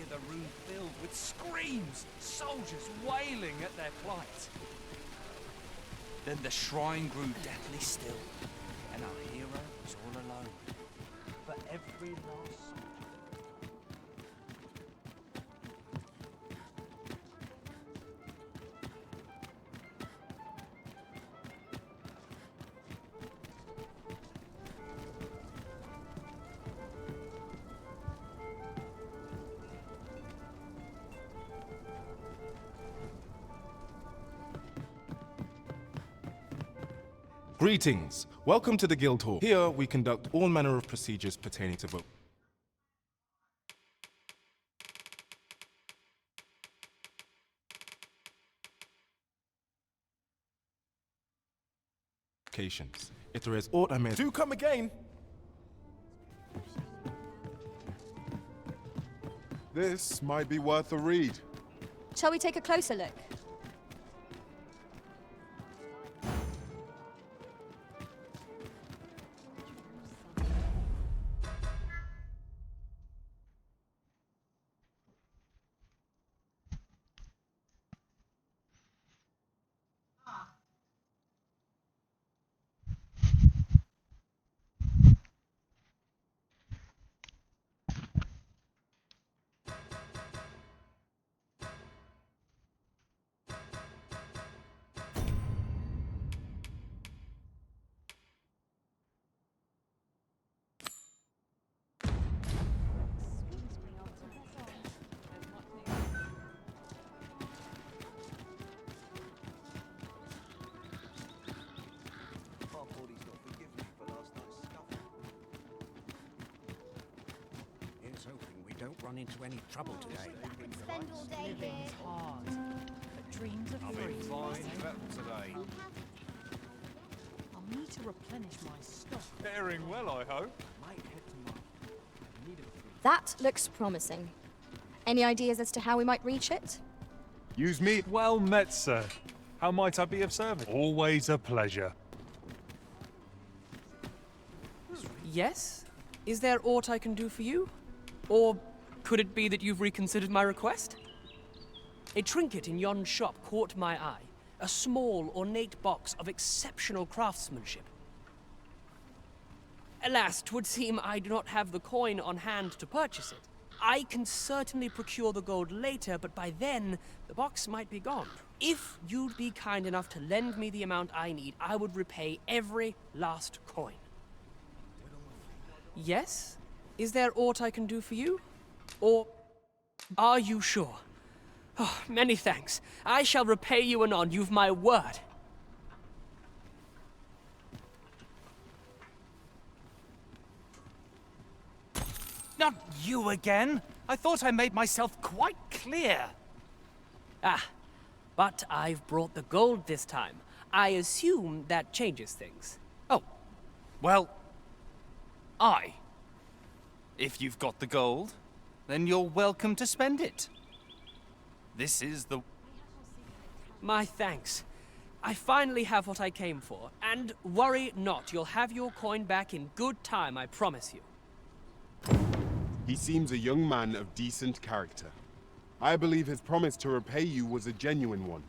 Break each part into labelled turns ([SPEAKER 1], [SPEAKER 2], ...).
[SPEAKER 1] with a room filled with screams, soldiers wailing at their plight. Then the shrine grew deathly still, and our hero was all alone. For every last soldier.
[SPEAKER 2] Greetings. Welcome to the Guild Hall. Here we conduct all manner of procedures pertaining to vocations. If there is aught I may
[SPEAKER 3] Do come again!
[SPEAKER 4] This might be worth a read.
[SPEAKER 5] Shall we take a closer look?
[SPEAKER 6] Don't run into any trouble today.
[SPEAKER 7] Spend all day here.
[SPEAKER 8] Hard, but dreams are free.
[SPEAKER 1] Fine battle today.
[SPEAKER 8] I'll need to replenish my stock.
[SPEAKER 1] Faring well, I hope.
[SPEAKER 5] That looks promising. Any ideas as to how we might reach it?
[SPEAKER 4] Use me.
[SPEAKER 9] Well met, sir. How might I be of service? Always a pleasure.
[SPEAKER 10] Yes? Is there aught I can do for you? Or could it be that you've reconsidered my request? A trinket in yon shop caught my eye. A small, ornate box of exceptional craftsmanship. Alas, 'twould seem I do not have the coin on hand to purchase it. I can certainly procure the gold later, but by then, the box might be gone. If you'd be kind enough to lend me the amount I need, I would repay every last coin. Yes? Is there aught I can do for you? Or are you sure? Oh, many thanks. I shall repay you anon, you've my word.
[SPEAKER 1] Not you again! I thought I made myself quite clear.
[SPEAKER 10] Ah, but I've brought the gold this time. I assume that changes things.
[SPEAKER 1] Oh, well, if you've got the gold, then you're welcome to spend it. This is the...
[SPEAKER 10] My thanks. I finally have what I came for, and worry not, you'll have your coin back in good time, I promise you.
[SPEAKER 4] He seems a young man of decent character. I believe his promise to repay you was a genuine one.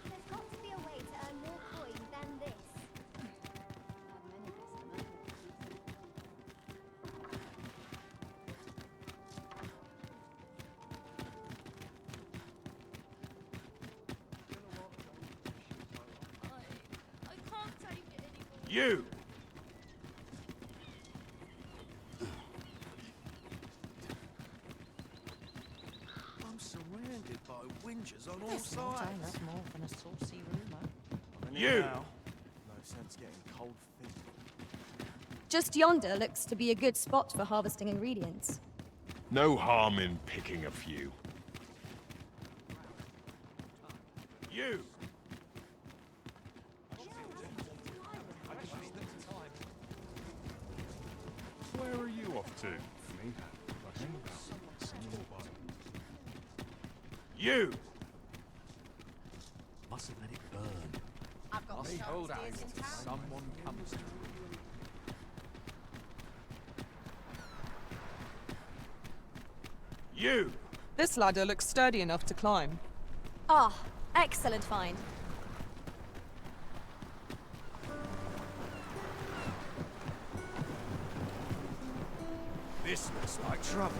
[SPEAKER 7] There's got to be a way to earn more coin than this.
[SPEAKER 8] I can't take it anymore.
[SPEAKER 3] You!
[SPEAKER 6] I'm surrounded by whingers on all
[SPEAKER 8] That's
[SPEAKER 6] sides.
[SPEAKER 8] more than a saucy rumour.
[SPEAKER 3] You!
[SPEAKER 4] No sense getting cold feet.
[SPEAKER 5] Just yonder looks to be a good spot for harvesting ingredients.
[SPEAKER 4] No harm in picking a few.
[SPEAKER 3] You!
[SPEAKER 4] Where are you off
[SPEAKER 3] off to? You!
[SPEAKER 6] Mustn't let it burn.
[SPEAKER 7] I've got
[SPEAKER 1] Must hold out until someone comes to.
[SPEAKER 3] You!
[SPEAKER 11] This ladder looks sturdy enough to climb.
[SPEAKER 5] Ah, excellent find.
[SPEAKER 3] This looks like trouble.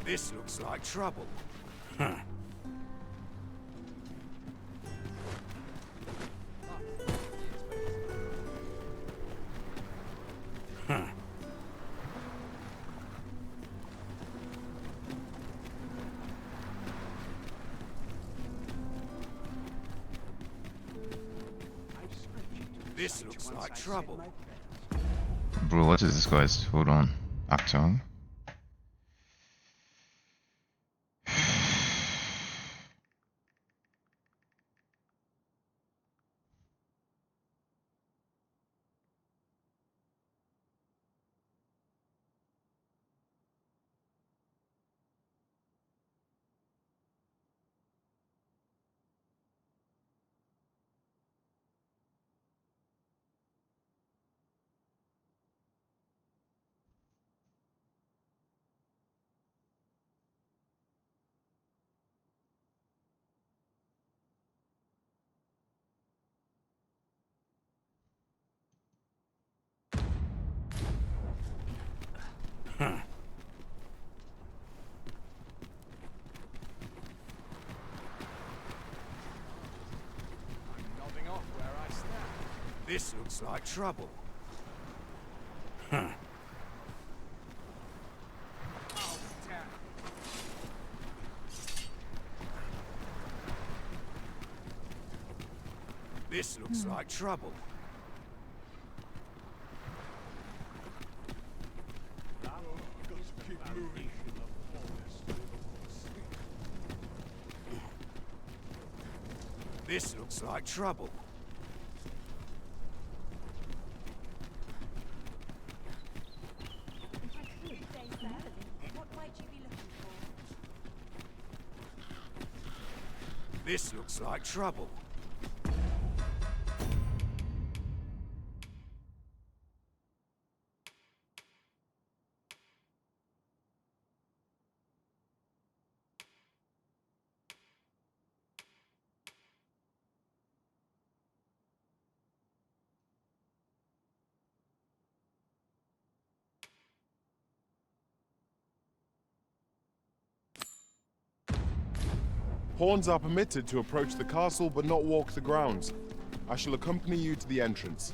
[SPEAKER 3] This looks like trouble. Huh. Huh. This looks like trouble.
[SPEAKER 12] Bro, what is this, guys? Hold on. Achtung.
[SPEAKER 3] Huh.
[SPEAKER 1] I'm nodding off where I stand.
[SPEAKER 3] This looks like trouble. Huh.
[SPEAKER 1] Oh, damn.
[SPEAKER 3] This looks like trouble. This looks like trouble. This looks like trouble.
[SPEAKER 4] Pawns are permitted to approach the castle but not walk the grounds. I shall accompany you to the entrance.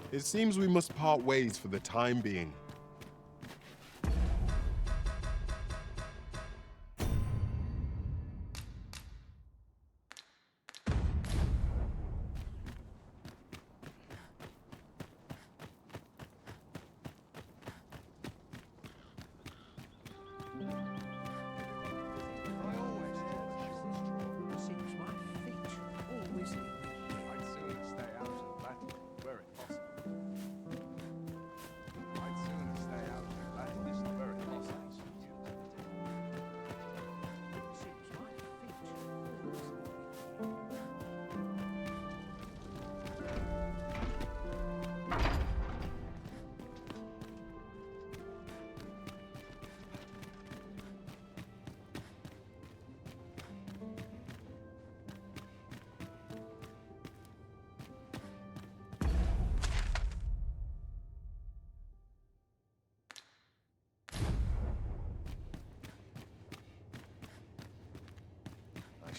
[SPEAKER 4] It seems we must part ways for the time being.
[SPEAKER 1] I'd sooner stay out of the battle, were it possible. I'd sooner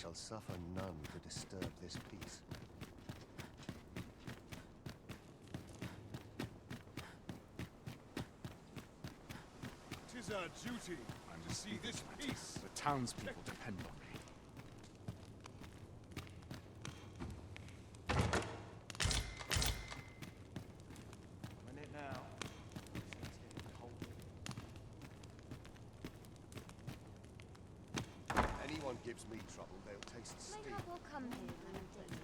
[SPEAKER 6] shall suffer none to disturb this peace.
[SPEAKER 3] 'Tis our duty, and to see this peace.
[SPEAKER 1] The townspeople depend on me.
[SPEAKER 6] I'm in it now. Anyone gives me trouble, they'll taste the
[SPEAKER 7] My
[SPEAKER 6] steam.
[SPEAKER 7] love will come here when I'm taken.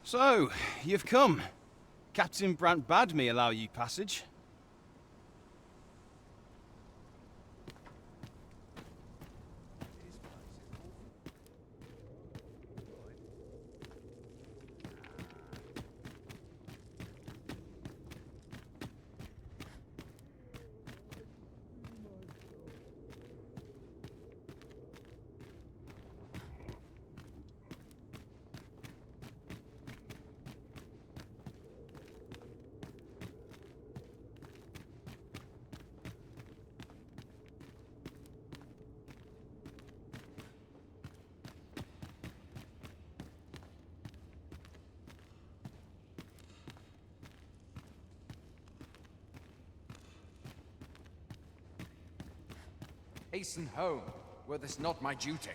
[SPEAKER 13] So, you've come. Captain Brant bade me allow you passage.
[SPEAKER 1] Hasten home, were this not my duty.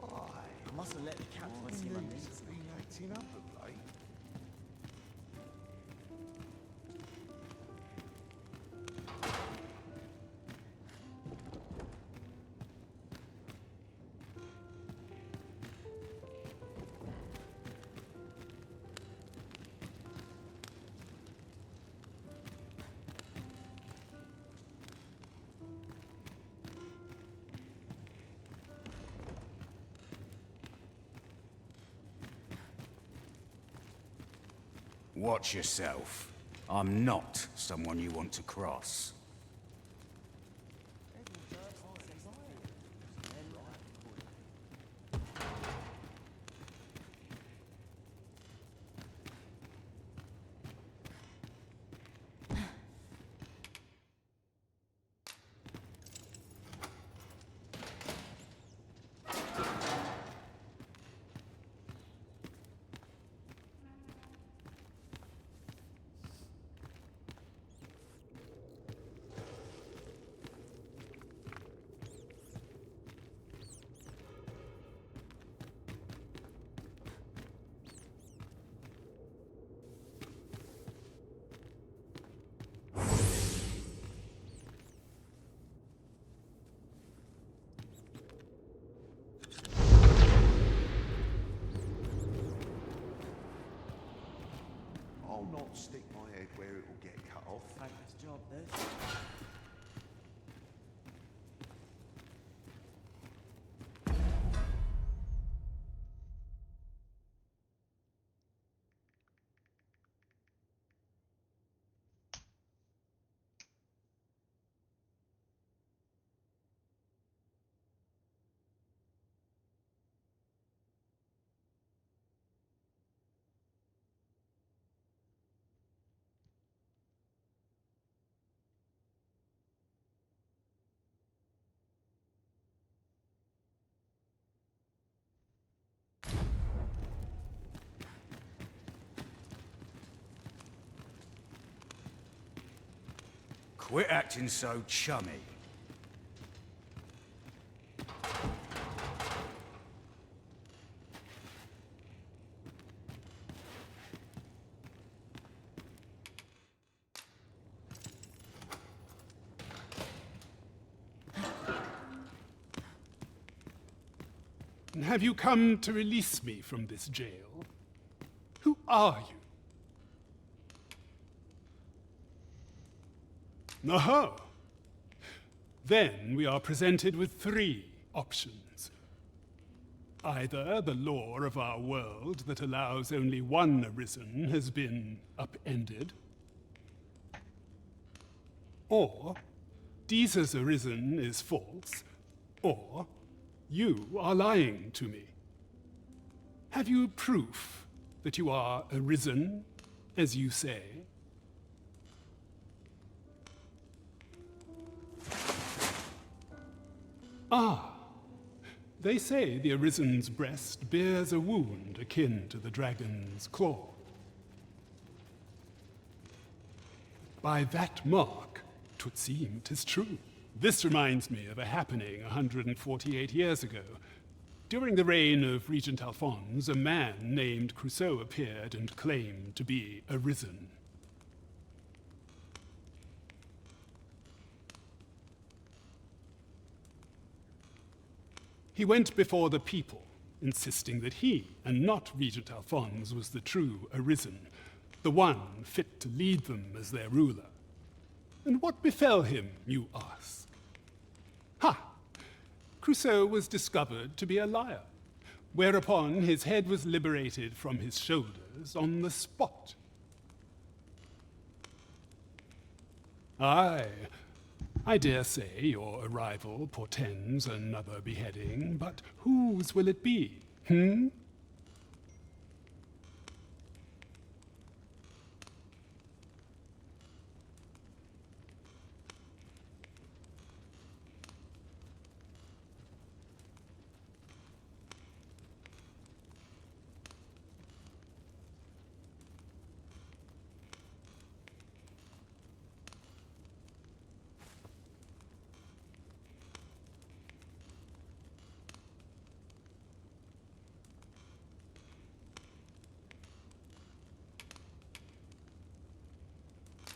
[SPEAKER 6] I mustn't let the captain see my missus.
[SPEAKER 3] Acting up of late.
[SPEAKER 14] Watch yourself. I'm not someone you want to cross.
[SPEAKER 6] I'll not stick my head where it will get cut off.
[SPEAKER 8] Thankless job, this.
[SPEAKER 14] Quit acting so chummy.
[SPEAKER 3] have you come to release me from this jail? Who are you? Aha! Then we are presented with three options. Either the law of our world that allows only one arisen has been upended, or Jesus arisen is false, or you are lying to me. Have you proof that you are arisen, as you say? Ah, they say the Arisen's breast bears a wound akin to the dragon's claw. By that mark, 'twould seem 'tis true. This reminds me of a happening 148 years ago. During the reign of Regent Alphonse, a man named Crusoe appeared and claimed to be arisen. He went before the people, insisting that he, and not Regent Alphonse, was the true arisen, the one fit to lead them as their ruler. And what befell him, you ask? Ha! Crusoe was discovered to be a liar, whereupon his head was liberated from his shoulders on the spot. Aye, I dare say your arrival portends another beheading, but whose will it be, hmm?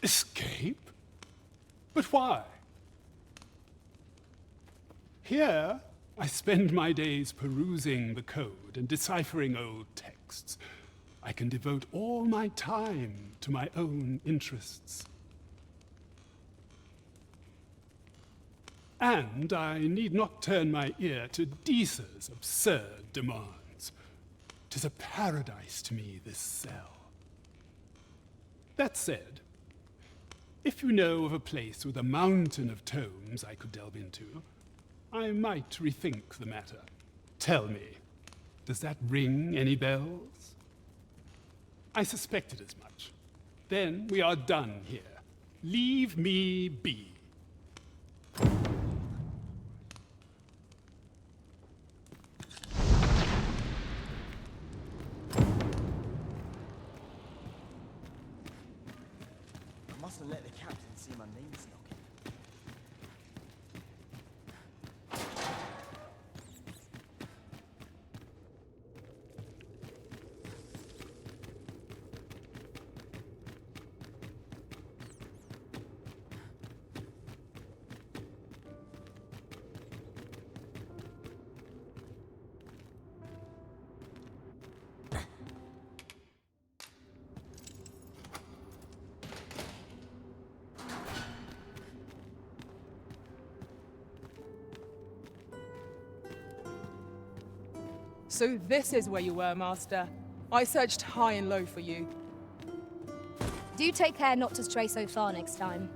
[SPEAKER 3] Escape? But why? Here, I spend my days perusing the code and deciphering old texts. I can devote all my time to my own interests. And I need not turn my ear to Deesa's absurd demands. 'Tis a paradise to me, this cell. That said, if you know of a place with a mountain of tomes I could delve into, I might rethink the matter. Tell me, does that ring any bells? I suspected as much. Then we are done here. Leave me be.
[SPEAKER 15] I mustn't let the captain see my name snogging.
[SPEAKER 11] So this is where you were, Master. I searched high and low for you.
[SPEAKER 5] Do take care not to stray so far next time.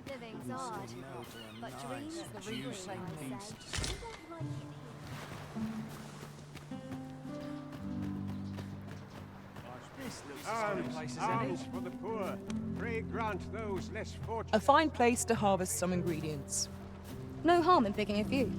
[SPEAKER 7] Living's hard, but dreams the real thing, I say. You don't like it here.
[SPEAKER 16] Alms for the poor. Pray grant those less fortunate.
[SPEAKER 11] A fine place to harvest some ingredients.
[SPEAKER 5] No harm in picking a few.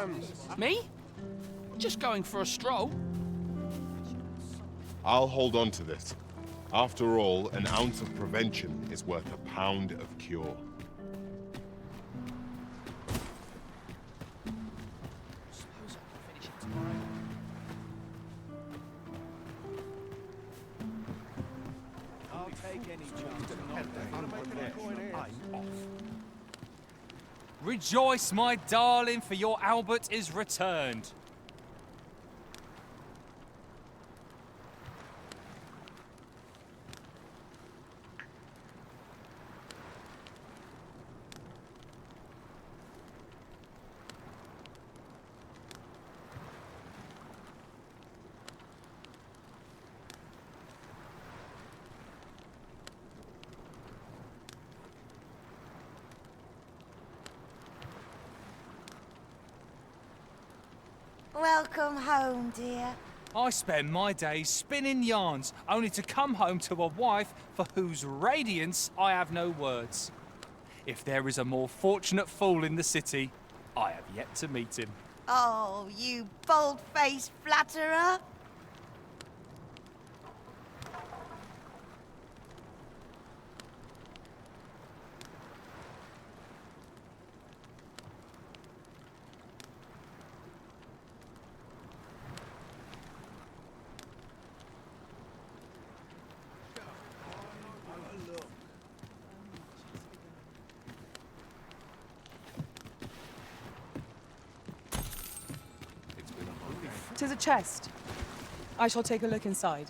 [SPEAKER 16] Arms!
[SPEAKER 10] Me? Just going for a stroll.
[SPEAKER 4] I'll hold on to this. After all, an ounce of prevention is worth a pound of cure.
[SPEAKER 10] Suppose I can finish it tomorrow.
[SPEAKER 6] I'll take any chance. I'm off.
[SPEAKER 1] Rejoice, my darling, for your Albert is returned.
[SPEAKER 17] Welcome home, dear.
[SPEAKER 1] I spend my days spinning yarns, only to come home to a wife for whose radiance I have no words. If there is a more fortunate fool in the city, I have yet to meet him.
[SPEAKER 17] Oh, you bold-faced flatterer.
[SPEAKER 11] Tis a chest. I shall take a look inside.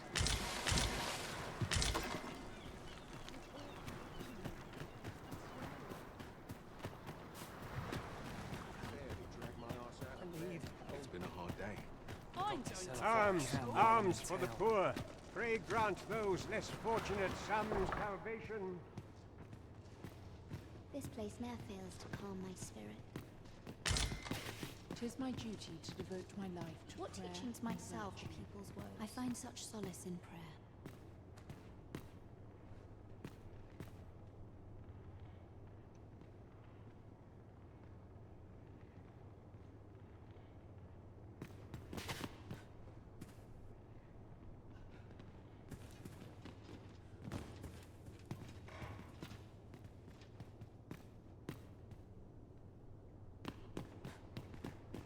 [SPEAKER 16] It's been a hard day.
[SPEAKER 8] I'm going to
[SPEAKER 16] Arms! Arms for the poor! Pray grant those less fortunate some salvation.
[SPEAKER 18] This place ne'er fails to calm my spirit.
[SPEAKER 8] 'Tis my duty to devote my life to
[SPEAKER 18] What
[SPEAKER 8] prayer
[SPEAKER 18] teachings
[SPEAKER 8] and
[SPEAKER 18] might salve
[SPEAKER 8] virtue.
[SPEAKER 18] the people's woes? I find such solace in prayer.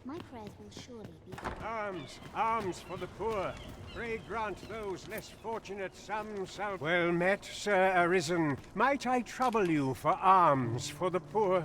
[SPEAKER 18] My prayers will surely be...
[SPEAKER 16] Arms! Arms for the poor! Pray grant those less fortunate some salvation. Well met, Sir Arisen. Might I trouble you for alms for the poor?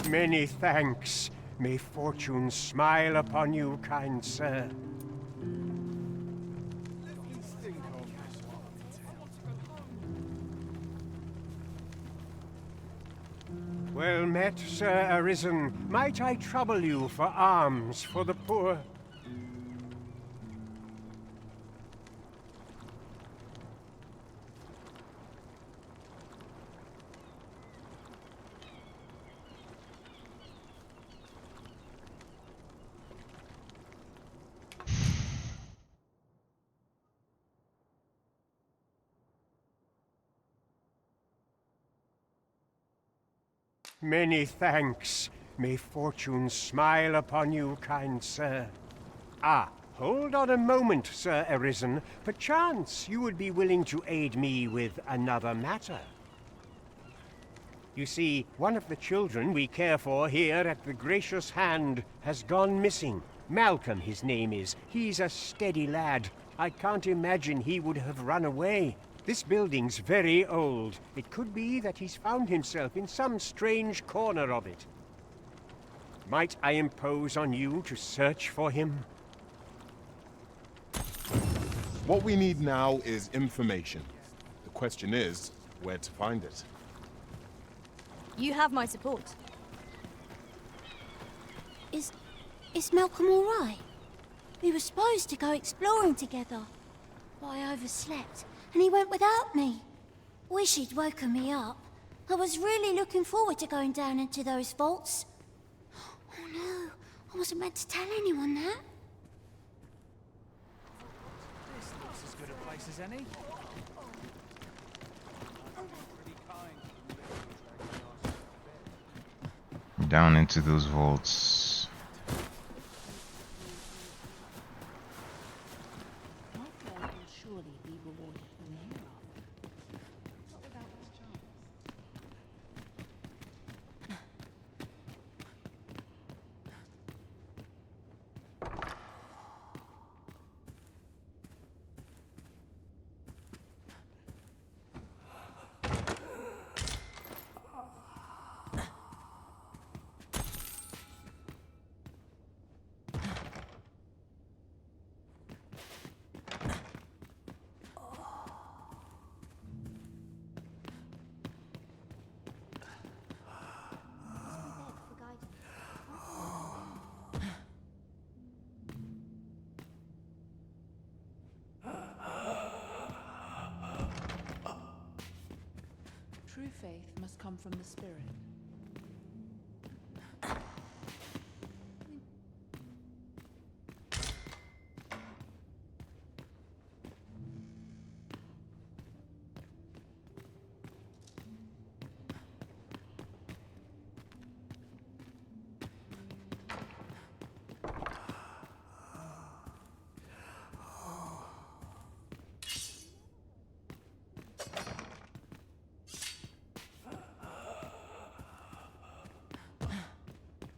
[SPEAKER 16] Many thanks. May fortune smile upon you, kind sir. Well met, Sir Arisen. Might I trouble you for alms for the poor? Many thanks. May fortune smile upon you, kind sir. Ah, hold on a moment, Sir Arisen. Perchance you would be willing to aid me with another matter. You see, one of the children we care for here at the Gracious Hand has gone missing. Malcolm, his name is. He's a steady lad. I can't imagine he would have run away. This building's very old. It could be that he's found himself in some strange corner of it. Might I impose on you to search for him?
[SPEAKER 4] What we need now is information. The question is, where to find it.
[SPEAKER 5] You have my support.
[SPEAKER 18] Is Malcolm all right? We were supposed to go exploring together, but I overslept, and he went without me. Wish he'd woken me up. I was really looking forward to going down into those vaults. Oh no, I wasn't meant to tell anyone that.
[SPEAKER 1] This looks as good a place as any.
[SPEAKER 12] Down into those vaults.
[SPEAKER 8] My faith will surely be rewarded in the hereafter. Not without its charms. True faith must come from the spirit.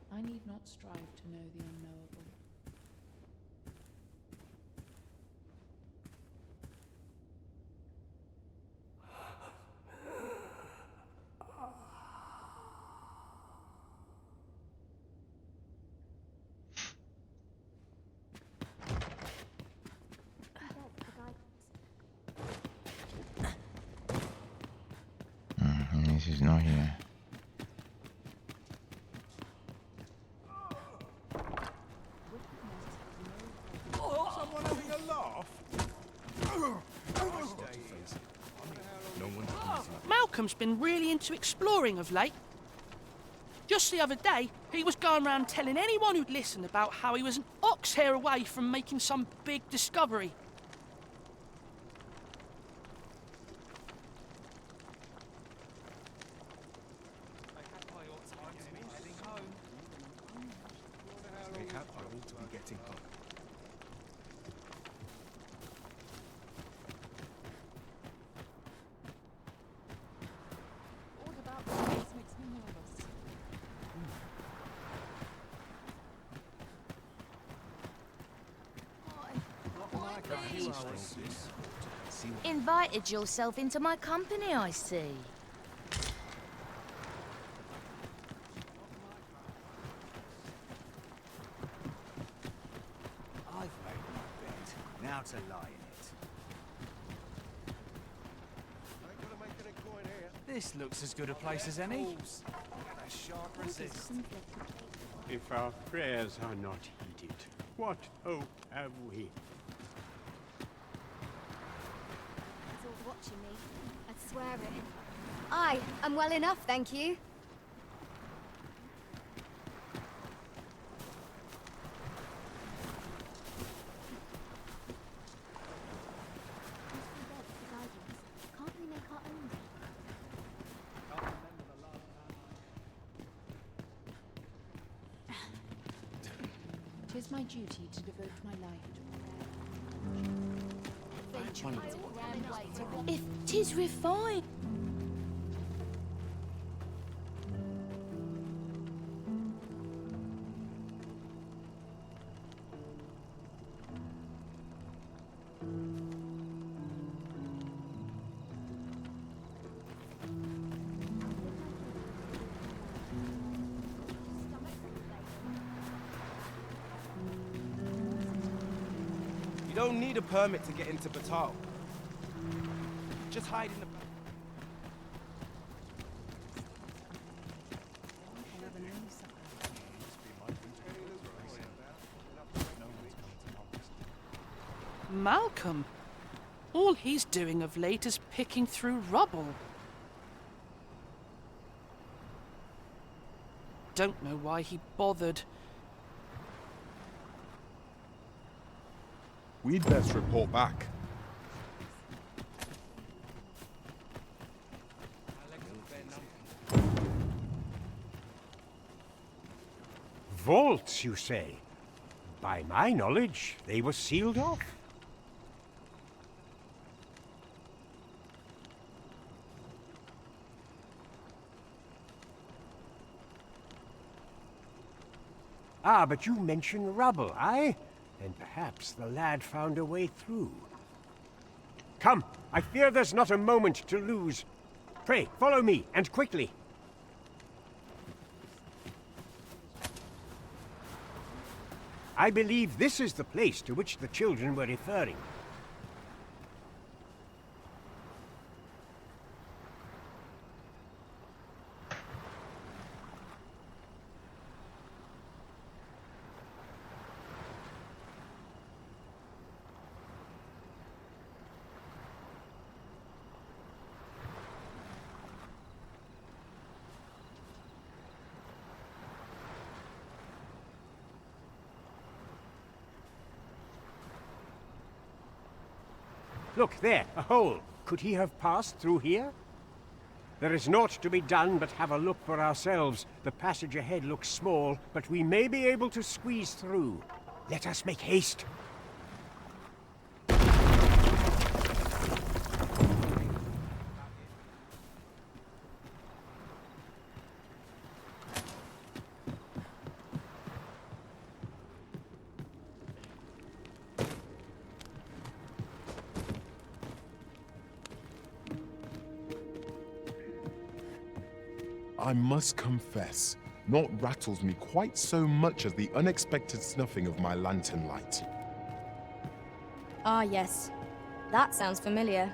[SPEAKER 8] I need not strive to know the unknowable.
[SPEAKER 12] This is not here.
[SPEAKER 4] Someone having a laugh?
[SPEAKER 10] Malcolm's been really into exploring of late. Just the other day, he was going around telling anyone who'd listen about how he was an ox hair away from making some big discovery.
[SPEAKER 17] Invited yourself into my company, I see.
[SPEAKER 14] I've made my bed. Now to lie in it.
[SPEAKER 1] This looks as good a place as any. I shan't resist.
[SPEAKER 16] If our prayers are not heeded, what hope have we?
[SPEAKER 5] He's all watching me. I'd swear it. Aye, I'm well enough, thank you.
[SPEAKER 18] Can't we make our own?
[SPEAKER 8] 'Tis my duty to devote my life to
[SPEAKER 17] If 'tis refined.
[SPEAKER 15] You don't need a permit to get into Batal. Just hide in the...
[SPEAKER 10] Malcolm? All he's doing of late is picking through rubble. Don't know why he bothered.
[SPEAKER 4] We'd best report back.
[SPEAKER 16] Vaults, you say? By my knowledge, they were sealed off. Ah, but you mentioned rubble, aye? Then perhaps the lad found a way through. Come, I fear there's not a moment to lose. Pray, follow me, and quickly. I believe this is the place to which the children were referring. Look, there, a hole. Could he have passed through here? There is naught to be done but have a look for ourselves. The passage ahead looks small, but we may be able to squeeze through. Let us make haste.
[SPEAKER 4] I must confess, naught rattles me quite so much as the unexpected snuffing of my lantern light.
[SPEAKER 5] Ah, yes. That sounds familiar.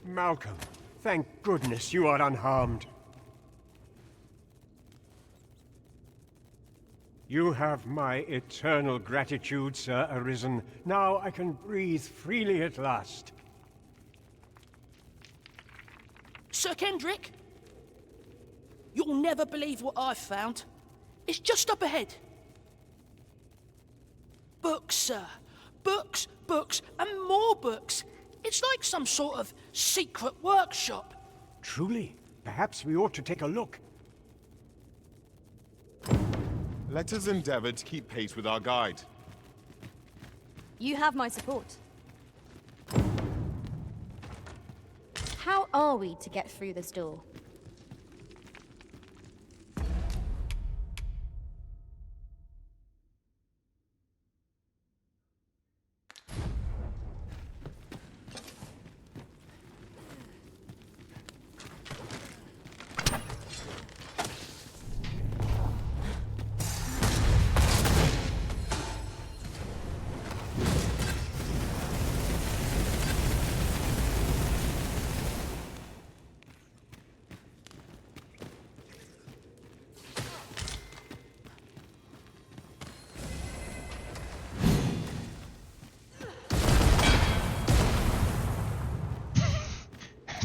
[SPEAKER 16] Malcolm, thank goodness you are unharmed. You have my eternal gratitude, Sir Arisen. Now I can breathe freely at last.
[SPEAKER 6] Sir Kendrick? You'll never believe what I've found. It's just up ahead. Books, sir. Books, books, and more books. It's like some sort of secret workshop.
[SPEAKER 16] Truly? Perhaps we ought to take a look.
[SPEAKER 4] Let us endeavor to keep pace with our guide.
[SPEAKER 5] You have my support. How are we to get through this door?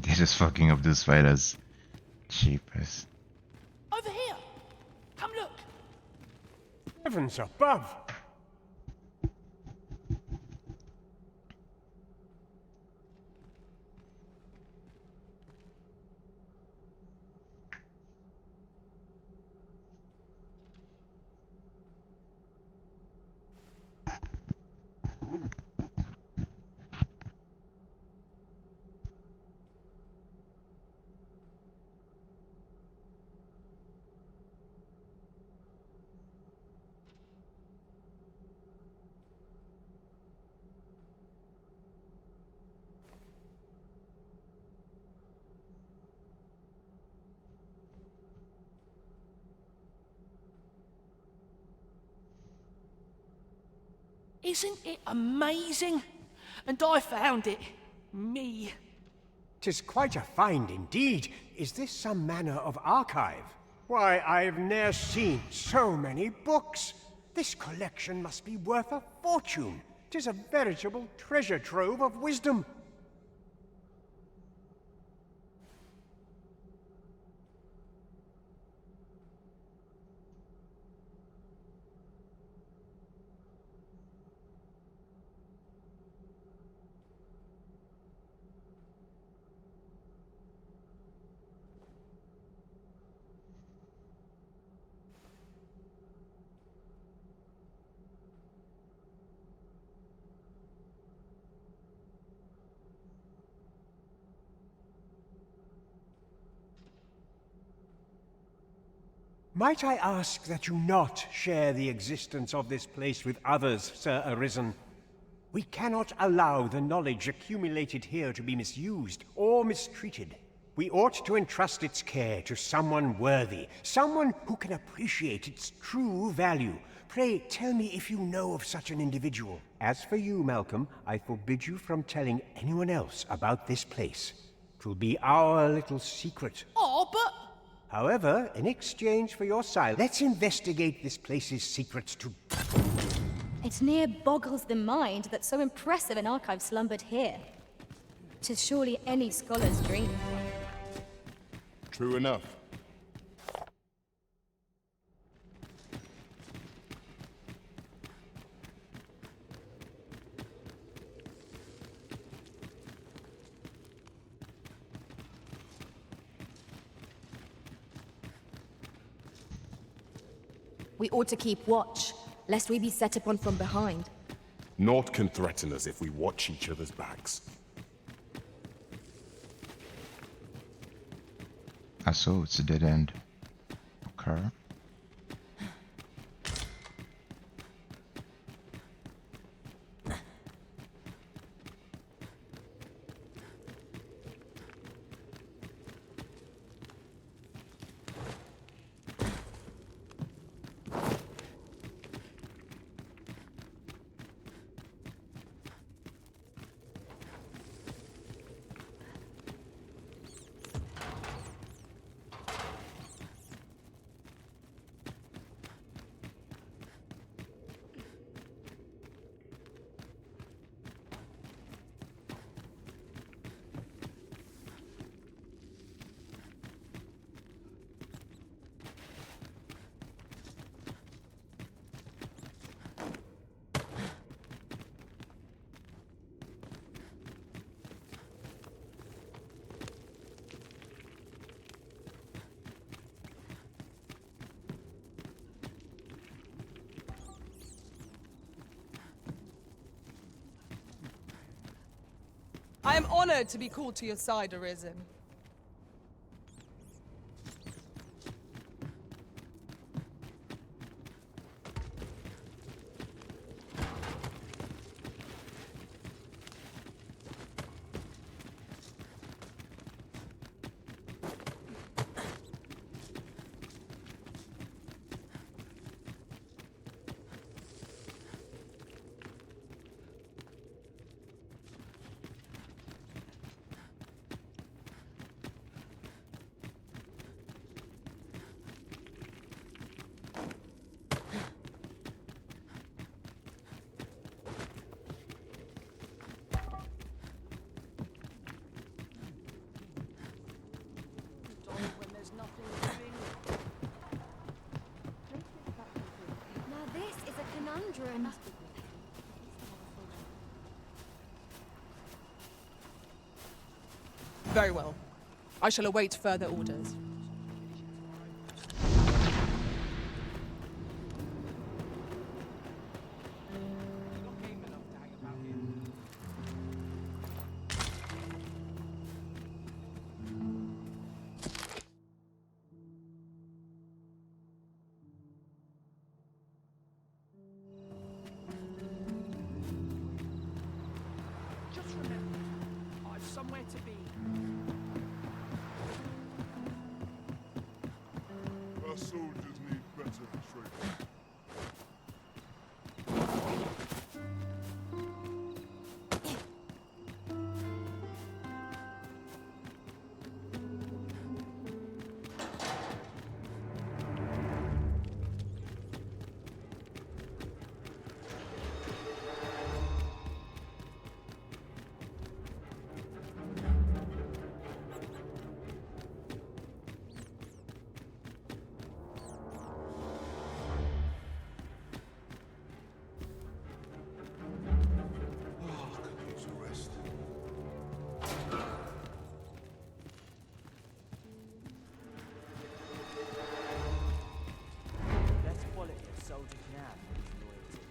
[SPEAKER 12] They're just fucking up the spiders. Cheapest.
[SPEAKER 6] Over here. Come look.
[SPEAKER 16] Heavens above!
[SPEAKER 6] Isn't it amazing? And I found it. Me.
[SPEAKER 16] 'Tis quite a find indeed. Is this some manner of archive? Why, I've ne'er seen so many books. This collection must be worth a fortune. 'Tis a veritable treasure trove of wisdom. Might I ask that you not share the existence of this place with others, Sir Arisen? We cannot allow the knowledge accumulated here to be misused or mistreated. We ought to entrust its care to someone worthy, someone who can appreciate its true value. Pray tell me if you know of such an individual. As for you, Malcolm, I forbid you from telling anyone else about this place. 'Twill be our little secret.
[SPEAKER 6] Oh, but...
[SPEAKER 16] However, in exchange for your silence, let's investigate this place's secrets to...
[SPEAKER 5] It near boggles the mind that so impressive an archive slumbered here. 'Tis surely any scholar's dream.
[SPEAKER 4] True enough.
[SPEAKER 19] We ought to keep watch, lest we be set upon from behind.
[SPEAKER 4] Naught can threaten us if we watch each other's backs.
[SPEAKER 12] So it's a dead end. Okay.
[SPEAKER 11] I am honored to be called to your side, Arisen.
[SPEAKER 7] When there's nothing doing.
[SPEAKER 5] Now this is a conundrum.
[SPEAKER 11] Very well. I shall await further orders.
[SPEAKER 6] Just remember, I've somewhere to be.
[SPEAKER 20] Our soldiers need better training.
[SPEAKER 7] Best quality a soldier can have is loyalty.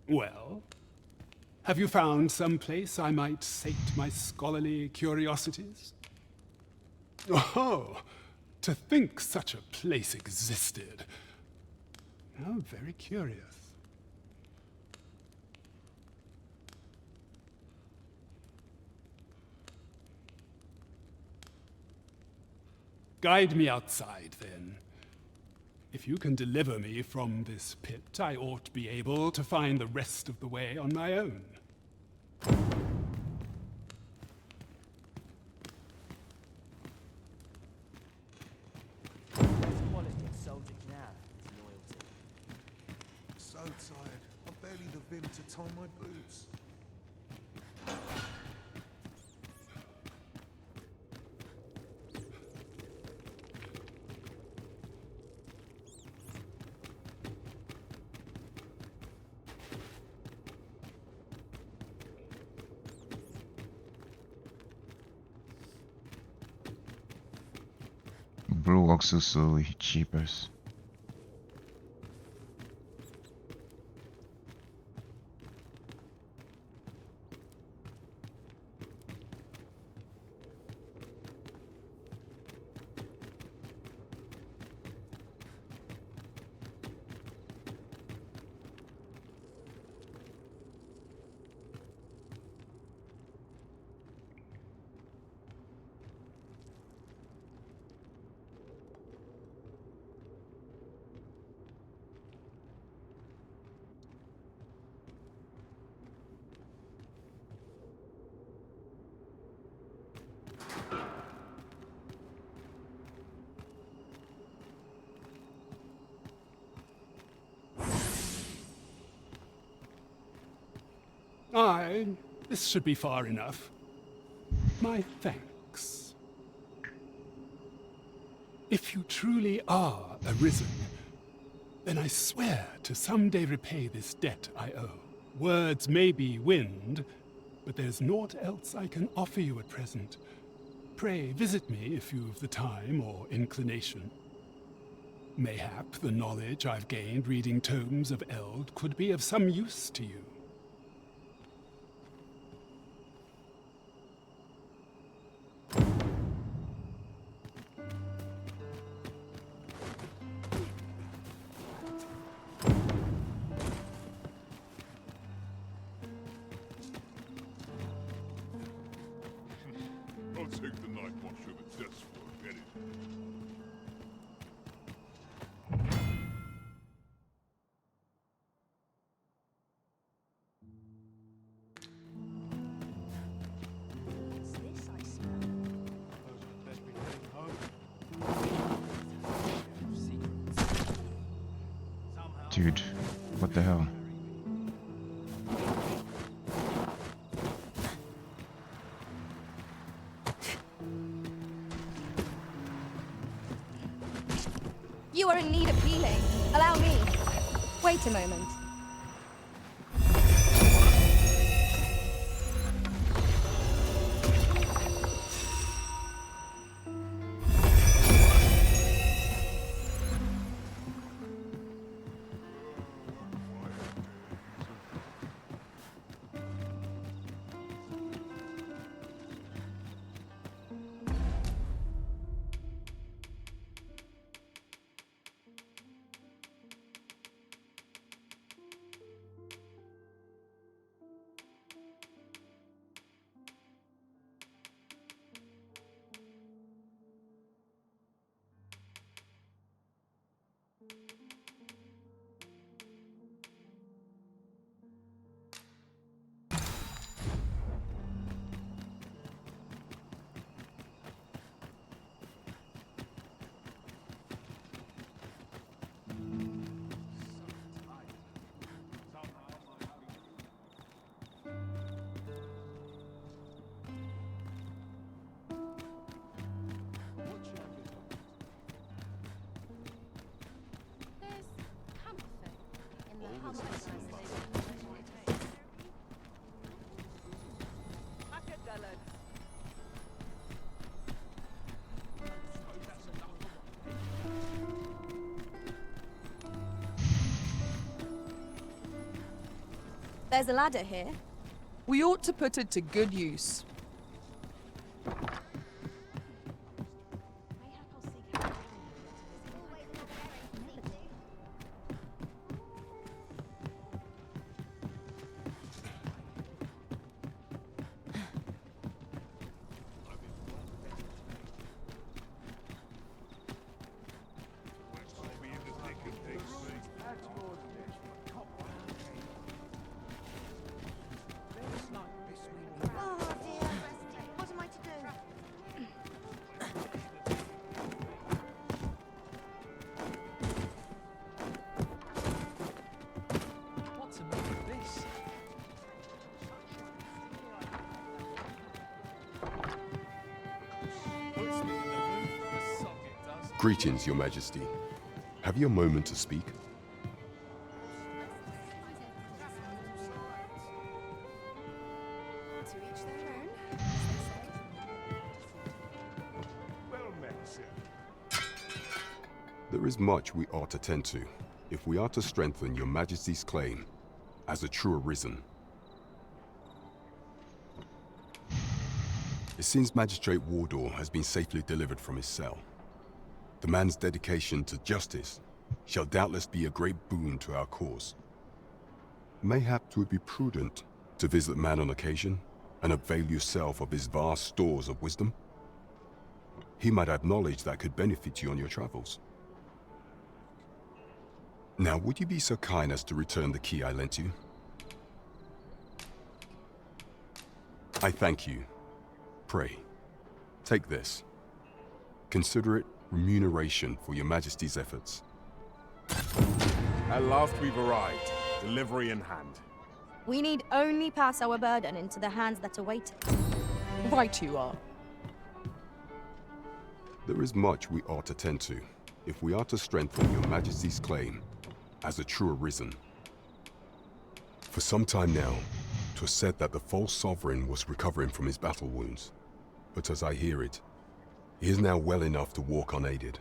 [SPEAKER 3] Well, have you found some place I might sate my scholarly curiosities? Oh, to think such a place existed. How very curious. Guide me outside, then. If you can deliver me from this pit, I ought to be able to find the rest of the way on my own.
[SPEAKER 7] Best quality a soldier can have is loyalty.
[SPEAKER 20] So tired. I barely the vim to tie my boots.
[SPEAKER 12] Blue works also cheapest.
[SPEAKER 3] Aye, this should be far enough. My thanks. If you truly are Arisen, then I swear to someday repay this debt I owe. Words may be wind, but there's naught else I can offer you at present. Pray visit me if you've the time or inclination. Mayhap the knowledge I've gained reading tomes of Eld could be of some use to you.
[SPEAKER 20] I'll take the night watch of a desk work, any day.
[SPEAKER 8] What's this I smell?
[SPEAKER 20] Suppose I'd best be heading home.
[SPEAKER 12] Dude, what the hell?
[SPEAKER 5] You are in need of healing. Allow me. Wait a moment. There's a ladder here.
[SPEAKER 11] We ought to put it to good use.
[SPEAKER 21] Greetings, Your Majesty. Have you a moment to speak? There is much we ought to tend to if we are to strengthen Your Majesty's claim as a true arisen. It seems Magistrate Wardor has been safely delivered from his cell. The man's dedication to justice shall doubtless be a great boon to our cause. Mayhap 'twould be prudent to visit the man on occasion and avail yourself of his vast stores of wisdom. He might have knowledge that could benefit you on your travels. Now, would you be so kind as to return the key I lent you? I thank you. Pray, take this. Consider it remuneration for Your Majesty's efforts.
[SPEAKER 4] At last we've arrived, delivery in hand.
[SPEAKER 5] We need only pass our burden into the hands that await it.
[SPEAKER 11] Right you are.
[SPEAKER 21] There is much we ought to tend to if we are to strengthen Your Majesty's claim as a true arisen. For some time now, 'Twas said that the false sovereign was recovering from his battle wounds, but as I hear it, he is now well enough to walk unaided.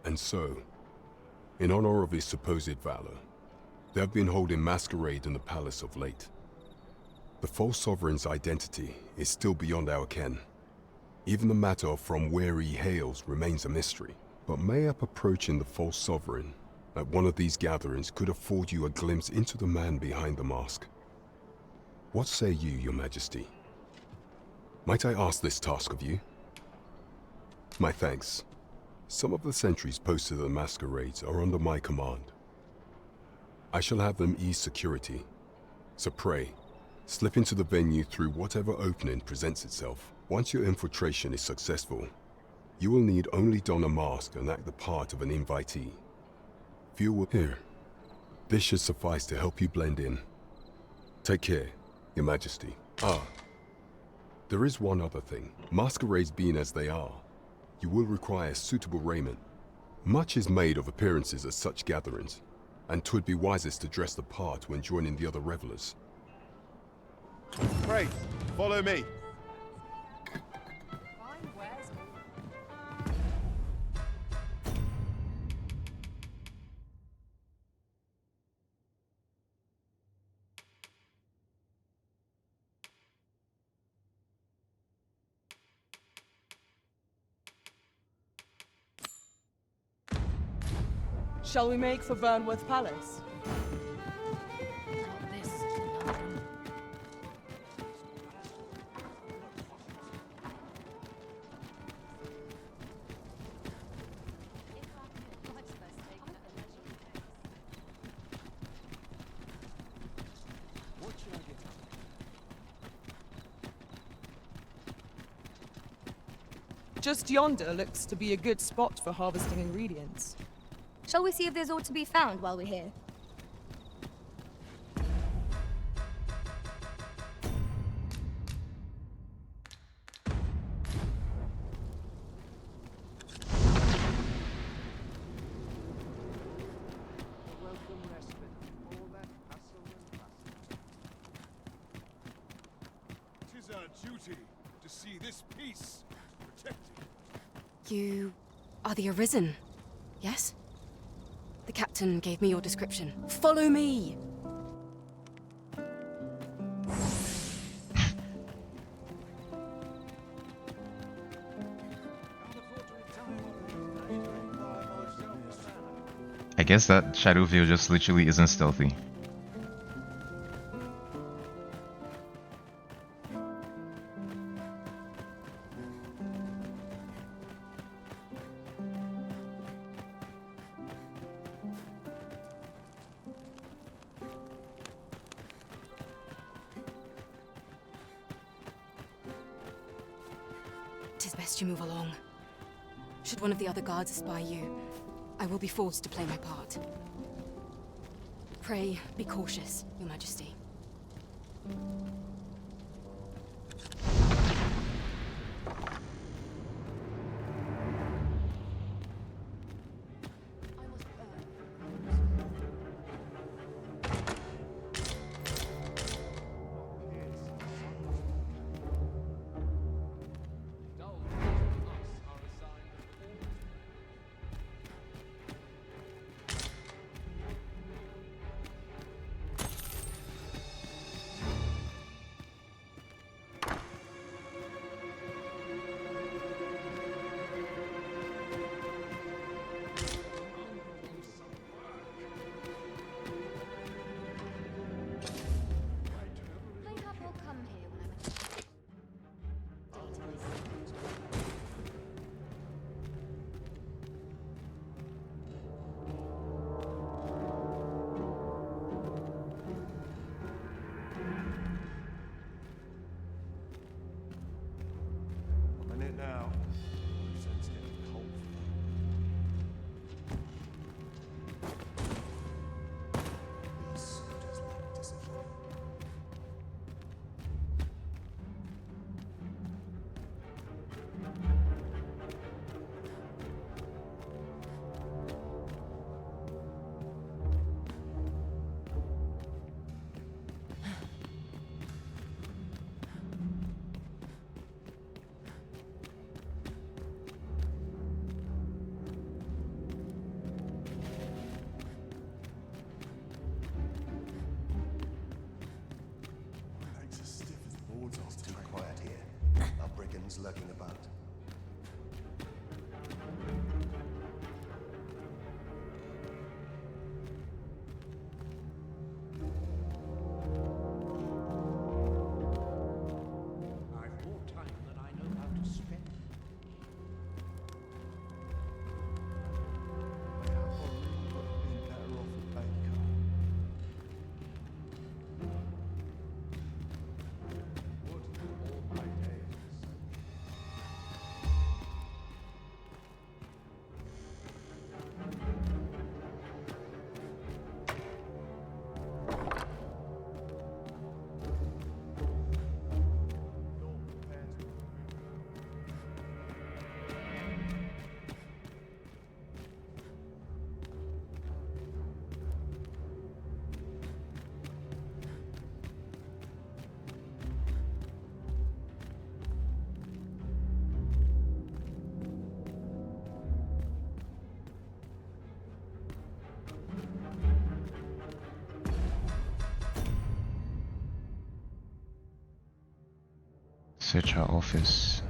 [SPEAKER 21] And so, in honor of his supposed valor, they have been holding masquerade in the palace of late. The false sovereign's identity is still beyond our ken. Even the matter of from where he hails remains a mystery. But mayhap approaching the false sovereign at one of these gatherings could afford you a glimpse into the man behind the mask. What say you, Your Majesty? Might I ask this task of you? My thanks. Some of the sentries posted at the masquerades are under my command. I shall have them ease security, so pray, slip into the venue through whatever opening presents itself. Once your infiltration is successful, you will need only don a mask and act the part of an invitee. Few will... Here. This should suffice to help you blend in. Take care, Your Majesty. There is one other thing. Masquerades being as they are, you will require suitable raiment. Much is made of appearances at such gatherings, and 'twould be wisest to dress the part when joining the other revelers.
[SPEAKER 4] Pray, follow me.
[SPEAKER 11] Shall we make for Burnworth Palace? Just yonder looks to be a good spot for harvesting ingredients.
[SPEAKER 5] Shall we see if there's aught to be found while we're here?
[SPEAKER 20] Tis our duty to see this peace protected.
[SPEAKER 19] You are the Arisen, yes? The captain gave me your description. Follow me!
[SPEAKER 12] I guess that shadow veil just literally isn't stealthy.
[SPEAKER 19] Tis best you move along. Should one of the other guards espy you, I will be forced to play my part. Pray, be cautious, Your Majesty.
[SPEAKER 20] Now, it's getting cold. things lurking about.
[SPEAKER 7] I've more time than I know how to spend.
[SPEAKER 12] Search her office.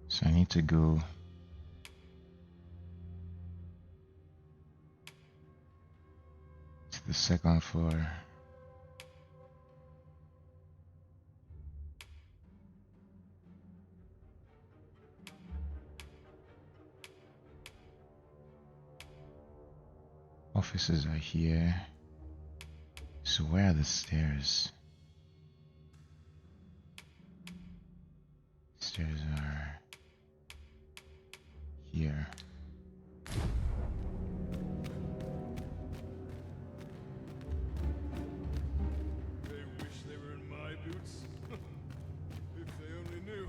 [SPEAKER 12] So I need to go to the second floor. Offices are here. So where are the stairs? Stairs are here.
[SPEAKER 3] They wish they were in my boots. If they only knew.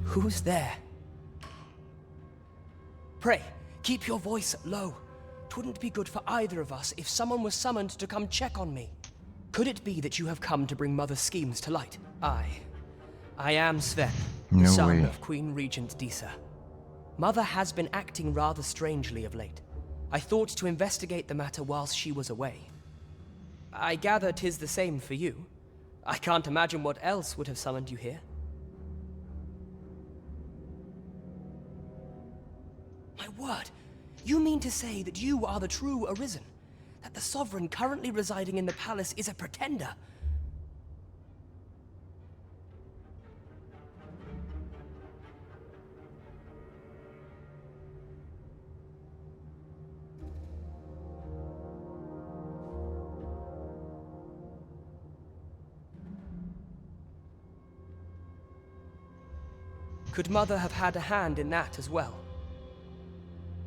[SPEAKER 10] Who's there? Pray, keep your voice low. 'Twouldn't be good for either of us if someone was summoned to come check on me. Could it be that you have come to bring Mother's schemes to light? I am Sven, the
[SPEAKER 12] No
[SPEAKER 10] son
[SPEAKER 12] way.
[SPEAKER 10] of Queen Regent Disa. Mother has been acting rather strangely of late. I thought to investigate the matter whilst she was away. I gather 'tis the same for you. I can't imagine what else would have summoned you here. My word! You mean to say that you are the true Arisen? That the Sovereign currently residing in the palace is a pretender? Could Mother have had a hand in that as well?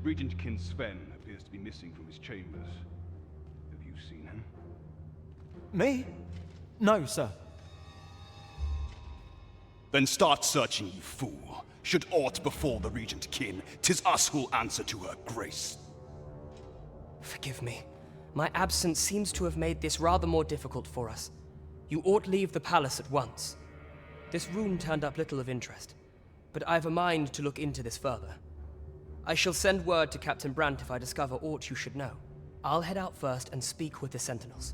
[SPEAKER 2] Regent Kin Sven appears to be missing from his chambers. Have you seen him?
[SPEAKER 22] Me? No, sir.
[SPEAKER 14] Then start searching, you fool. Should aught befall the Regent Kin, 'tis us who'll answer to her grace.
[SPEAKER 10] Forgive me. My absence seems to have made this rather more difficult for us. You ought leave the palace at once. This rune turned up little of interest, but I've a mind to look into this further. I shall send word to Captain Brandt if I discover aught you should know. I'll head out first and speak with the Sentinels.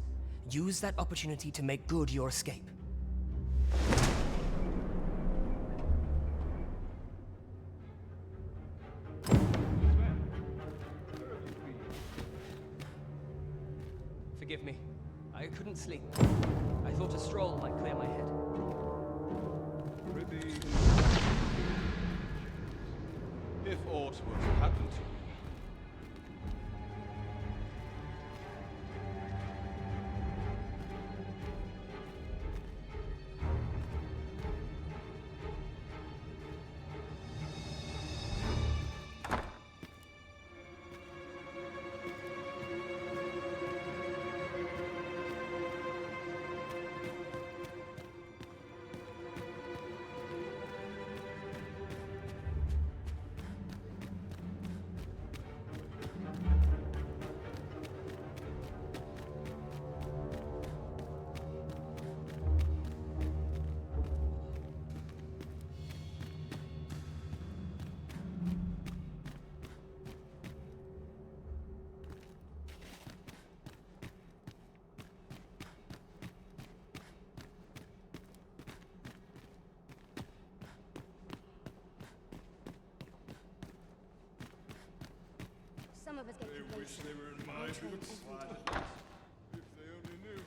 [SPEAKER 10] Use that opportunity to make good your escape. Forgive me. I couldn't sleep. I thought a stroll might clear my head.
[SPEAKER 2] Prithee. If aught were to happen to you,
[SPEAKER 5] Some of us get
[SPEAKER 20] They wish they were in my boots. If they only knew.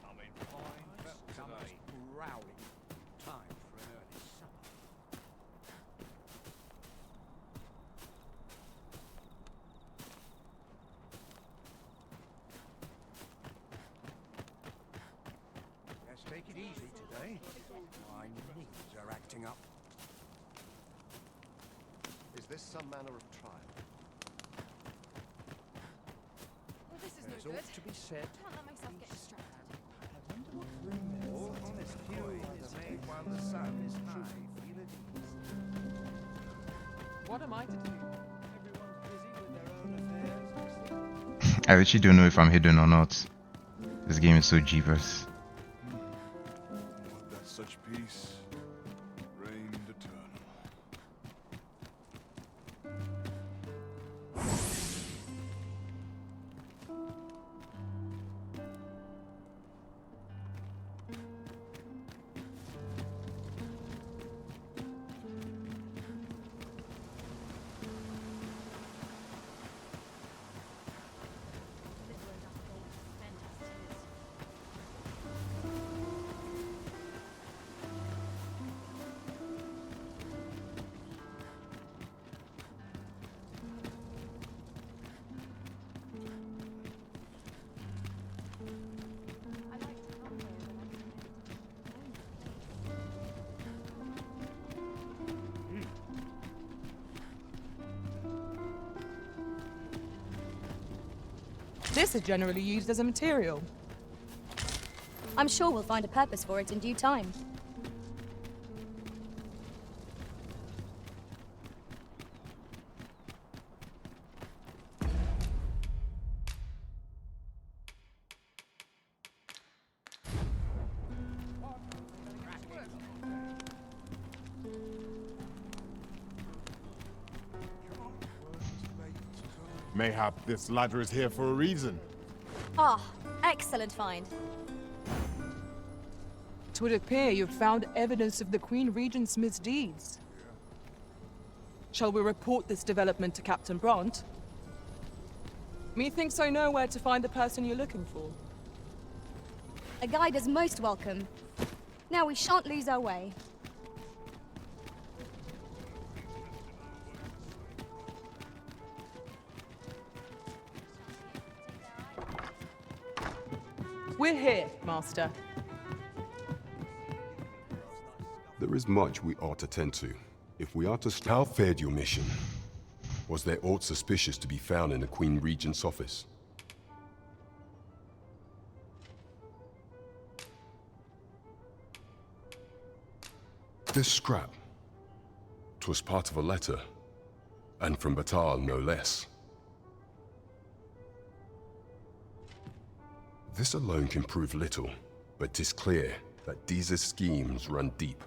[SPEAKER 7] I'm in fine summer's growling. Time for an early supper. Let's take it easy today. My knees are acting up.
[SPEAKER 9] Is this some manner of trial?
[SPEAKER 8] Well, this is
[SPEAKER 7] There's
[SPEAKER 8] no good.
[SPEAKER 7] ought to be said.
[SPEAKER 8] Can't let myself get distracted.
[SPEAKER 7] All honest coin is made while the sun is high. Feel at ease.
[SPEAKER 11] What am I to do?
[SPEAKER 7] Everyone's busy with their own affairs.
[SPEAKER 12] I actually don't know if I'm hidden or not. This game is so jeepers.
[SPEAKER 20] Would that such peace reigned eternal.
[SPEAKER 11] This is generally used as a material.
[SPEAKER 5] I'm sure we'll find a purpose for it in due time.
[SPEAKER 4] Mayhap this ladder is here for a reason.
[SPEAKER 5] Ah, excellent find.
[SPEAKER 11] It would appear you've found evidence of the Queen Regent's misdeeds. Shall we report this development to Captain Brandt? Methinks I know where to find the person you're looking for.
[SPEAKER 5] A guide is most welcome. Now we shan't lose our way.
[SPEAKER 11] We're here, Master.
[SPEAKER 21] There is much we ought to tend to. If we are to... How fared your mission? Was there aught suspicious to be found in the Queen Regent's office? This scrap. 'Twas part of a letter, and from Batal no less. This alone can prove little, but 'tis clear that Deeza's schemes run deep.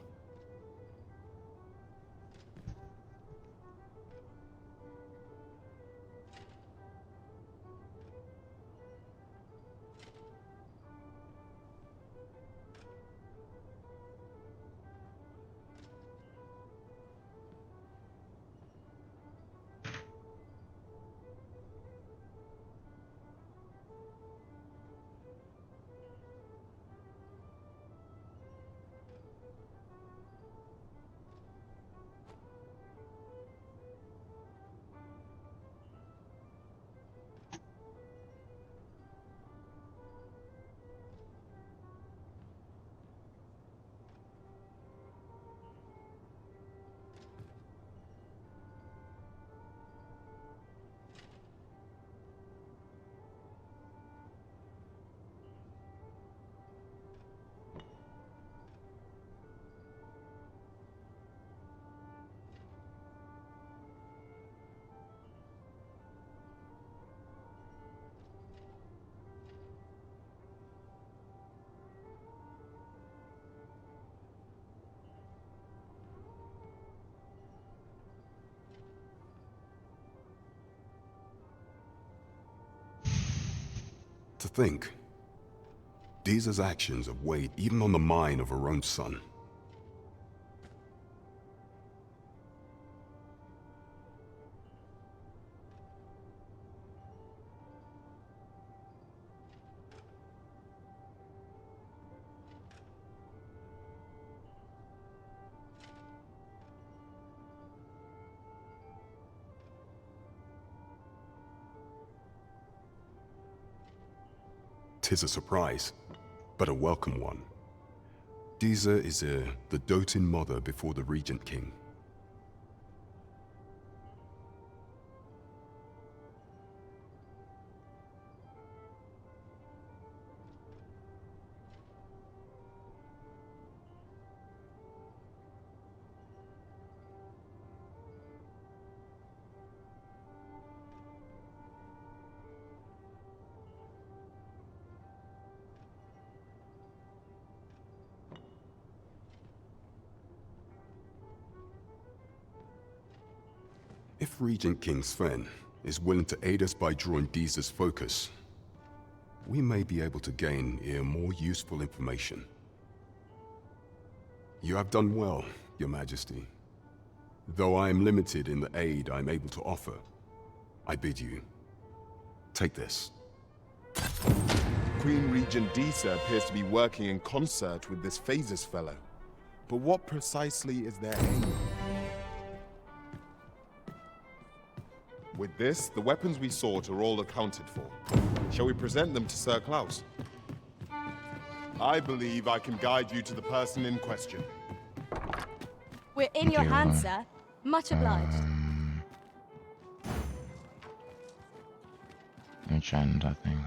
[SPEAKER 21] To think, Deeza's actions have weighed even on the mind of her own son. Tis a surprise, but a welcome one. Deeza is the doting mother before the Regent King. If Regent King Sven is willing to aid us by drawing Deeza's focus, we may be able to gain more useful information. You have done well, Your Majesty. Though I am limited in the aid I'm able to offer, I bid you, take this.
[SPEAKER 4] Queen Regent Deeza appears to be working in concert with this Phases fellow. But what precisely is their aim? With this, the weapons we sought are all accounted for. Shall we present them to Sir Klaus? I believe I can guide you to the person in question.
[SPEAKER 5] We're in your hands, sir. Much obliged.
[SPEAKER 12] Enchant, I think.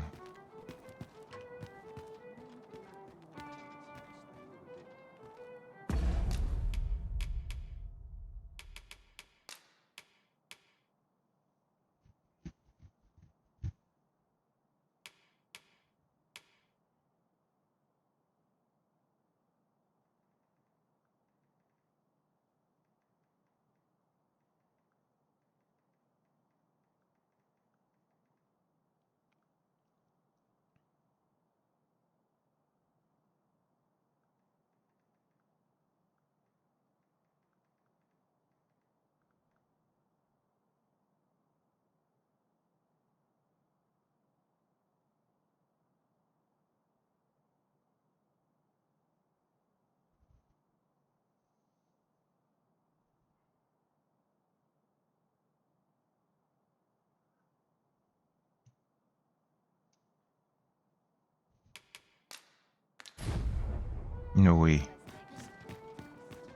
[SPEAKER 12] No way.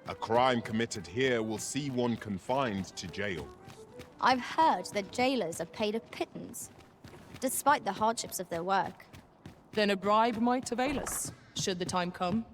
[SPEAKER 4] A crime committed here will see one confined to jail.
[SPEAKER 5] I've heard that jailers are paid a pittance, despite the hardships of their work.
[SPEAKER 11] Then a bribe might avail us, should the time come.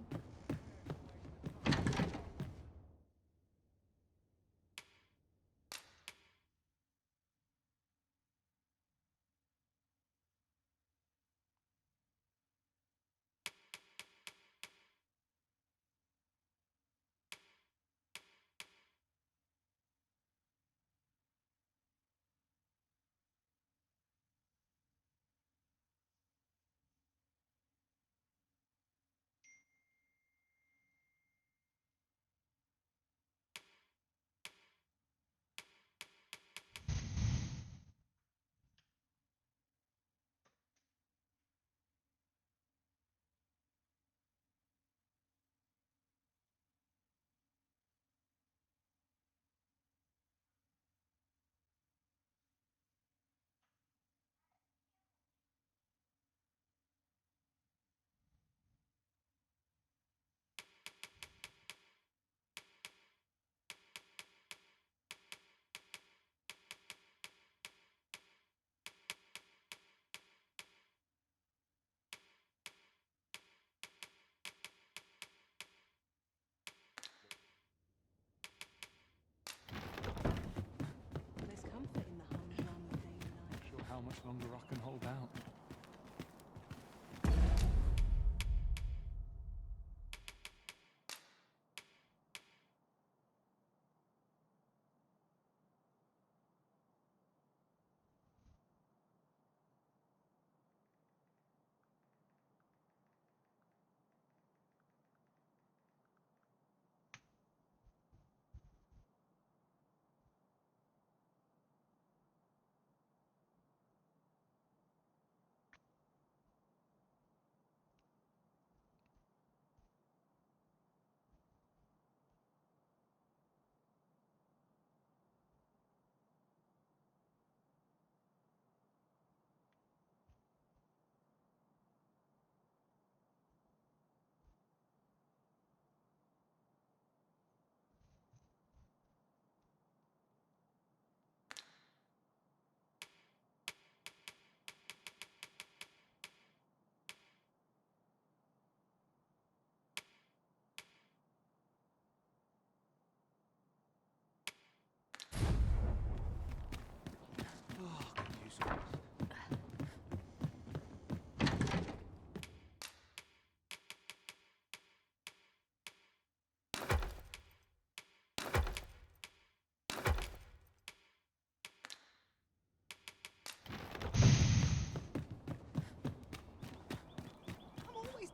[SPEAKER 22] longer I can hold out.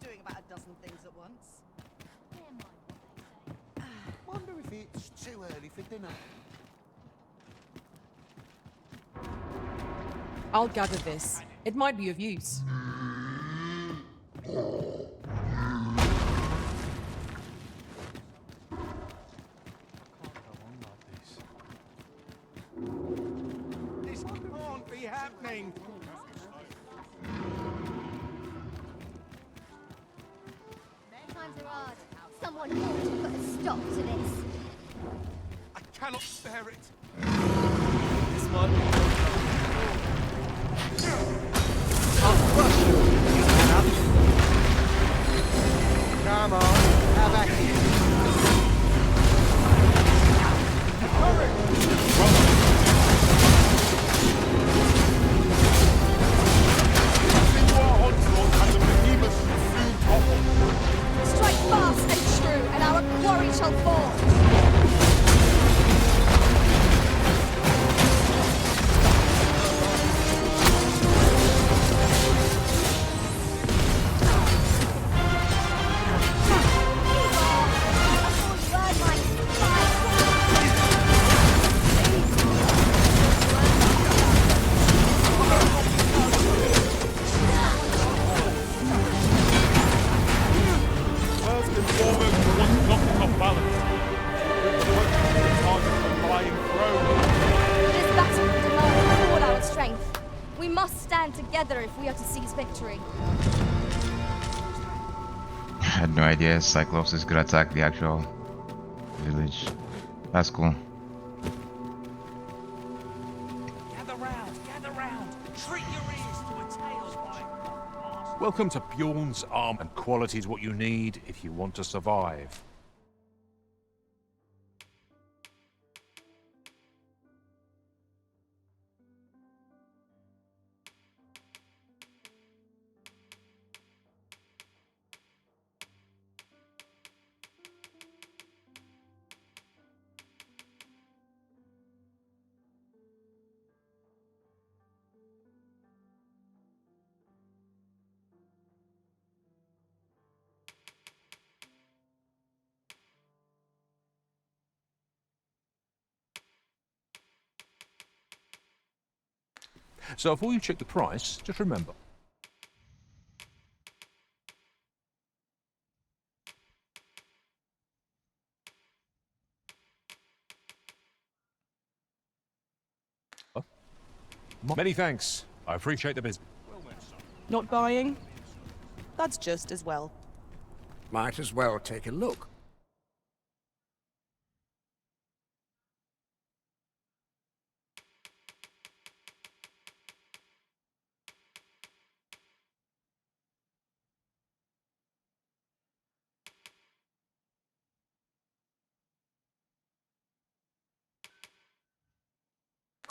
[SPEAKER 1] Doing about a dozen things at once.
[SPEAKER 7] Wonder if it's too early for dinner.
[SPEAKER 11] I'll gather this. It might be of use.
[SPEAKER 15] This can't be happening.
[SPEAKER 5] Times are hard. Someone ought to put a stop to this.
[SPEAKER 15] I cannot spare it.
[SPEAKER 22] This one.
[SPEAKER 16] I'll crush you, you man up. Come on, have at it.
[SPEAKER 5] Strike fast and true, and our quarry shall fall.
[SPEAKER 2] First and foremost, we want to knock them off balance. With the punch to the target of the lying throne.
[SPEAKER 5] This battle will demand all our strength. We must stand together if we are to seize victory.
[SPEAKER 12] I had no idea Cyclops could attack the actual village. That's cool.
[SPEAKER 14] Gather round. Treat your ears to a tailpipe.
[SPEAKER 13] Welcome to Bjorn's Arm, and quality is what you need if you want to survive. So before you check the price, just remember. Many thanks. I appreciate the business.
[SPEAKER 11] Not buying? That's just as well.
[SPEAKER 14] Might as well take a look.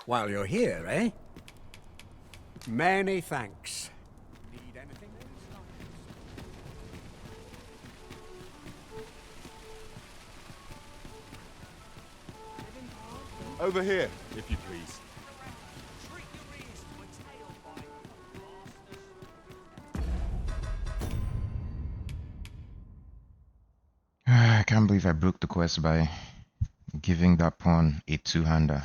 [SPEAKER 14] While you're here, eh?
[SPEAKER 16] Many thanks.
[SPEAKER 14] Need anything?
[SPEAKER 4] Over here, if you please.
[SPEAKER 12] I can't believe I broke the quest by giving that pawn a two-hander.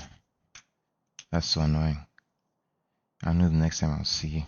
[SPEAKER 12] That's so annoying. I know the next time I'll see.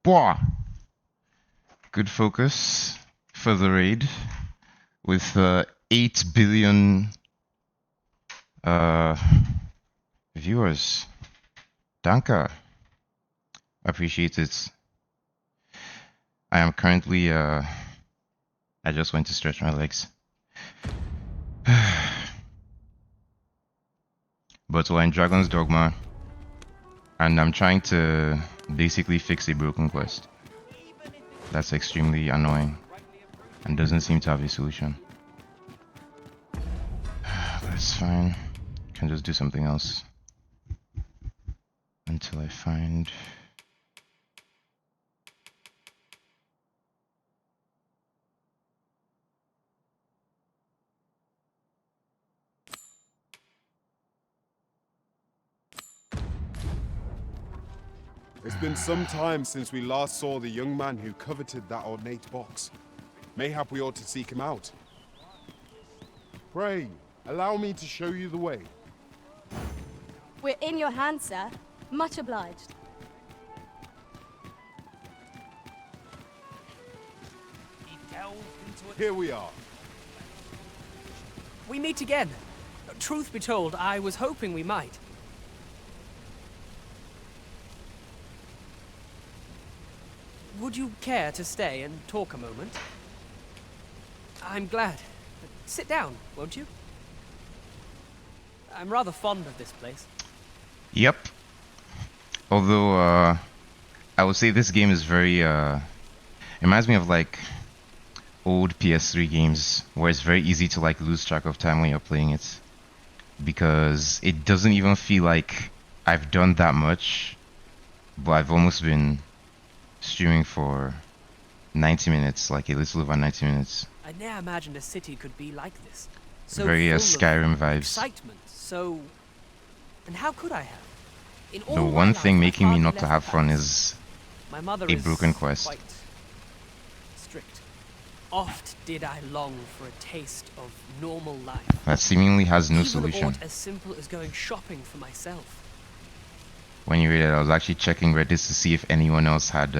[SPEAKER 12] Boah! Good focus for the raid with 8 billion viewers. Danke. Appreciate it. I am currently I just went to stretch my legs. But we're in Dragon's Dogma, and I'm trying to basically fix a broken quest. That's extremely annoying and doesn't seem to have a solution. But it's fine. Can just do something else until I find.
[SPEAKER 4] It's been some time since we last saw the young man who coveted that ornate box. Mayhap we ought to seek him out. Pray, allow me to show you the way.
[SPEAKER 5] We're in your hands, sir. Much obliged.
[SPEAKER 4] Here we are.
[SPEAKER 10] We meet again. Truth be told, I was hoping we might. Would you care to stay and talk a moment? I'm glad. Sit down, won't you? I'm rather fond of this place.
[SPEAKER 12] Yep. Although, I would say this game is very, it reminds me of like old PS3 games where it's very easy to like lose track of time when you're playing it. Because it doesn't even feel like I've done that much, but I've almost been streaming for 90 minutes, like a little over 90 minutes.
[SPEAKER 10] I never imagined a city could be like this. So
[SPEAKER 12] Very
[SPEAKER 10] full
[SPEAKER 12] Skyrim
[SPEAKER 10] of
[SPEAKER 12] vibes.
[SPEAKER 10] excitement, so... And how could I have? In all
[SPEAKER 12] The
[SPEAKER 10] my
[SPEAKER 12] one
[SPEAKER 10] life,
[SPEAKER 12] thing
[SPEAKER 10] I've
[SPEAKER 12] making me
[SPEAKER 10] hardly
[SPEAKER 12] not to
[SPEAKER 10] left
[SPEAKER 12] have
[SPEAKER 10] the
[SPEAKER 12] fun
[SPEAKER 10] house.
[SPEAKER 12] is
[SPEAKER 10] My mother
[SPEAKER 12] a
[SPEAKER 10] is
[SPEAKER 12] broken quest.
[SPEAKER 10] quite strict. Oft did I long for a taste of normal life.
[SPEAKER 12] That seemingly has no
[SPEAKER 10] Even
[SPEAKER 12] solution.
[SPEAKER 10] aught as simple as going shopping for myself.
[SPEAKER 12] When you read it, I was actually checking Reddit to see if anyone else had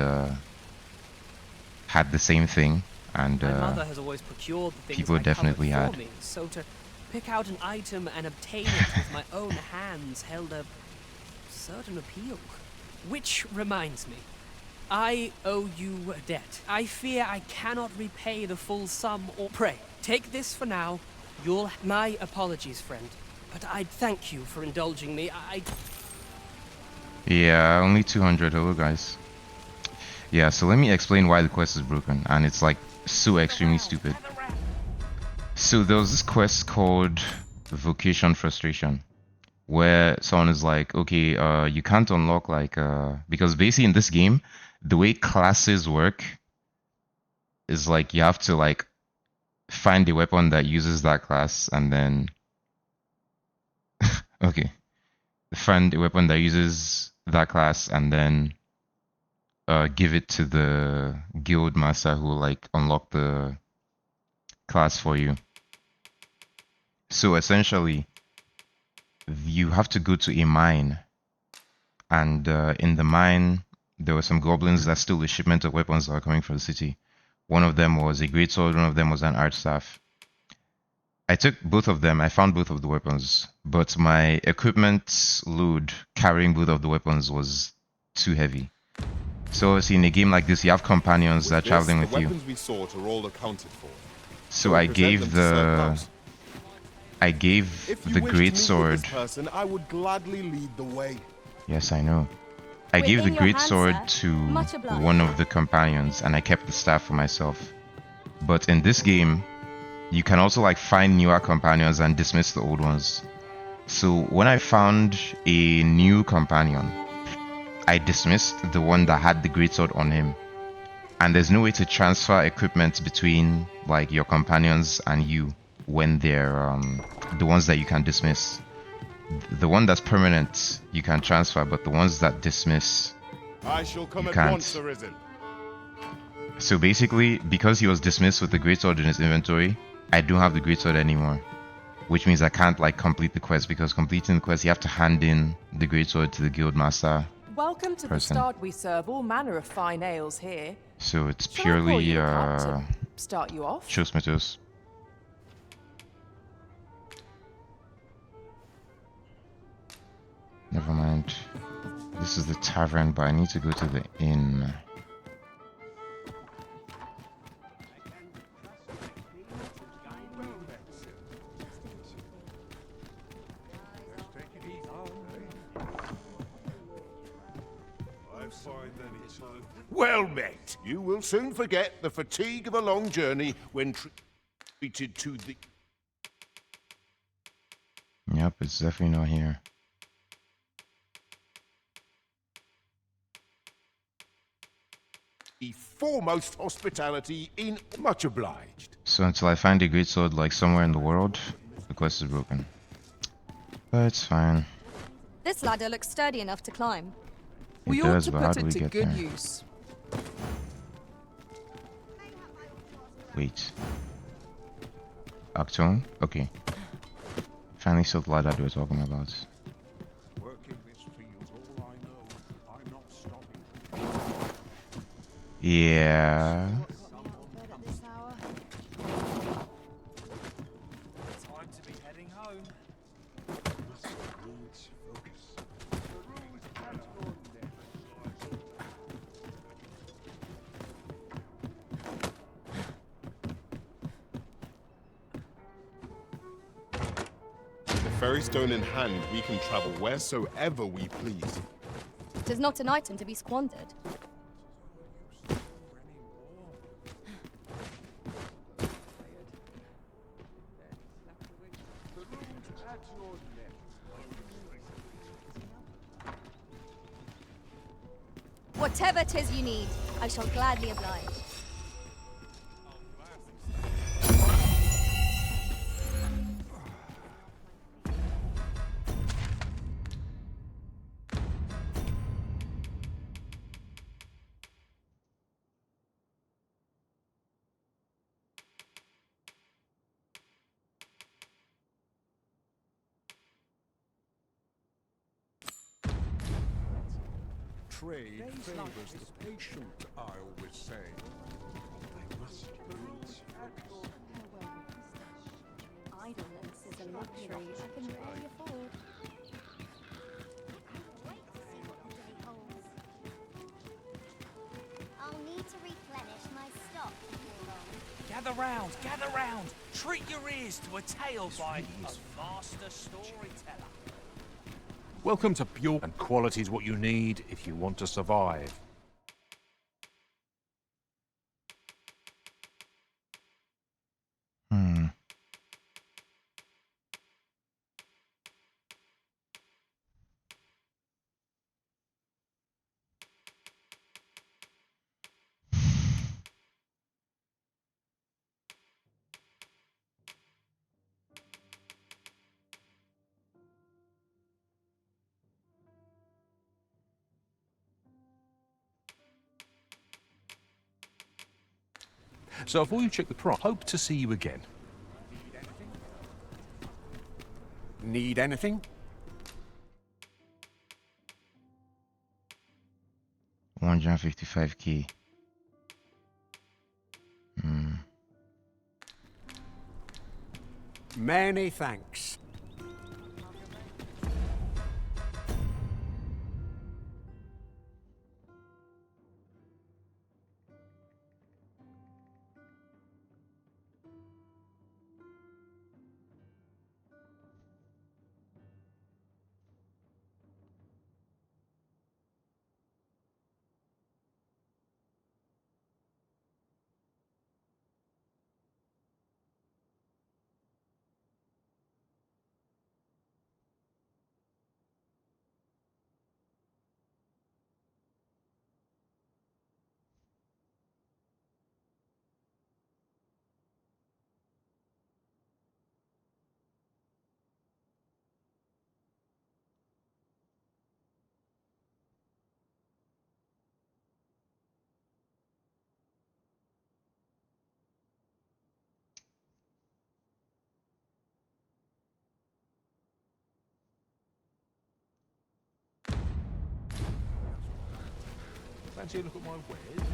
[SPEAKER 12] had the same thing, and
[SPEAKER 10] My mother has always procured the things
[SPEAKER 12] people
[SPEAKER 10] I coveted
[SPEAKER 12] definitely
[SPEAKER 10] for
[SPEAKER 12] had.
[SPEAKER 10] me, so to pick out an item and obtain it with my own hands held a certain appeal. Which reminds me, I owe you a debt. I fear I cannot repay the full sum or pray. Take this for now. My apologies, friend, but I'd thank you for indulging me.
[SPEAKER 12] Yeah, only 200. Hello, guys. Yeah, so let me explain why the quest is broken, and it's like so extremely stupid. So there was this quest called Vocation Frustration, where someone is like, okay, you can't unlock like because basically in this game, the way classes work is like you have to like find a weapon that uses that class, and then okay, find a weapon that uses that class, and then give it to the guild master who will like unlock the class for you. So essentially, you have to go to a mine, and in the mine there were some goblins that stole a shipment of weapons that were coming from the city. One of them was a greatsword, one of them was an arch staff. I took both of them, I found both of the weapons, but my equipment load carrying both of the weapons was too heavy. So obviously in a game like this, you have companions that are traveling with
[SPEAKER 4] the
[SPEAKER 12] you.
[SPEAKER 4] weapons we sought are all accounted for.
[SPEAKER 12] So I gave the great sword.
[SPEAKER 4] Person, I would gladly lead the way.
[SPEAKER 12] Yes, I know. I gave the great sword to one of the companions, and I kept the staff for myself. But in this game, you can also like find newer companions and dismiss the old ones. So when I found a new companion, I dismissed the one that had the greatsword on him. And there's no way to transfer equipment between like your companions and you when they're the ones that you can dismiss. The one that's permanent you can transfer, but the ones that dismiss
[SPEAKER 4] I shall come
[SPEAKER 12] you
[SPEAKER 4] at
[SPEAKER 12] can't.
[SPEAKER 4] once, Arisen.
[SPEAKER 12] So basically, because he was dismissed with the greatsword in his inventory, I don't have the greatsword anymore. Which means I can't like complete the quest, because completing the quest you have to hand in the greatsword to the guild master
[SPEAKER 11] Welcome to the
[SPEAKER 12] person.
[SPEAKER 11] start. We serve all manner of fine ales here.
[SPEAKER 12] So it's
[SPEAKER 11] Shall I call
[SPEAKER 12] purely
[SPEAKER 11] you the captain? Start you off?
[SPEAKER 12] Chosmitos. Never mind. This is the tavern, but I need to go to the inn.
[SPEAKER 17] Well met. You will soon forget the fatigue of a long journey when treated to the...
[SPEAKER 12] Yep, it's definitely not here.
[SPEAKER 17] foremost hospitality in... Much obliged.
[SPEAKER 12] So until I find a great sword like somewhere in the world, the quest is broken. But it's fine.
[SPEAKER 5] This ladder looks sturdy enough to climb.
[SPEAKER 11] We
[SPEAKER 12] It
[SPEAKER 11] ought
[SPEAKER 12] does,
[SPEAKER 11] to
[SPEAKER 12] but how
[SPEAKER 11] put
[SPEAKER 12] do
[SPEAKER 11] it
[SPEAKER 12] we
[SPEAKER 11] to
[SPEAKER 12] get
[SPEAKER 11] good
[SPEAKER 12] there?
[SPEAKER 11] use.
[SPEAKER 12] Wait. Octone? Okay. Finally saw the ladder we were talking about.
[SPEAKER 17] Working this field's all I know. I'm not stopping.
[SPEAKER 12] Yeah.
[SPEAKER 7] Time to be heading home.
[SPEAKER 4] The ferry stone in hand, we can travel wheresoever we please.
[SPEAKER 5] It is not an item to be squandered. Whatever 'tis you need, I shall gladly oblige.
[SPEAKER 20] Trade favors the patient, I always say. I must needs
[SPEAKER 5] Idleness is a luxury I can barely afford.
[SPEAKER 18] I'll need to replenish my stock before long.
[SPEAKER 6] Gather round. Treat your ears to a tale by a master storyteller.
[SPEAKER 13] Welcome to pure and quality is what you need if you want to survive. So before you check the price, hope to see you again.
[SPEAKER 17] Need anything?
[SPEAKER 12] $155k.
[SPEAKER 16] Many thanks.
[SPEAKER 13] Fancy a look at my wares?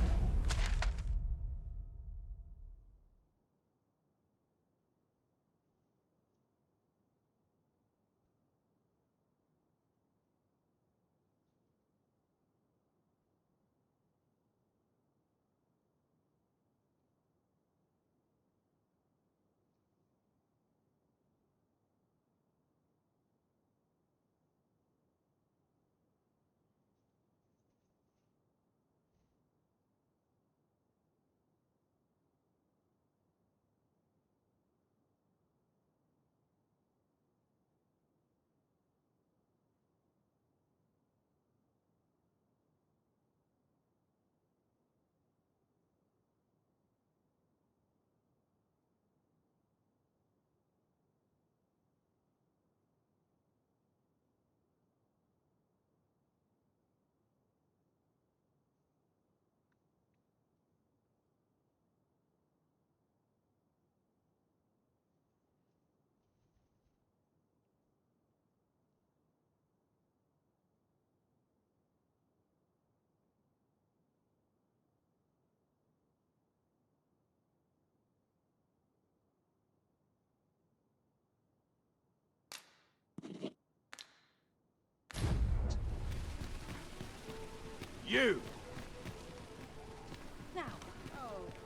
[SPEAKER 17] You!
[SPEAKER 8] Now,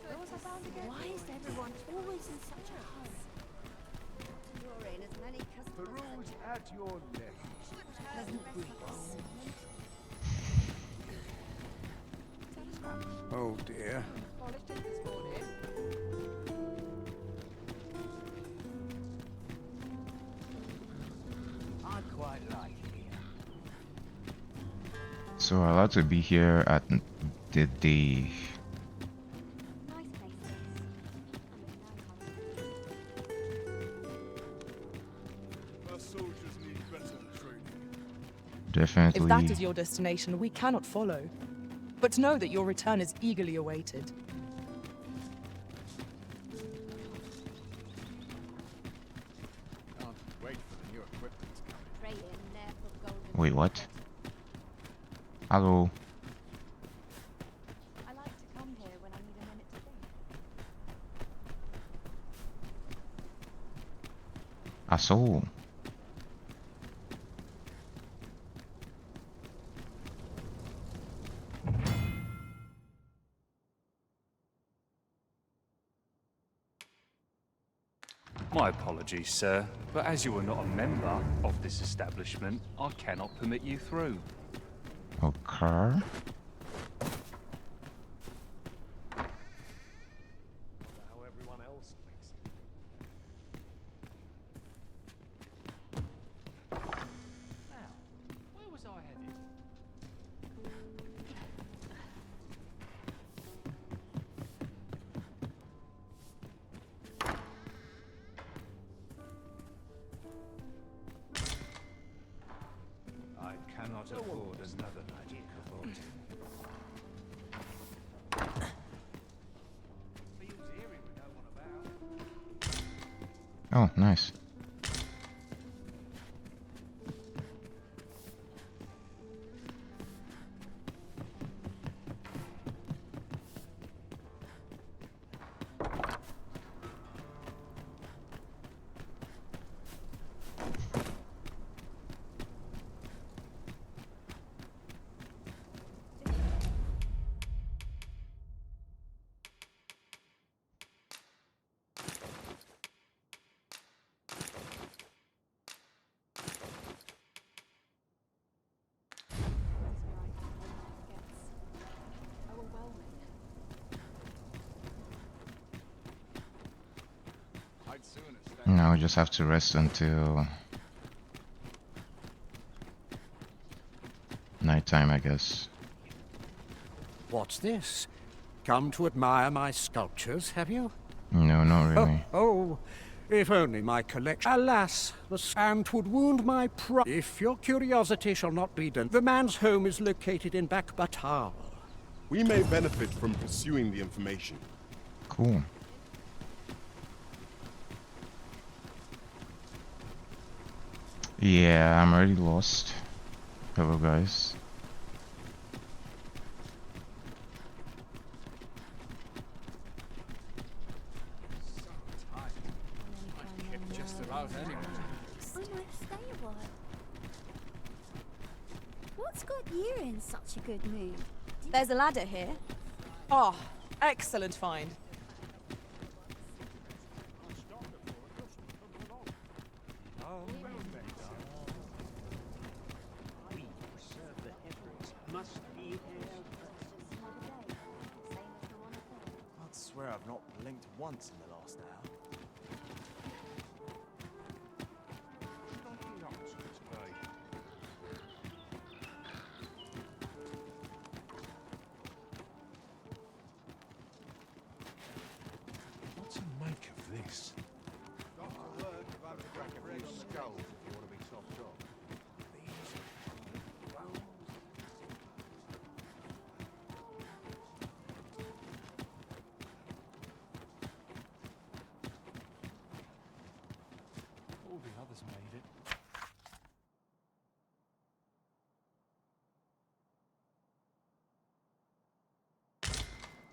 [SPEAKER 8] where was I bound again? Why is everyone always in such a hurry?
[SPEAKER 1] You're in as many customers.
[SPEAKER 7] Peruse at your leisure.
[SPEAKER 1] Pleasant breeze.
[SPEAKER 7] Oh dear.
[SPEAKER 11] Polished it this morning.
[SPEAKER 7] I quite like it here.
[SPEAKER 12] So we're allowed to be here at the day.
[SPEAKER 2] Our soldiers need better training.
[SPEAKER 12] Definitely.
[SPEAKER 11] If that is your destination, we cannot follow. But know that your return is eagerly awaited.
[SPEAKER 7] Can't wait for the new equipment to come in.
[SPEAKER 18] Pray in there for golden.
[SPEAKER 12] Wait, what? Hello.
[SPEAKER 8] I like to come here when I need a minute to think.
[SPEAKER 12] A soul.
[SPEAKER 22] My apologies, sir, but as you are not a member of this establishment, I cannot permit you through.
[SPEAKER 12] Okay.
[SPEAKER 7] How everyone else makes it.
[SPEAKER 22] Now, where was I headed?
[SPEAKER 14] I cannot afford another night in cavorting.
[SPEAKER 12] Oh, nice.
[SPEAKER 7] I'd sooner stay.
[SPEAKER 12] Now we just have to rest until nighttime, I guess.
[SPEAKER 16] What's this? Come to admire my sculptures, have you?
[SPEAKER 12] No, not really.
[SPEAKER 16] Oh, if only my collection. Alas, the sand would wound my pride. If your curiosity shall not be done, the man's home is located in Batal.
[SPEAKER 4] We may benefit from pursuing the information.
[SPEAKER 12] Cool. Yeah, I'm already lost. Hello, guys.
[SPEAKER 7] How's anyway?
[SPEAKER 18] I might stay a while. What's got you in such a good mood?
[SPEAKER 5] There's a ladder here.
[SPEAKER 11] Ah, excellent find.
[SPEAKER 16] We who serve the heavens must be here.
[SPEAKER 15] I'd swear I've not blinked once in the last hour.
[SPEAKER 17] What to make of this? Skulls if you want to be topped off.
[SPEAKER 22] All the others made it.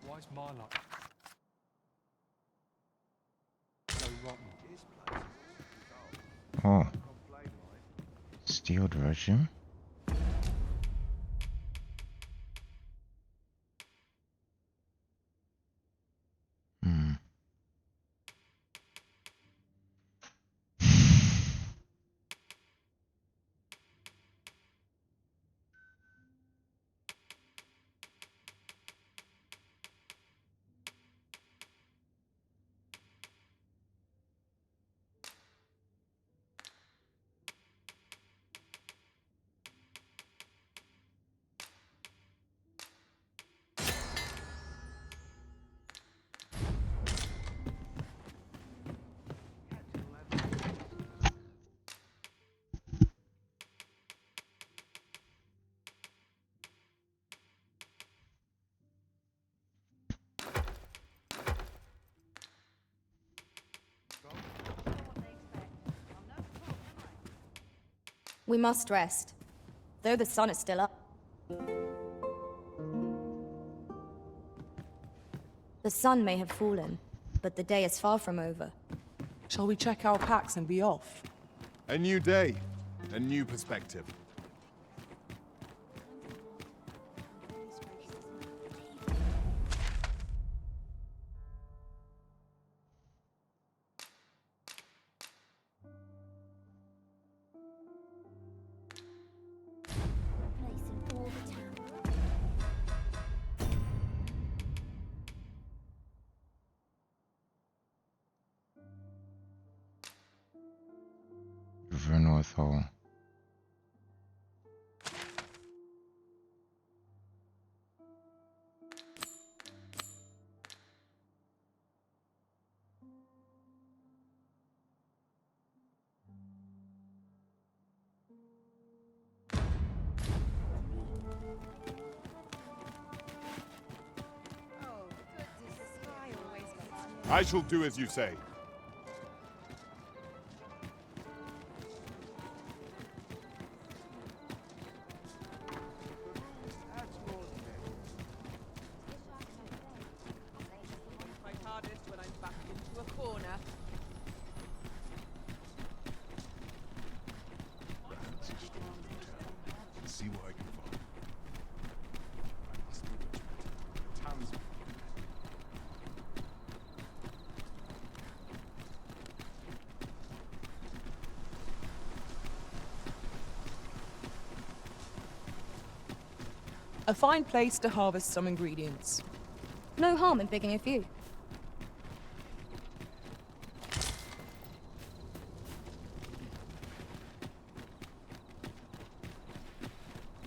[SPEAKER 22] Why's my luck so rotten?
[SPEAKER 12] Oh. Steeled version. Hmm.
[SPEAKER 5] We must rest, though the sun is still up. The sun may have fallen, but the day is far from over.
[SPEAKER 11] Shall we check our packs and be off?
[SPEAKER 4] A new day, a new perspective.
[SPEAKER 18] Placing all the town.
[SPEAKER 12] Vernorth Hall.
[SPEAKER 4] I shall do as you say.
[SPEAKER 10] My hardest when I'm backed into a corner.
[SPEAKER 4] See what I can find. I must do much better. Town's
[SPEAKER 11] A fine place to harvest some ingredients.
[SPEAKER 5] No harm in picking a few.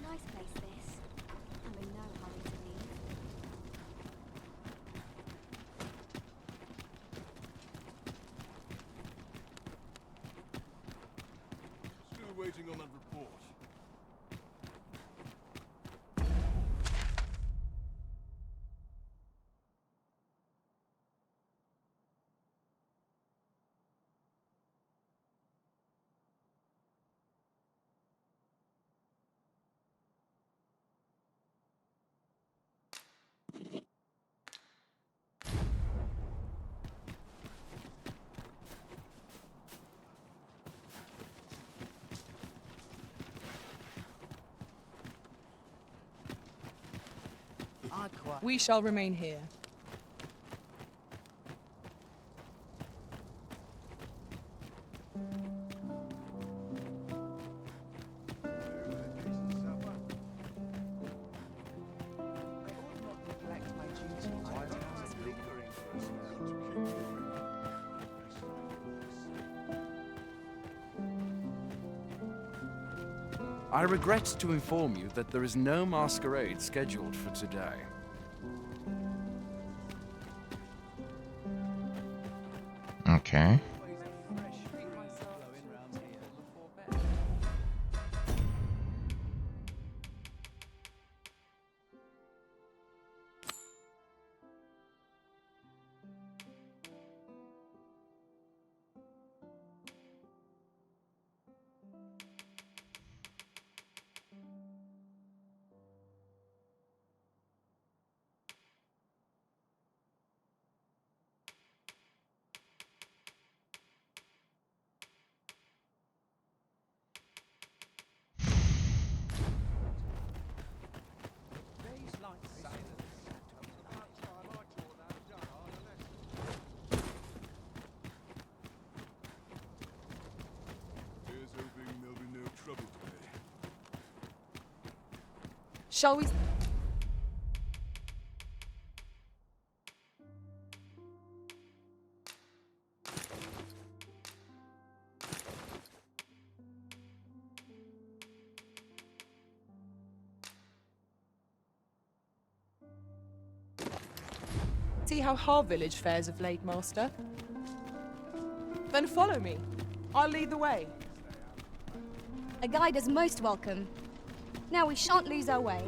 [SPEAKER 18] Nice place this. I'm in no hurry to leave.
[SPEAKER 17] Still waiting on that report.
[SPEAKER 6] quiet.
[SPEAKER 11] We shall remain here.
[SPEAKER 3] I regret to inform you that there is no masquerade scheduled for today.
[SPEAKER 12] Okay.
[SPEAKER 20] Here's hoping there'll be no trouble today.
[SPEAKER 11] Shall we... see how our village fares of late, Master? Then follow me. I'll lead the way.
[SPEAKER 5] A guide is most welcome. Now we shan't lose our way.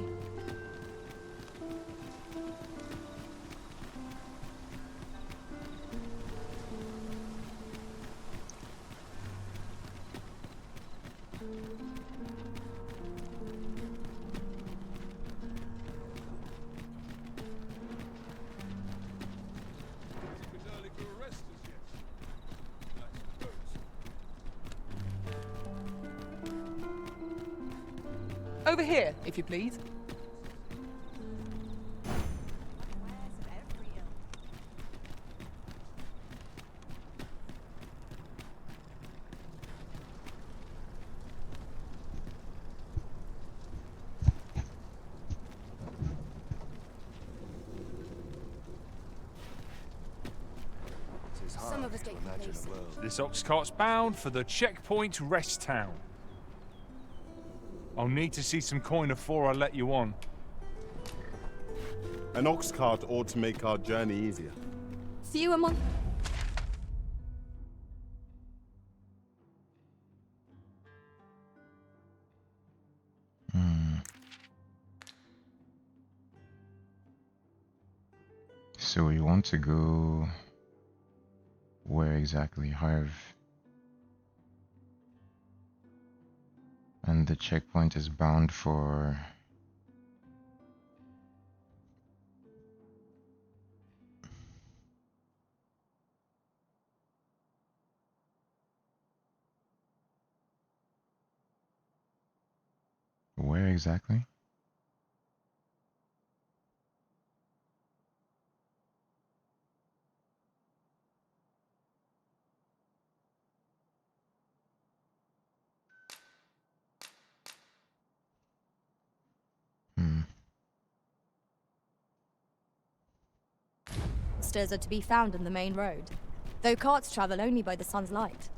[SPEAKER 11] Over here, if you please.
[SPEAKER 5] Some of us get complacent.
[SPEAKER 22] This ox cart's bound for the checkpoint rest town. I'll need to see some coin before I let you on.
[SPEAKER 4] An ox cart ought to make our journey easier.
[SPEAKER 5] Few among...
[SPEAKER 12] So we want to go... where exactly? Harv. And the checkpoint is bound for... where exactly?
[SPEAKER 5] Monsters are to be found on the main road, though carts travel only by the sun's light.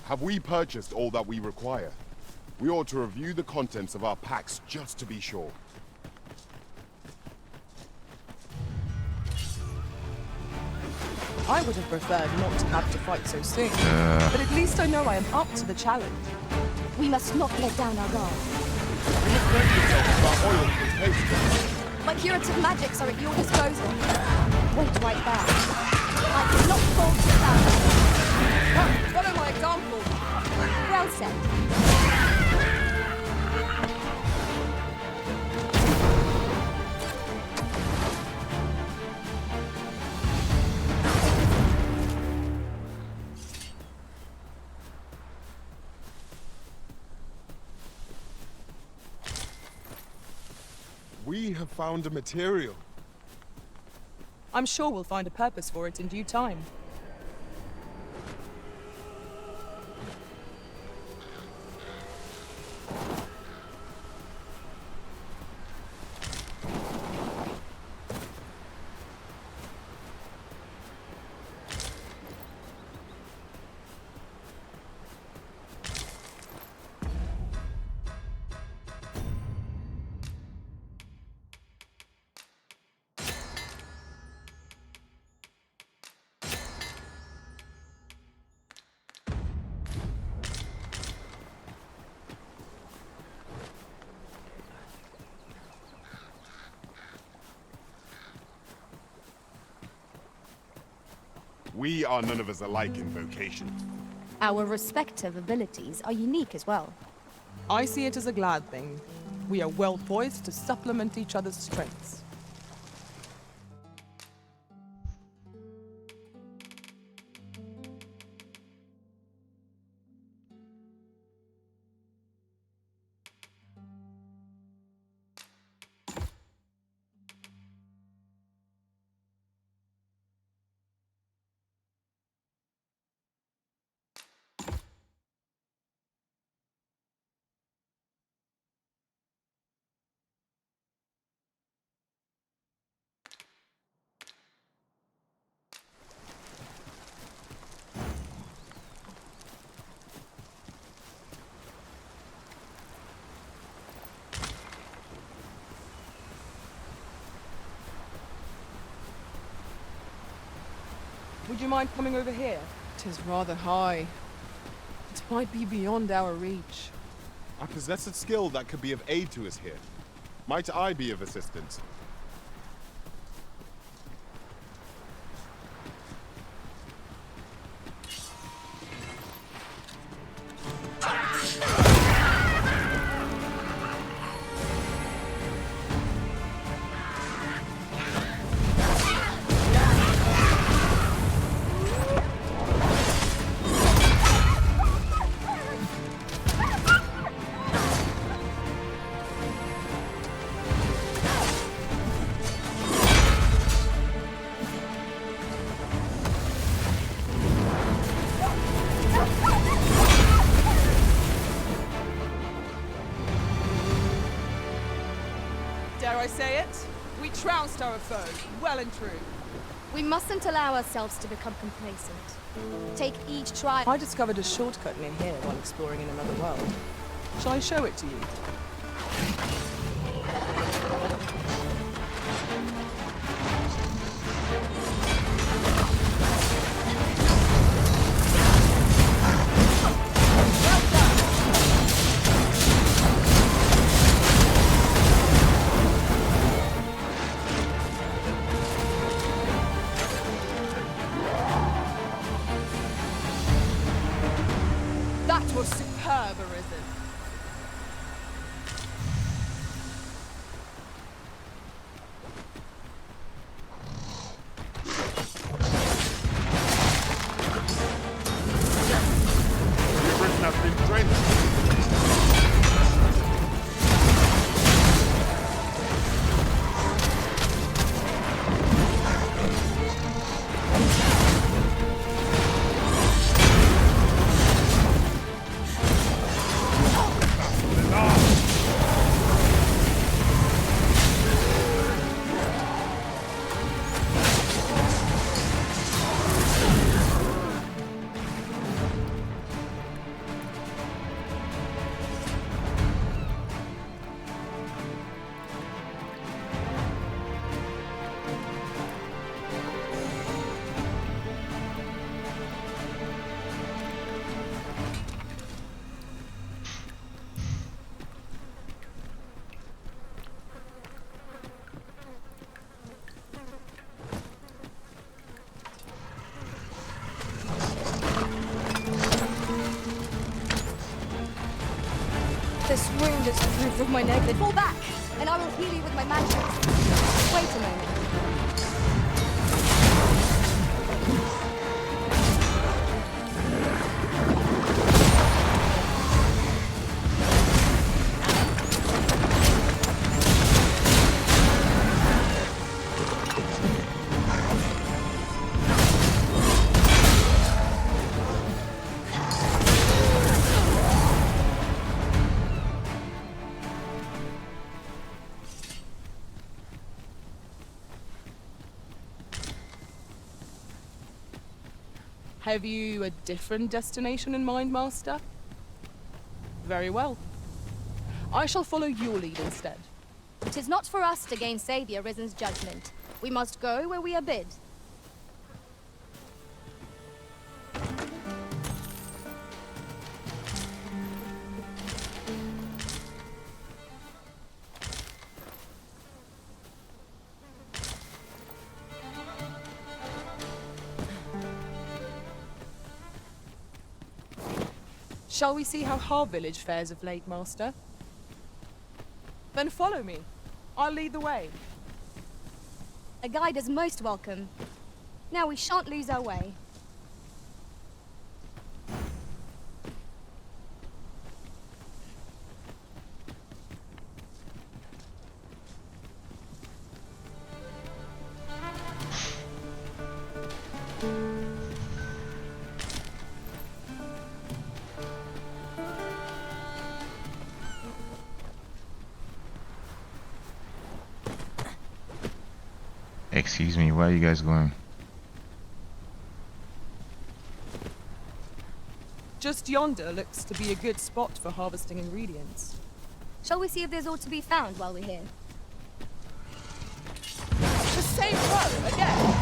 [SPEAKER 4] Have we purchased all that we require? We ought to review the contents of our packs just to be sure.
[SPEAKER 11] I would have preferred not to have to fight so soon, but at least I know I am up to the challenge.
[SPEAKER 5] We must not let down our guard. My curative magics are at your disposal. Wait right there. I cannot fall to that.
[SPEAKER 11] Follow my example.
[SPEAKER 5] Well said.
[SPEAKER 4] We have found a material.
[SPEAKER 11] I'm sure we'll find a purpose for it in due time.
[SPEAKER 4] We are none of us alike in vocation.
[SPEAKER 5] Our respective abilities are unique as well.
[SPEAKER 11] I see it as a glad thing. We are well poised to supplement each other's strengths. Would you mind coming over here? 'Tis rather high. It might be beyond our reach.
[SPEAKER 4] I possess a skill that could be of aid to us here. Might I be of assistance?
[SPEAKER 11] Dare I say it? We trounced our foe, well and true.
[SPEAKER 5] We mustn't allow ourselves to become complacent. Take each trial.
[SPEAKER 11] I discovered a shortcut near here while exploring in another world. Shall I show it to you? That was superb, Arisen.
[SPEAKER 5] This wound is proof of my negative. Fall back, and I will heal you with my magic. Wait a moment.
[SPEAKER 11] Have you a different destination in mind, Master? Very well. I shall follow your lead instead.
[SPEAKER 5] It is not for us to gainsay the Arisen's judgment. We must go where we are bid.
[SPEAKER 11] Shall we see how Har Village fares of late, Master? Then follow me. I'll lead the way.
[SPEAKER 5] A guide is most welcome. Now we shan't lose our way.
[SPEAKER 12] Excuse me, where are you guys going?
[SPEAKER 11] Just yonder looks to be a good spot for harvesting ingredients.
[SPEAKER 5] Shall we see if there's aught to be found while we're here?
[SPEAKER 11] The same road again!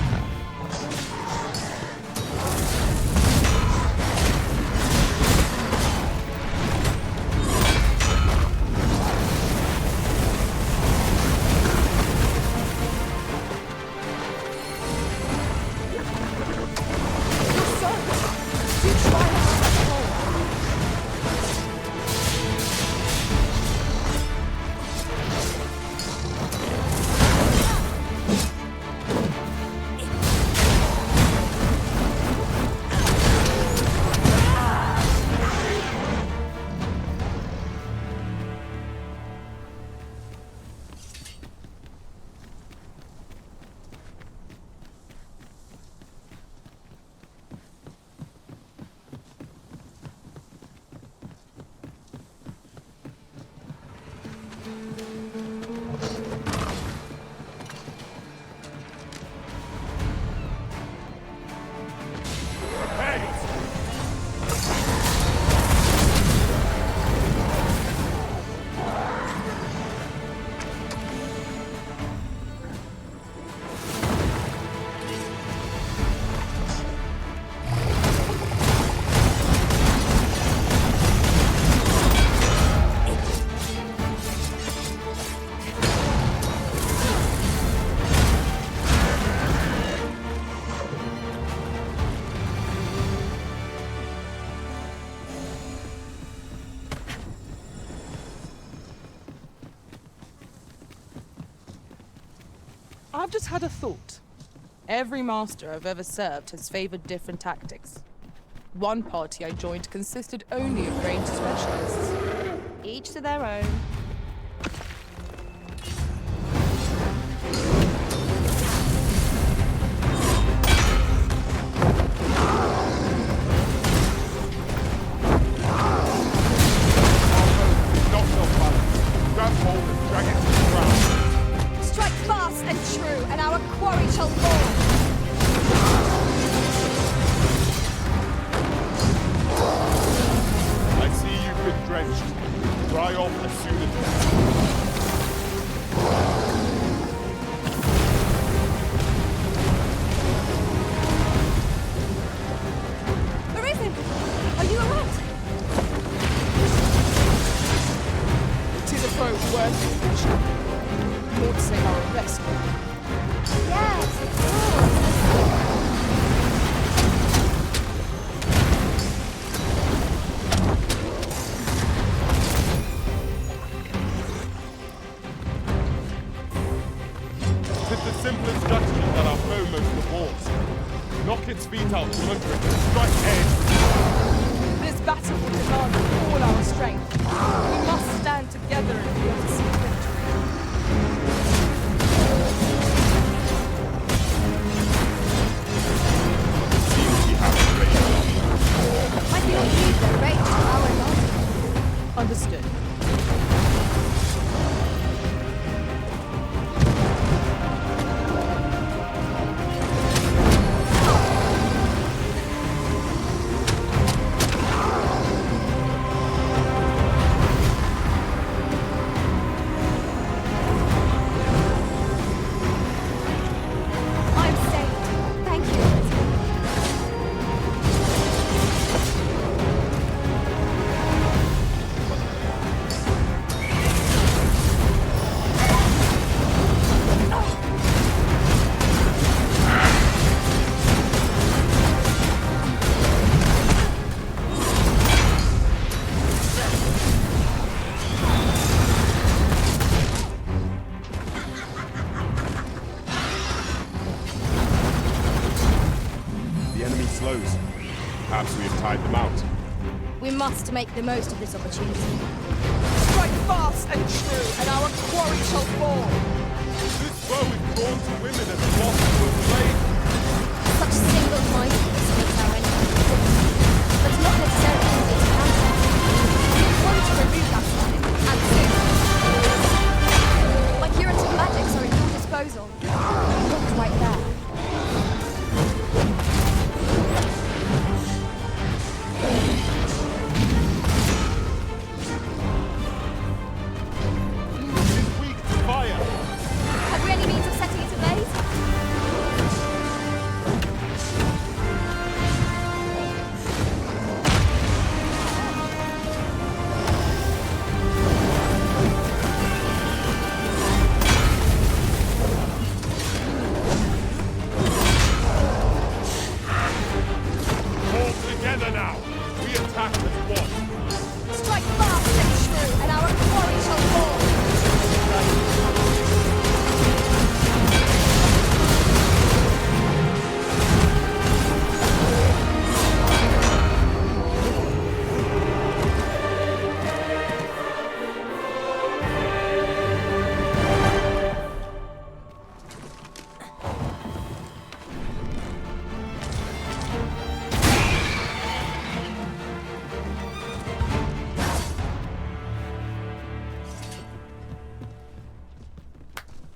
[SPEAKER 11] I've just had a thought. Every master I've ever served has favored different tactics. One party I joined consisted only of ranged specialists.
[SPEAKER 5] Each to their own. Strike fast and true, and our quarry shall fall.
[SPEAKER 2] I see you've been drenched. Dry off as soon as possible.
[SPEAKER 5] Arisen! Are you alright?
[SPEAKER 11] It is a foe worthy of caution. More to say our rescue.
[SPEAKER 5] Yes, of course.
[SPEAKER 2] the simplest strategy that our foe most abhors. Knock its feet out from under it and strike head.
[SPEAKER 11] This battle will demand all our strength. We must stand together if we are to see victory.
[SPEAKER 4] Seems we have a great job.
[SPEAKER 1] Might be not use their rage to our advantage.
[SPEAKER 11] Understood.
[SPEAKER 1] I'm saved. Thank you.
[SPEAKER 4] The enemy slows. Perhaps we have tied them out.
[SPEAKER 5] We must make the most of this opportunity.
[SPEAKER 11] Strike fast and true, and our quarry shall fall.
[SPEAKER 2] This foe is drawn to women as lost to a slave.
[SPEAKER 5] Such single-mindedness makes our enemy but not necessarily easy to counter. We want to remove that side, and soon. My curative magics are at your disposal. Look right there.
[SPEAKER 2] It's weak to fire.
[SPEAKER 5] Have we any means of setting it ablaze?
[SPEAKER 2] All together now. We attack as one.
[SPEAKER 5] Strike fast and true, and our quarry shall fall.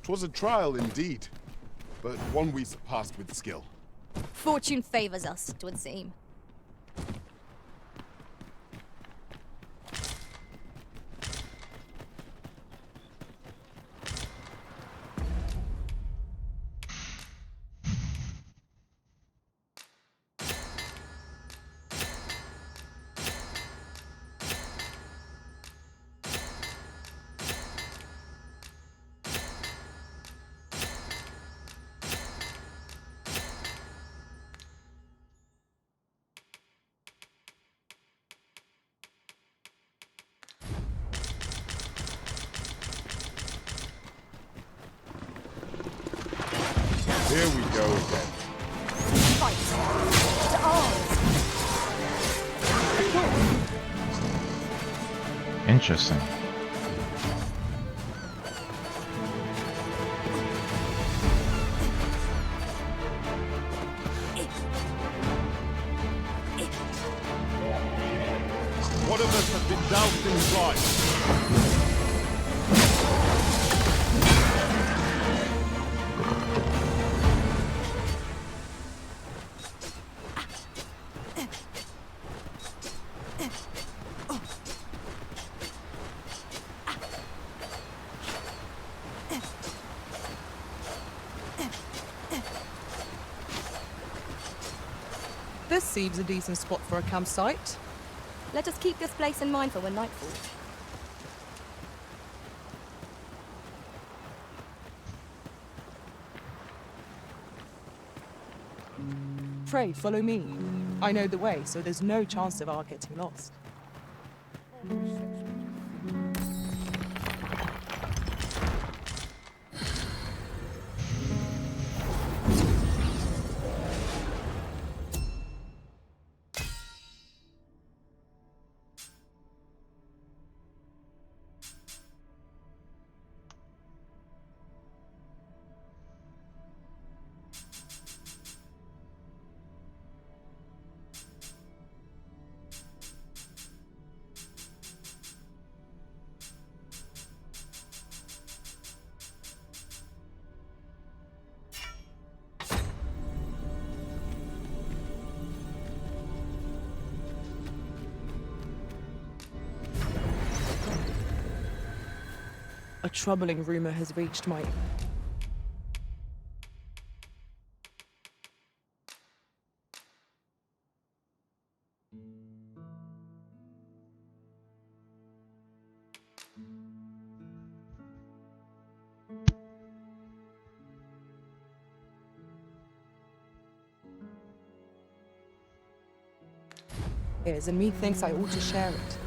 [SPEAKER 4] Twas a trial indeed, but one we surpassed with skill.
[SPEAKER 5] Fortune favors us, 'twould seem.
[SPEAKER 4] Here we go again.
[SPEAKER 5] Fight. To arms.
[SPEAKER 12] Interesting.
[SPEAKER 2] One of us has been doused in blood.
[SPEAKER 11] This seems a decent spot for a campsite.
[SPEAKER 5] Let us keep this place in mind for when night falls.
[SPEAKER 11] Pray, follow me. I know the way, so there's no chance of our getting lost. A troubling rumor has reached my... ears, and methinks I ought to share it.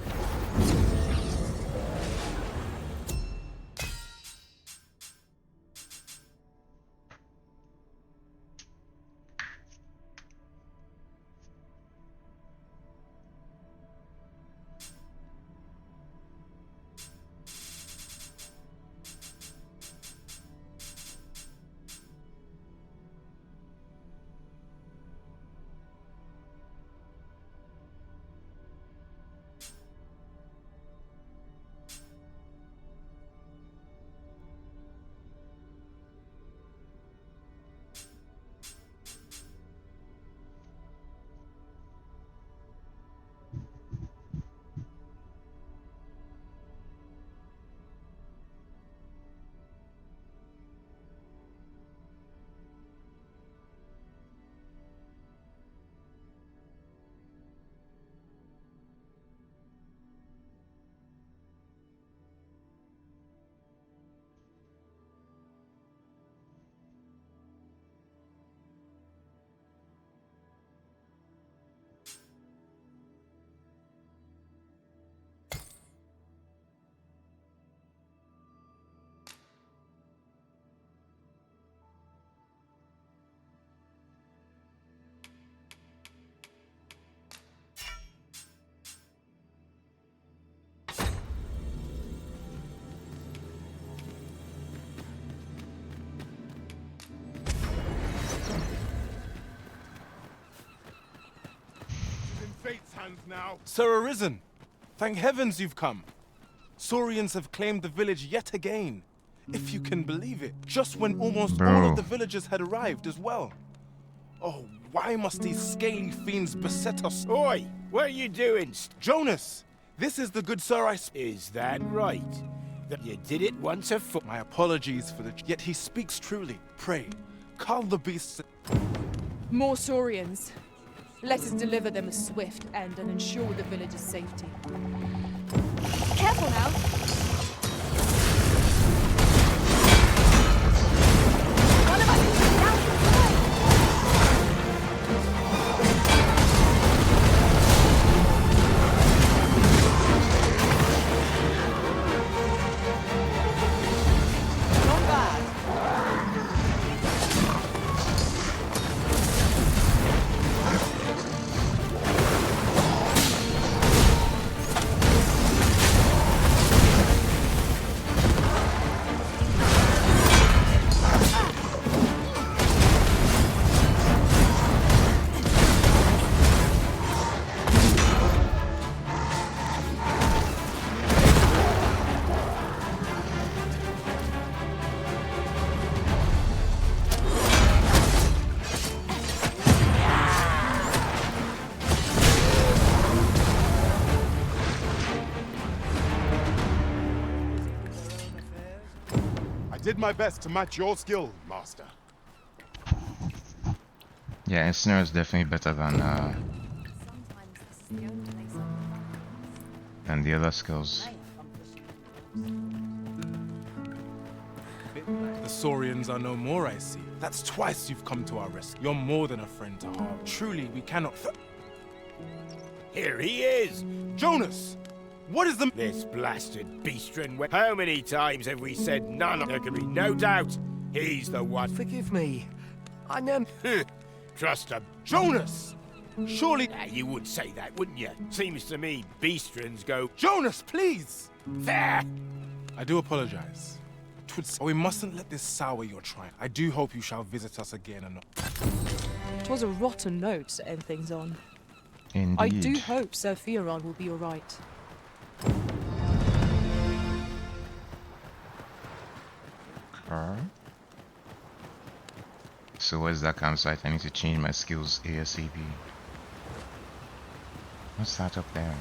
[SPEAKER 15] Fate's hands now. Sir Arisen, thank heavens you've come. Saurians have claimed the village yet again. If you can believe it, just when almost all of the villagers had arrived as well. Oh, why must these scaly fiends beset us?
[SPEAKER 16] Oi, what are you doing?
[SPEAKER 15] Jonas, this is the good sir I...
[SPEAKER 16] Is that right? That you did it once afoot?
[SPEAKER 15] My apologies for the... Yet he speaks truly. Pray, calm the beasts...
[SPEAKER 11] More Saurians. Let us deliver them a swift end and ensure the village's safety.
[SPEAKER 5] Careful now. One of us is down to the side.
[SPEAKER 15] Not bad.
[SPEAKER 4] I did my best to match your skill, Master.
[SPEAKER 12] Yeah, Ensnare is definitely better than the other skills.
[SPEAKER 15] The Saurians are no more, I see. That's twice you've come to our rescue. You're more than a friend to have. Truly, we cannot...
[SPEAKER 16] Here he is!
[SPEAKER 15] Jonas! What is the...
[SPEAKER 16] This blasted beastren... How many times have we said none? There can be no doubt. He's the one.
[SPEAKER 9] Forgive me. I never...
[SPEAKER 16] Trust him.
[SPEAKER 15] Jonas! Surely...
[SPEAKER 16] You would say that, wouldn't you? Seems to me beastrens go...
[SPEAKER 15] Jonas, please!
[SPEAKER 16] There!
[SPEAKER 15] I do apologize. We mustn't let this sour your triumph. I do hope you shall visit us again and...
[SPEAKER 11] Twas a rotten note to end things on.
[SPEAKER 12] Indeed.
[SPEAKER 11] I do hope Sir Theron will be alright.
[SPEAKER 12] So where's that campsite? I need to change my skills ASAP. What's that up there?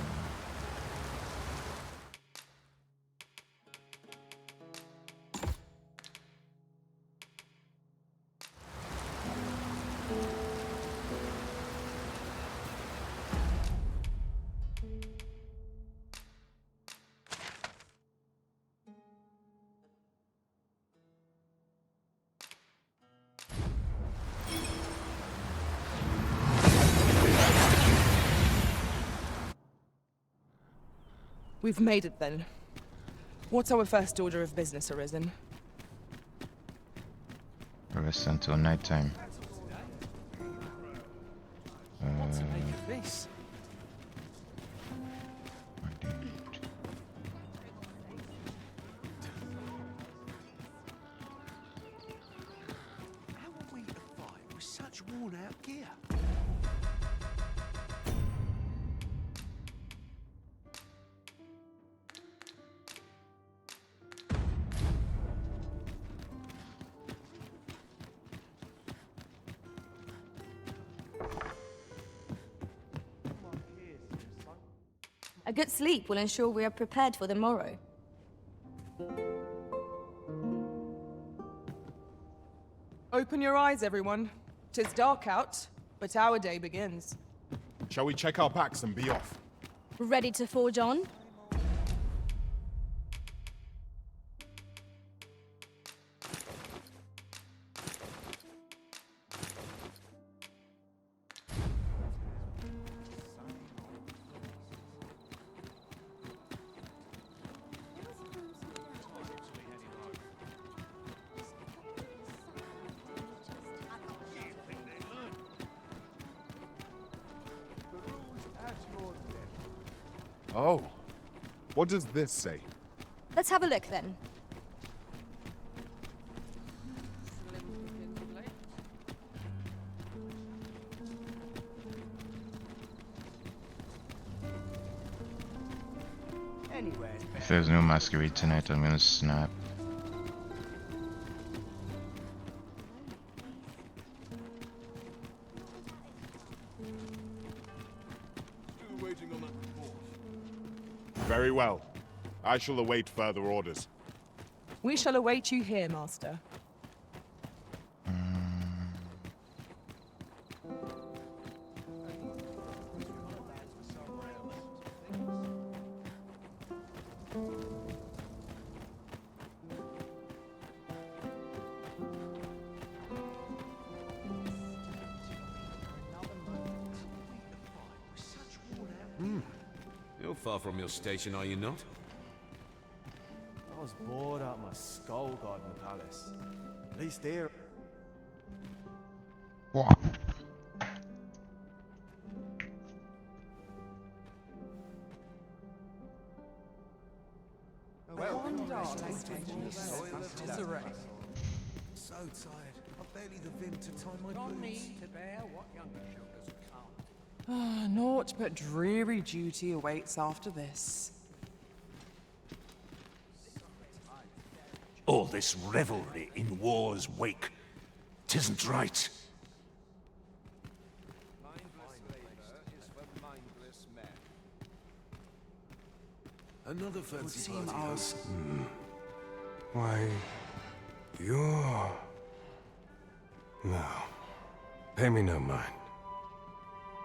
[SPEAKER 11] We've made it then. What's our first order of business, Arisen?
[SPEAKER 12] Rest until nighttime.
[SPEAKER 3] What to make of this?
[SPEAKER 7] How are we to fight with such worn-out gear?
[SPEAKER 5] A good sleep will ensure we are prepared for the morrow.
[SPEAKER 11] Open your eyes, everyone. 'Tis dark out, but our day begins.
[SPEAKER 4] Shall we check our packs and be off?
[SPEAKER 5] Ready to forge on?
[SPEAKER 4] Oh. What does this say?
[SPEAKER 5] Let's have a look then.
[SPEAKER 12] If there's no masquerade tonight, I'm gonna snap.
[SPEAKER 4] Very well. I shall await further orders.
[SPEAKER 11] We shall await you here, Master.
[SPEAKER 19] You're far from your station, are you not?
[SPEAKER 15] I was bored out my skull guarding the palace. At least here.
[SPEAKER 12] What?
[SPEAKER 7] So tired. I've barely the vim to tie my boots.
[SPEAKER 6] Me to bear what younger sugars can't.
[SPEAKER 11] Naught but dreary duty awaits after this.
[SPEAKER 17] All this revelry in war's wake. 'Tisn't right.
[SPEAKER 7] Another fancy
[SPEAKER 9] seem
[SPEAKER 7] party.
[SPEAKER 9] ours.
[SPEAKER 21] Why, you're... No. Pay me no mind.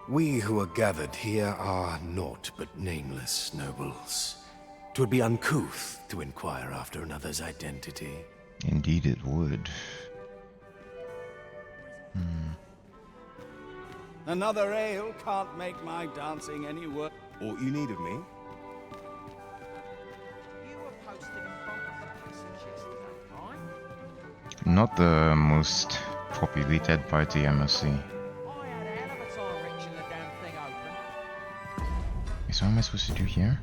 [SPEAKER 9] We who are gathered here are naught but nameless nobles. 'Twould be uncouth to inquire after another's identity.
[SPEAKER 12] Indeed it would.
[SPEAKER 14] Another ale can't make my dancing any worse.
[SPEAKER 15] All you need of me?
[SPEAKER 6] You were posted in front of the passage yesterday, right?
[SPEAKER 12] Not the most populated party, I must say.
[SPEAKER 6] I had a hell of a time wrenching the damn thing open.
[SPEAKER 12] So what am I supposed to do here?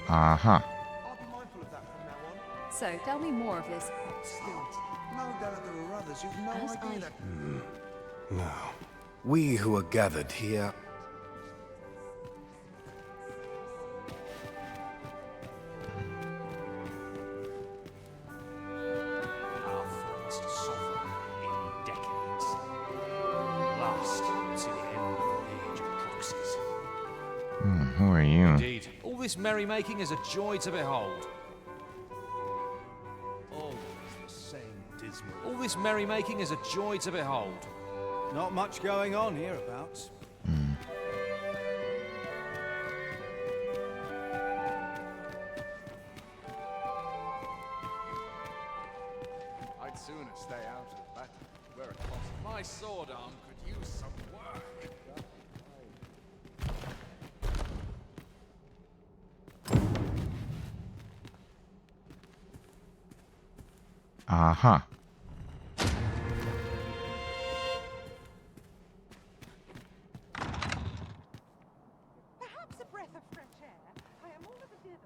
[SPEAKER 12] Aha.
[SPEAKER 7] I'll be mindful of that from now on.
[SPEAKER 1] So, tell me more of this spirit.
[SPEAKER 7] No doubt there are others who've no
[SPEAKER 1] As
[SPEAKER 7] idea that...
[SPEAKER 9] No. We who are gathered here...
[SPEAKER 14] Our first sovereign in decades. Last to the end of the age of proxies.
[SPEAKER 12] Who are you?
[SPEAKER 23] Indeed. All this merrymaking is a joy to behold.
[SPEAKER 14] Always the same dismal.
[SPEAKER 23] All this merrymaking is a joy to behold.
[SPEAKER 14] Not much going on hereabouts.
[SPEAKER 23] of battle. Where it possible. My sword arm could use some work.
[SPEAKER 12] Uh-huh.
[SPEAKER 8] Perhaps a breath of fresh air. I am all of a dither.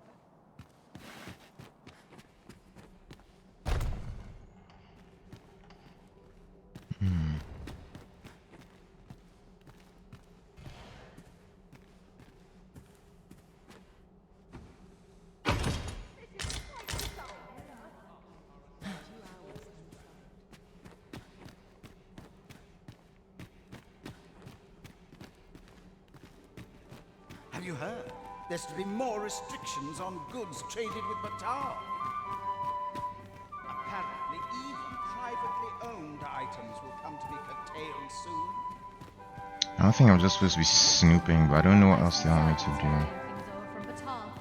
[SPEAKER 7] Have you heard? There's to be more restrictions on goods traded with Batar. Apparently, even privately owned items will come to be curtailed soon.
[SPEAKER 12] I don't think I'm just supposed to be snooping, but I don't know what else they want me to do.
[SPEAKER 5] Things over from Batar.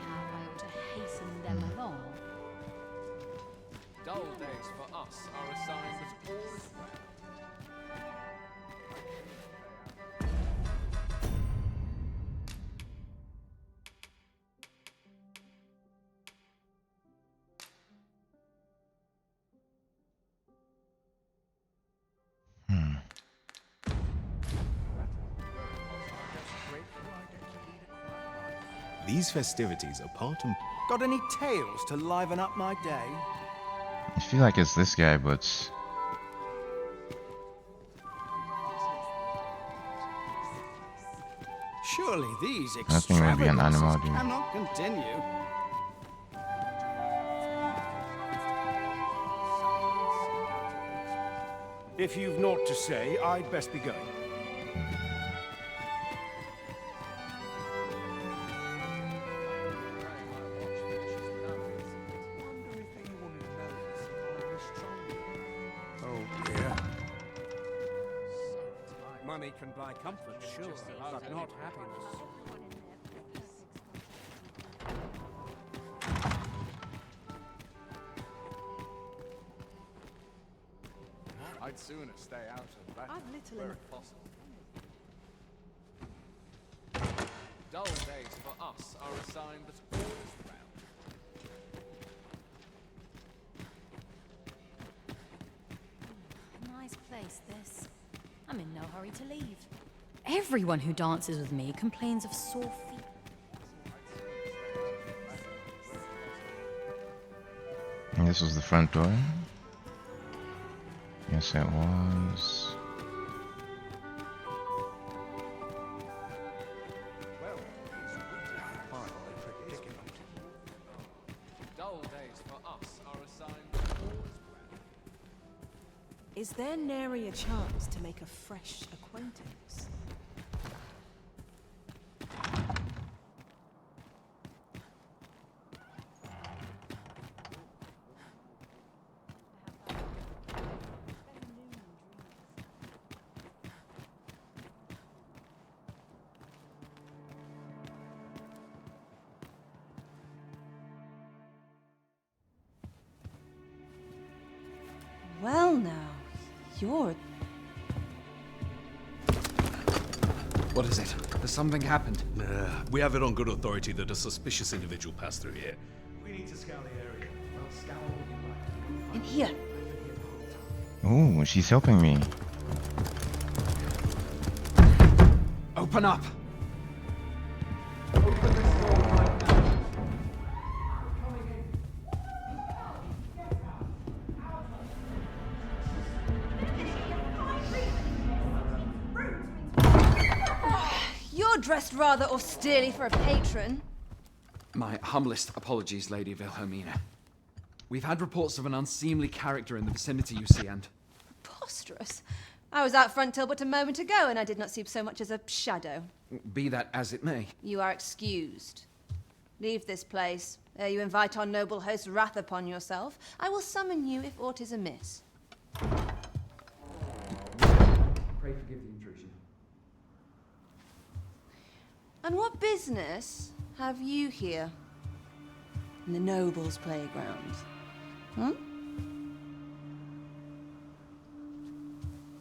[SPEAKER 5] How I ought to hasten them along.
[SPEAKER 23] Dull days for us are a sign that all is well.
[SPEAKER 10] These festivities are part and...
[SPEAKER 7] Got any tales to liven up my day?
[SPEAKER 12] I feel like it's this guy, but...
[SPEAKER 7] Surely these
[SPEAKER 12] I think maybe an animal
[SPEAKER 7] extravagances
[SPEAKER 12] dude.
[SPEAKER 7] cannot continue.
[SPEAKER 16] If you've naught to say, I'd best be going.
[SPEAKER 7] Oh dear.
[SPEAKER 14] Money can buy comfort, sure, but not happiness.
[SPEAKER 3] I'd sooner stay out of battle
[SPEAKER 8] I've little
[SPEAKER 3] where
[SPEAKER 8] enough.
[SPEAKER 3] possible. Dull days for us are a sign that all is well.
[SPEAKER 5] Nice place, this. I'm in no hurry to leave. Everyone who dances with me complains of sore feet.
[SPEAKER 12] And this was the front door. Yes, it was.
[SPEAKER 23] Dull days for us are a sign that all is well.
[SPEAKER 8] Is there nary a chance to make a fresh acquaintance? Well now, you're...
[SPEAKER 23] What is it? Has something happened?
[SPEAKER 19] We have it on good authority that a suspicious individual passed through here.
[SPEAKER 14] We need to scour the area. Well, scour what you like.
[SPEAKER 8] In here.
[SPEAKER 12] Oh, she's helping me.
[SPEAKER 23] Open up!
[SPEAKER 8] You're dressed rather austerely for a patron.
[SPEAKER 23] My humblest apologies, Lady Wilhelmina. We've had reports of an unseemly character in the vicinity, you see, and...
[SPEAKER 8] Preposterous. I was out front till but a moment ago, and I did not see so much as a shadow.
[SPEAKER 23] Be that as it may.
[SPEAKER 8] You are excused. Leave this place, ere you invite our noble host's wrath upon yourself. I will summon you if aught is amiss.
[SPEAKER 23] Pray forgive the intrusion.
[SPEAKER 8] And what business have you here? In the nobles' playground? Hmm?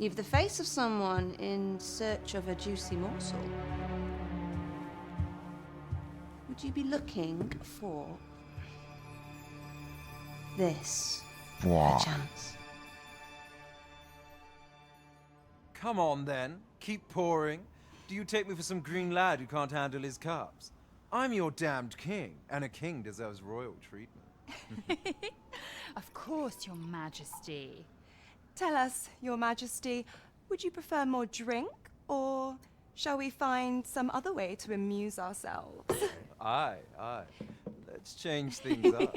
[SPEAKER 8] You've the face of someone in search of a juicy morsel. Would you be looking for this, perchance?
[SPEAKER 7] Come on, then. Keep pouring. Do you take me for some green lad who can't handle his cups? I'm your damned king, and a king deserves royal treatment.
[SPEAKER 1] Of course, Your Majesty.
[SPEAKER 13] Tell us, Your Majesty, would you prefer more drink, or shall we find some other way to amuse ourselves?
[SPEAKER 7] Aye. Let's change things up.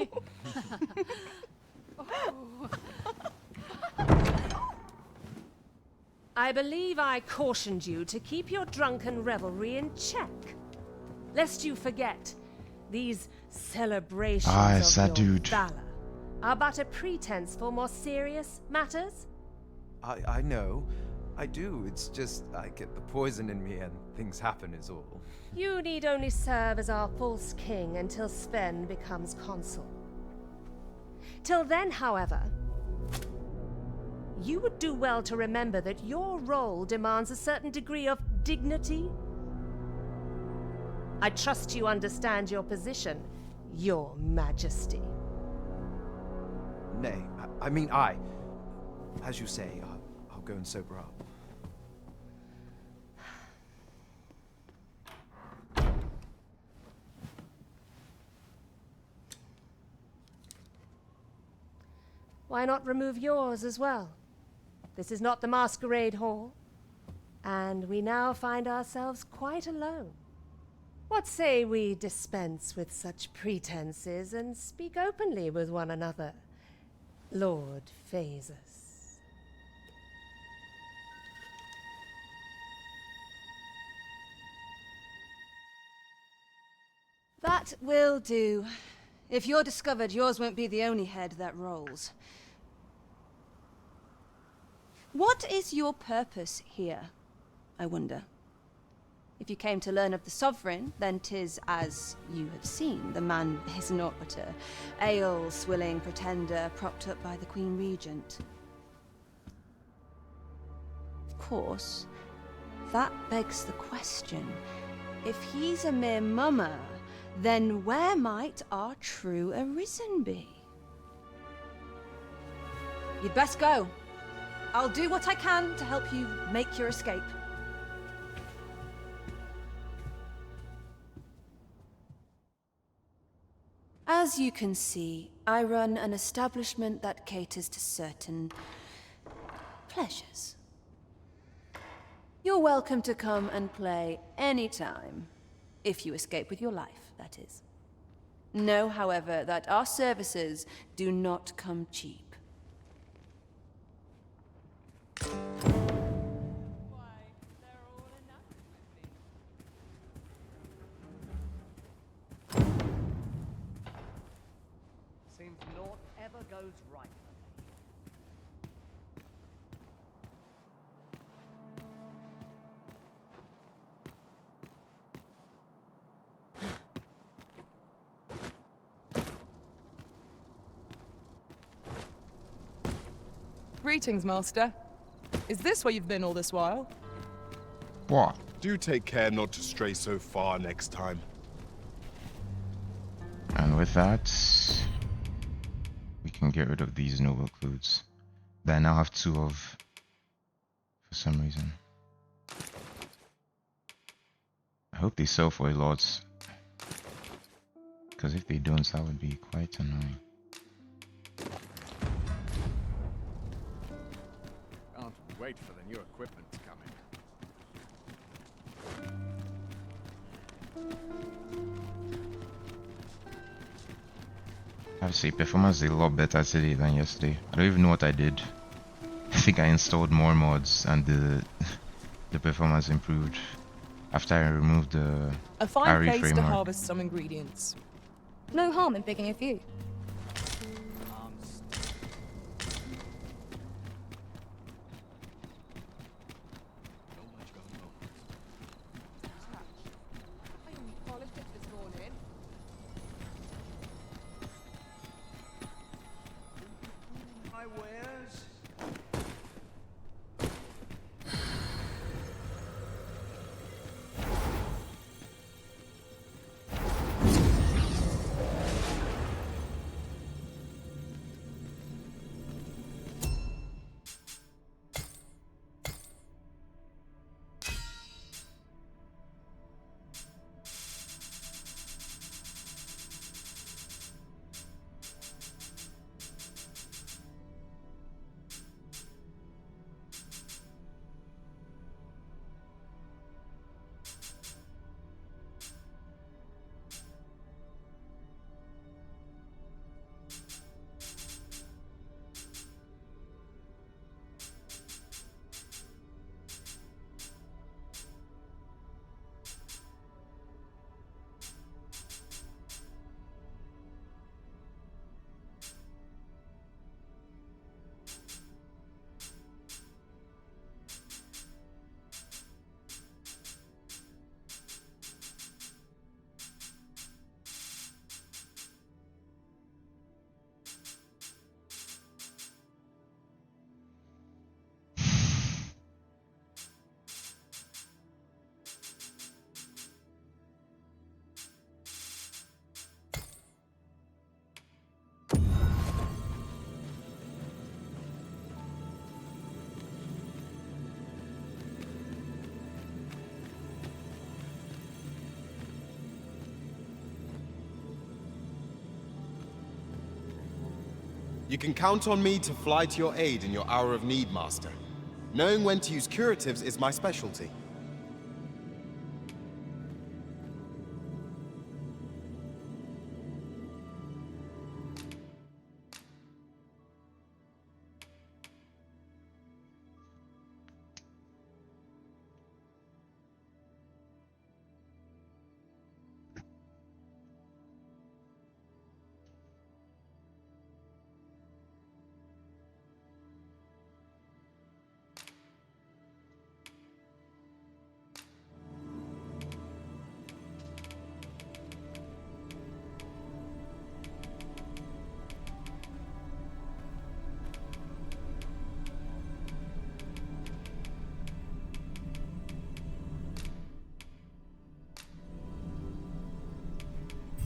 [SPEAKER 18] I believe I cautioned you to keep your drunken revelry in check. Lest you forget, these celebrations of your valor are but a pretense for more serious matters.
[SPEAKER 7] I know. I do. It's just I get the poison in me and things happen is all.
[SPEAKER 18] You need only serve as our false king until Sven becomes consul. Till then, however, you would do well to remember that your role demands a certain degree of dignity. I trust you understand your position, Your Majesty.
[SPEAKER 7] Nay, I mean, as you say, I'll go and sober up.
[SPEAKER 18] Why not remove yours as well? This is not the masquerade hall, and we now find ourselves quite alone. What say we dispense with such pretenses and speak openly with one another, Lord Phasus?
[SPEAKER 8] That will do. If you're discovered, yours won't be the only head that rolls. What is your purpose here, I wonder? If you came to learn of the Sovereign, then 'tis as you have seen. The man is naught but a ale-swilling pretender propped up by the Queen Regent. Of course, that begs the question. If he's a mere mummer, then where might our true Arisen be? You'd best go. I'll do what I can to help you make your escape. As you can see, I run an establishment that caters to certain pleasures. You're welcome to come and play anytime, if you escape with your life, that is. Know, however, that our services do not come cheap.
[SPEAKER 14] Seems naught ever goes right.
[SPEAKER 11] Greetings, Master. Is this where you've been all this while?
[SPEAKER 12] What?
[SPEAKER 4] Do take care not to stray so far next time.
[SPEAKER 12] And with that, we can get rid of these noble clothes that I now have 2 of for some reason. I hope they sell for a lot, because if they don't, that would be quite annoying.
[SPEAKER 3] Can't wait for the new equipment to come
[SPEAKER 12] I have to say, performance is a lot better today than yesterday. I don't even know what I did. I think I installed more mods and the performance improved after I removed the
[SPEAKER 11] A fine
[SPEAKER 12] RE
[SPEAKER 11] place to
[SPEAKER 12] framework.
[SPEAKER 11] harvest some ingredients.
[SPEAKER 1] No harm in picking a few.
[SPEAKER 7] My wares?
[SPEAKER 4] You can count on me to fly to your aid in your hour of need, Master. Knowing when to use curatives is my specialty.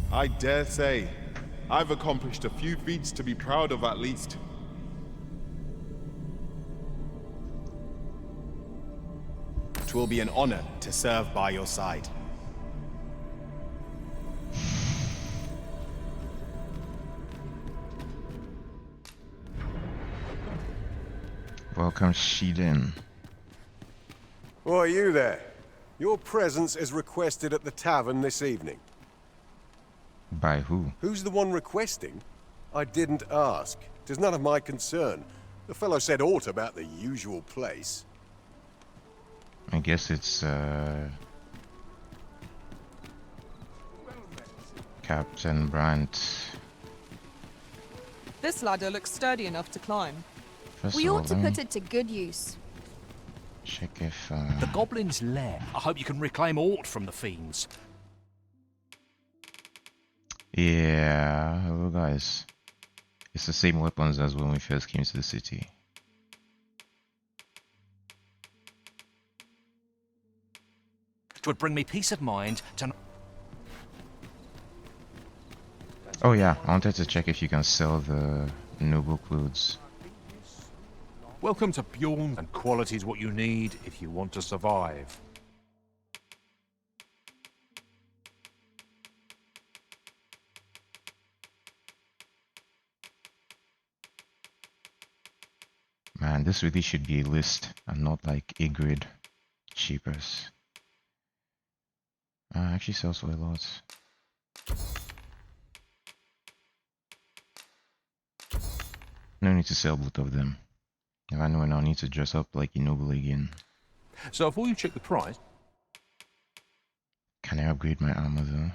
[SPEAKER 4] I dare say, I've accomplished a few feats to be proud of at least. It will be an honor to serve by your side.
[SPEAKER 12] Welcome, Shiden.
[SPEAKER 21] Why, you there? Your presence is requested at the tavern this evening.
[SPEAKER 12] By who?
[SPEAKER 21] Who's the one requesting? I didn't ask. 'Tis none of my concern. The fellow said aught about the usual place.
[SPEAKER 12] I guess it's Captain Brandt.
[SPEAKER 11] This ladder looks sturdy enough to climb.
[SPEAKER 12] First
[SPEAKER 5] We
[SPEAKER 12] of all,
[SPEAKER 5] ought to
[SPEAKER 12] let me
[SPEAKER 5] put it to good use.
[SPEAKER 12] check if
[SPEAKER 14] The Goblin's Lair. I hope you can reclaim aught from the fiends.
[SPEAKER 12] yeah, hello guys. It's the same weapons as when we first came to the city.
[SPEAKER 14] It would bring me peace of mind to...
[SPEAKER 12] Oh yeah, I wanted to check if you can sell the noble clothes.
[SPEAKER 14] Welcome to Bjorn, and quality's what you need if you want to survive.
[SPEAKER 12] Man, this really should be a list and not like a grid. Cheapers. Actually sells for a lot. No need to sell both of them. If I know when I'll need to dress up like a noble again.
[SPEAKER 14] So before you check the price...
[SPEAKER 12] Can I upgrade my armor though?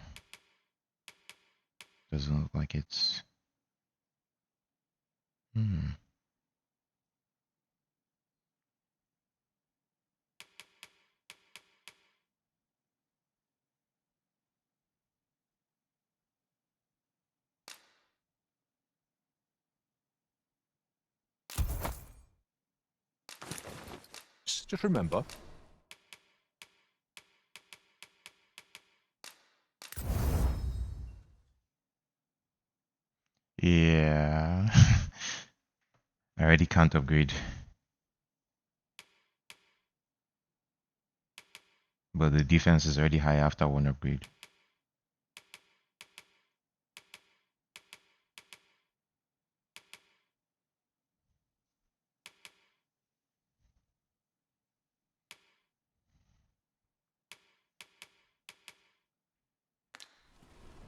[SPEAKER 12] Doesn't look like it's...
[SPEAKER 14] Just remember...
[SPEAKER 12] Yeah. I already can't upgrade. But the defense is already high after one upgrade.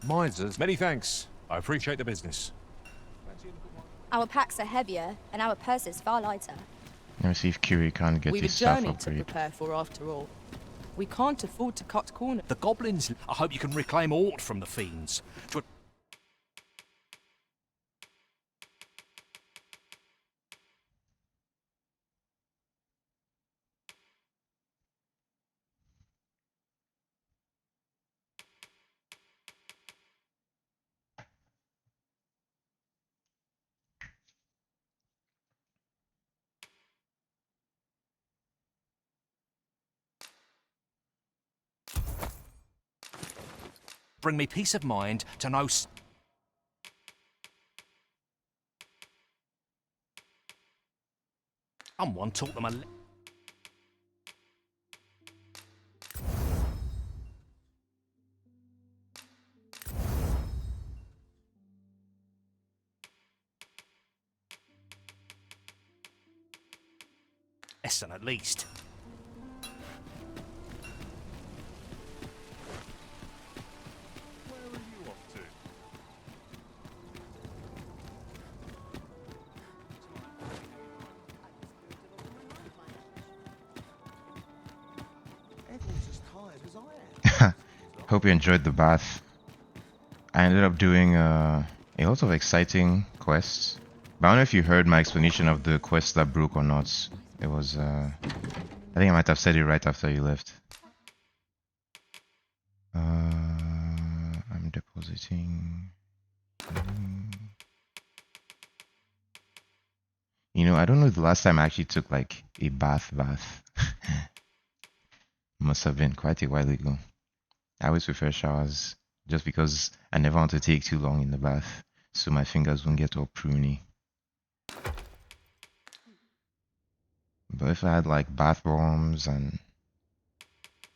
[SPEAKER 14] Misers, many thanks. I appreciate the business.
[SPEAKER 5] Our packs are heavier, and our purses far lighter.
[SPEAKER 12] Let me see if Kiri can't get
[SPEAKER 11] We've
[SPEAKER 12] his
[SPEAKER 11] a
[SPEAKER 12] staff
[SPEAKER 11] journey to
[SPEAKER 12] upgrade.
[SPEAKER 11] prepare for after all. We can't afford to cut corners.
[SPEAKER 14] The Goblins... I hope you can reclaim aught from the fiends. Bring me peace of mind to know... Someone taught them a... lesson at least.
[SPEAKER 12] Hope you enjoyed the bath. I ended up doing a lot of exciting quests. But I don't know if you heard my explanation of the quest that broke or not. It was, I think I might have said it right after you left. I'm depositing. You know, I don't know the last time I actually took like a bath. Must have been quite a while ago. I always prefer showers just because I never want to take too long in the bath so my fingers won't get all pruny. But if I had like bath bombs and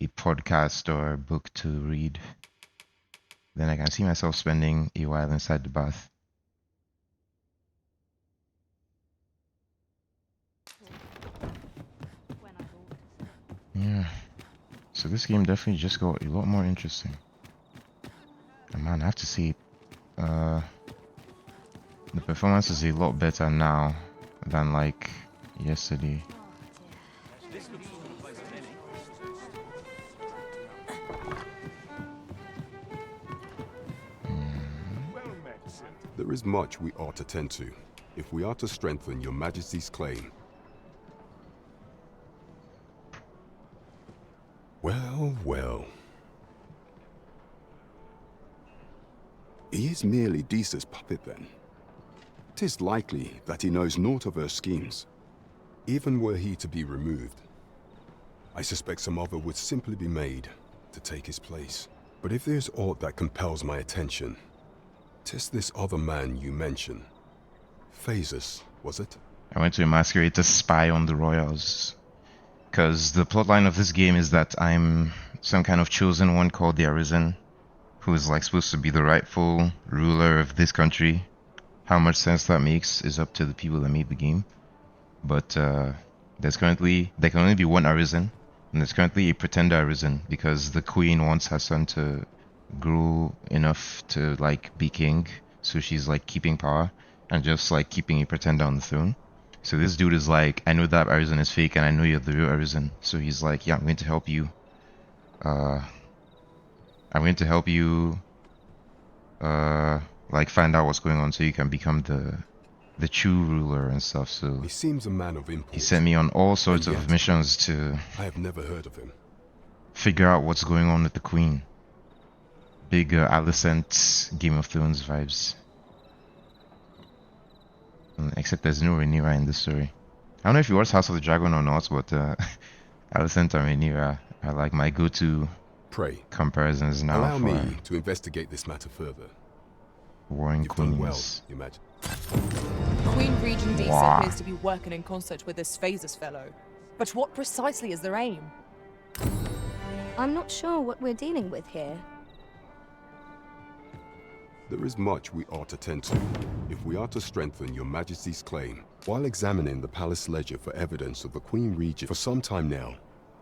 [SPEAKER 12] a podcast or a book to read, then I can see myself spending a while inside the bath. Yeah. So this game definitely just got a lot more interesting. And man, I have to say, the performance is a lot better now than like yesterday.
[SPEAKER 21] There is much we ought to tend to, if we are to strengthen your Majesty's claim. Well, well. He is merely Disa's puppet then. 'Tis likely that he knows naught of her schemes. Even were he to be removed, I suspect some other would simply be made to take his place. But if there's aught that compels my attention, 'tis this other man you mention. Phases, was it?
[SPEAKER 12] I went to a masquerade to spy on the royals. Because the plotline of this game is that I'm some kind of chosen one called the Arisen, who is like supposed to be the rightful ruler of this country. How much sense that makes is up to the people that made the game. But there can only be one Arisen, and there's currently a pretender Arisen because the queen wants her son to grow enough to like be king, so she's like keeping power and just like keeping a pretender on the throne. So this dude is like, I know that Arisen is fake and I know you're the real Arisen. So he's like, yeah, I'm going to help you. Like find out what's going on so you can become the true ruler and stuff. So
[SPEAKER 21] he seems a man of import.
[SPEAKER 12] He sent me on all sorts of missions to
[SPEAKER 21] I have never heard of him.
[SPEAKER 12] Figure out what's going on with the queen. Big Alicent Game of Thrones vibes. Except there's no Rhaenyra in this story. I don't know if you watched House of the Dragon or not, but Alicent and Rhaenyra are like my go-to comparisons now.
[SPEAKER 21] Allow me to investigate this matter further.
[SPEAKER 12] Warring
[SPEAKER 21] You've
[SPEAKER 12] queens.
[SPEAKER 21] done well, you imagine.
[SPEAKER 11] Queen Regent Disa
[SPEAKER 12] Wow.
[SPEAKER 11] appears to be working in concert with this Phases fellow. But what precisely is their aim?
[SPEAKER 5] I'm not sure what we're dealing with here.
[SPEAKER 21] There is much we ought to tend to, if we are to strengthen your Majesty's claim. While examining the palace ledger for evidence of the Queen Regent for some time now,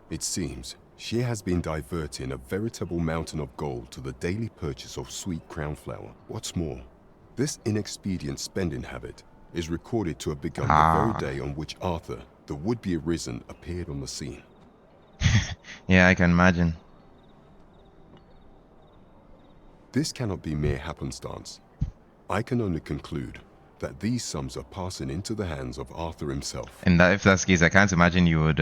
[SPEAKER 21] it seems she has been diverting a veritable mountain of gold to the daily purchase of sweet crown flower. What's more, this inexpedient spending habit is recorded to have begun the very day on which Arthur, the would-be Arisen, appeared on the scene.
[SPEAKER 12] Yeah, I can imagine.
[SPEAKER 21] This cannot be mere happenstance. I can only conclude that these sums are passing into the hands of Arthur himself.
[SPEAKER 12] And that, if that's the case, I can't imagine you would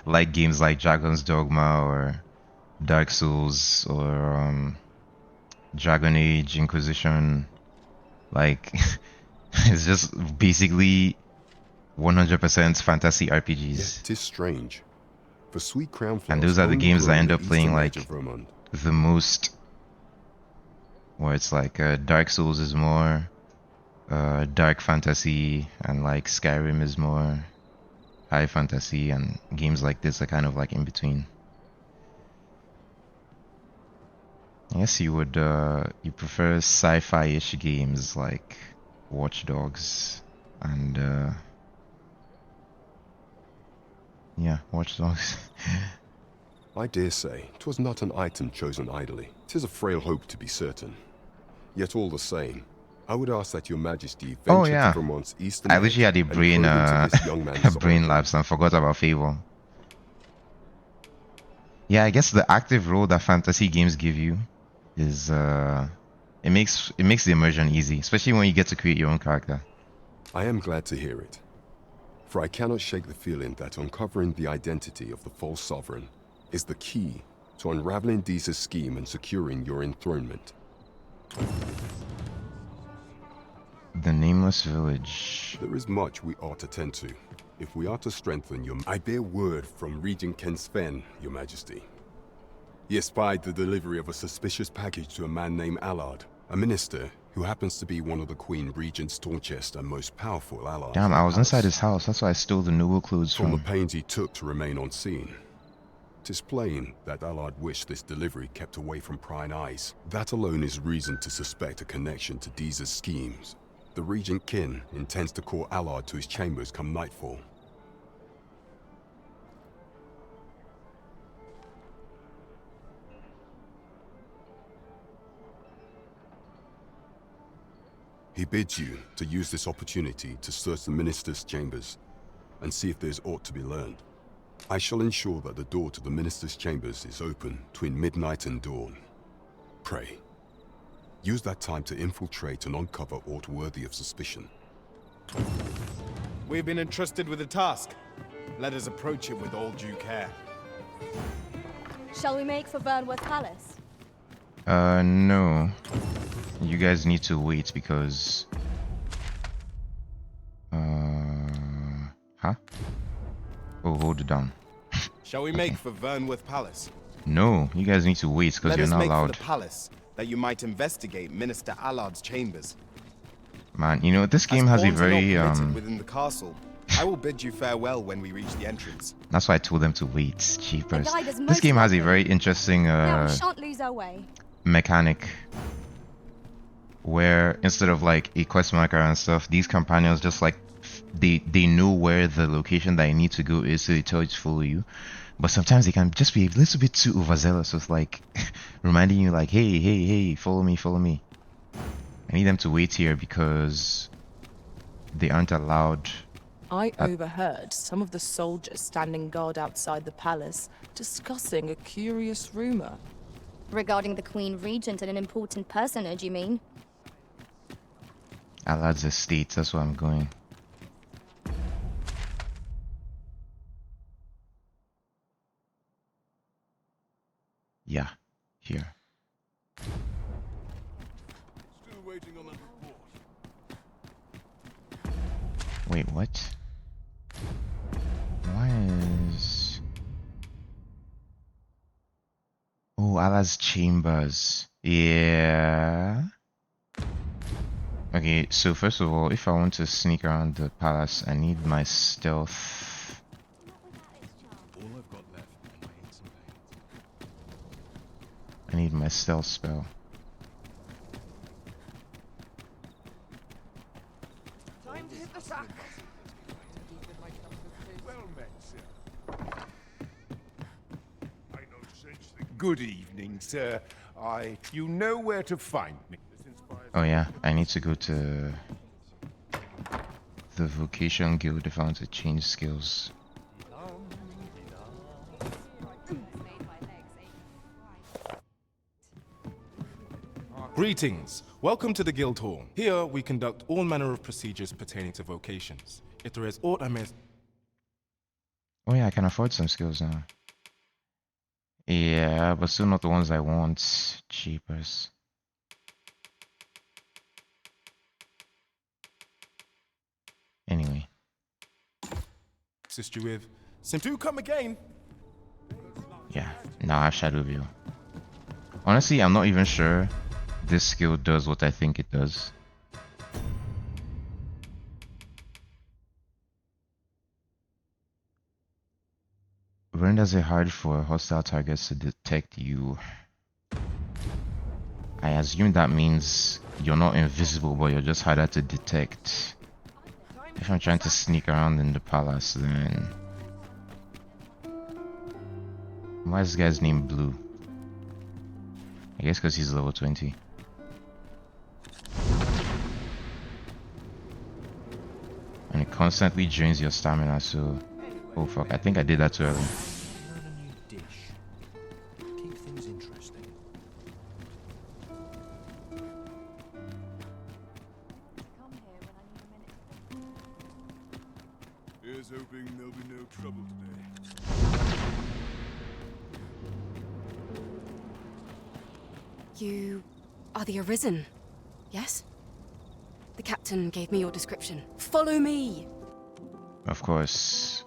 [SPEAKER 12] like games like Dragon's Dogma or Dark Souls or Dragon Age Inquisition. Like, it's just basically 100% fantasy RPGs.
[SPEAKER 21] Yet, 'tis strange. For sweet crown flowers,
[SPEAKER 12] And those are the
[SPEAKER 21] only
[SPEAKER 12] games
[SPEAKER 21] grow
[SPEAKER 12] I
[SPEAKER 21] in
[SPEAKER 12] end
[SPEAKER 21] the
[SPEAKER 12] up playing
[SPEAKER 21] eastern
[SPEAKER 12] like
[SPEAKER 21] edge of Vermont.
[SPEAKER 12] the most. Where it's like Dark Souls is more dark fantasy, and like Skyrim is more high fantasy, and games like this are kind of like in between. I guess you would you prefer sci-fi-ish games like Watch Dogs and Yeah, Watch Dogs.
[SPEAKER 21] I dare say, 'twas not an item chosen idly. 'Tis a frail hope to be certain. Yet all the same, I would ask that your majesty venture
[SPEAKER 12] Oh
[SPEAKER 21] to
[SPEAKER 12] yeah.
[SPEAKER 21] Vermont's eastern
[SPEAKER 12] I
[SPEAKER 21] edge
[SPEAKER 12] literally had a
[SPEAKER 21] and
[SPEAKER 12] brain
[SPEAKER 21] probe into this young man's
[SPEAKER 12] a brain
[SPEAKER 21] origin.
[SPEAKER 12] lapse and forgot about Fable. Yeah, I guess the active role that fantasy games give you is it makes the immersion easy, especially when you get to create your own character.
[SPEAKER 21] I am glad to hear it, for I cannot shake the feeling that uncovering the identity of the false sovereign is the key to unraveling Deeza's scheme and securing your enthronement.
[SPEAKER 12] The Nameless Village.
[SPEAKER 21] There is much we ought to tend to. If we are to strengthen your... I bear word from Regent Ken Sven, your majesty. He espied the delivery of a suspicious package to a man named Allard, a minister who happens to be one of the Queen Regent's staunchest and most powerful allies.
[SPEAKER 12] Damn, I was inside his house. That's why I stole the noble clothes
[SPEAKER 21] From the
[SPEAKER 12] from.
[SPEAKER 21] pains he took to remain unseen. 'Tis plain that Allard wished this delivery kept away from prying eyes. That alone is reason to suspect a connection to Deeza's schemes. The Regent Kin intends to call Allard to his chambers come nightfall. He bids you to use this opportunity to search the minister's chambers and see if there's aught to be learned. I shall ensure that the door to the minister's chambers is open between midnight and dawn. Pray, use that time to infiltrate and uncover aught worthy of suspicion.
[SPEAKER 15] We've been entrusted with a task. Let us approach it with all due care.
[SPEAKER 5] Shall we make for Vernworth Palace?
[SPEAKER 12] No. You guys need to wait because... Huh? Oh, hold it down.
[SPEAKER 15] Shall we make for Vernworth Palace?
[SPEAKER 12] No, you guys need to wait because
[SPEAKER 15] Let
[SPEAKER 12] you're
[SPEAKER 15] us
[SPEAKER 12] not
[SPEAKER 15] make
[SPEAKER 12] allowed.
[SPEAKER 15] for the palace, that you might investigate Minister Allard's chambers.
[SPEAKER 12] Man, you know, this game has a
[SPEAKER 15] As pawns are not
[SPEAKER 12] very...
[SPEAKER 15] permitted within the castle, I will bid you farewell when we reach the entrance.
[SPEAKER 12] That's why I told them to wait. Cheapers.
[SPEAKER 5] guide is
[SPEAKER 12] This
[SPEAKER 5] most
[SPEAKER 12] game has a
[SPEAKER 5] welcome.
[SPEAKER 12] very interesting
[SPEAKER 5] Now we shan't lose our way.
[SPEAKER 12] mechanic where instead of like a quest marker and stuff, these companions just like they know where the location that you need to go is, so they tell you to follow you. But sometimes they can just be a little bit too overzealous with like reminding you like, hey, follow me. I need them to wait here because they aren't allowed.
[SPEAKER 11] I overheard some of the soldiers standing guard outside the palace discussing a curious rumor.
[SPEAKER 5] Regarding the Queen Regent and an important personage, you mean?
[SPEAKER 12] Allard's estate, that's where I'm going. Yeah, here.
[SPEAKER 17] Still waiting on that report.
[SPEAKER 12] Wait, what? Why is... Oh, Allah's chambers. Yeah. Okay, so first of all, if I want to sneak around the palace, I need my stealth.
[SPEAKER 17] All I've got left are my ancient veins.
[SPEAKER 12] I need my stealth spell.
[SPEAKER 6] Time to hit the sack.
[SPEAKER 17] Well met, sir. I know sense the... Good evening, sir. You know where to find me.
[SPEAKER 12] Oh yeah, I need to go to the Vocation Guild if I want to change skills.
[SPEAKER 15] Greetings. Welcome to the Guild Hall. Here we conduct all manner of procedures pertaining to vocations. If there is aught I may...
[SPEAKER 12] Oh yeah, I can afford some skills now. Yeah, but still not the ones I want. Cheapers. Anyway.
[SPEAKER 15] assist you with. Do come again.
[SPEAKER 12] Yeah, now I have Shadow View. Honestly, I'm not even sure this skill does what I think it does. Renders it hard for hostile targets to detect you. I assume that means you're not invisible, but you're just harder to detect. If I'm trying to sneak around in the palace, then Why is this guy's name Blue? I guess because he's level 20. And it constantly drains your stamina, so... Oh fuck, I think I did that too early.
[SPEAKER 14] Learn a new dish. Keep things interesting.
[SPEAKER 4] Here's hoping there'll be no trouble today.
[SPEAKER 2] You are the Arisen, yes? The captain gave me your description. Follow me!
[SPEAKER 12] Of course.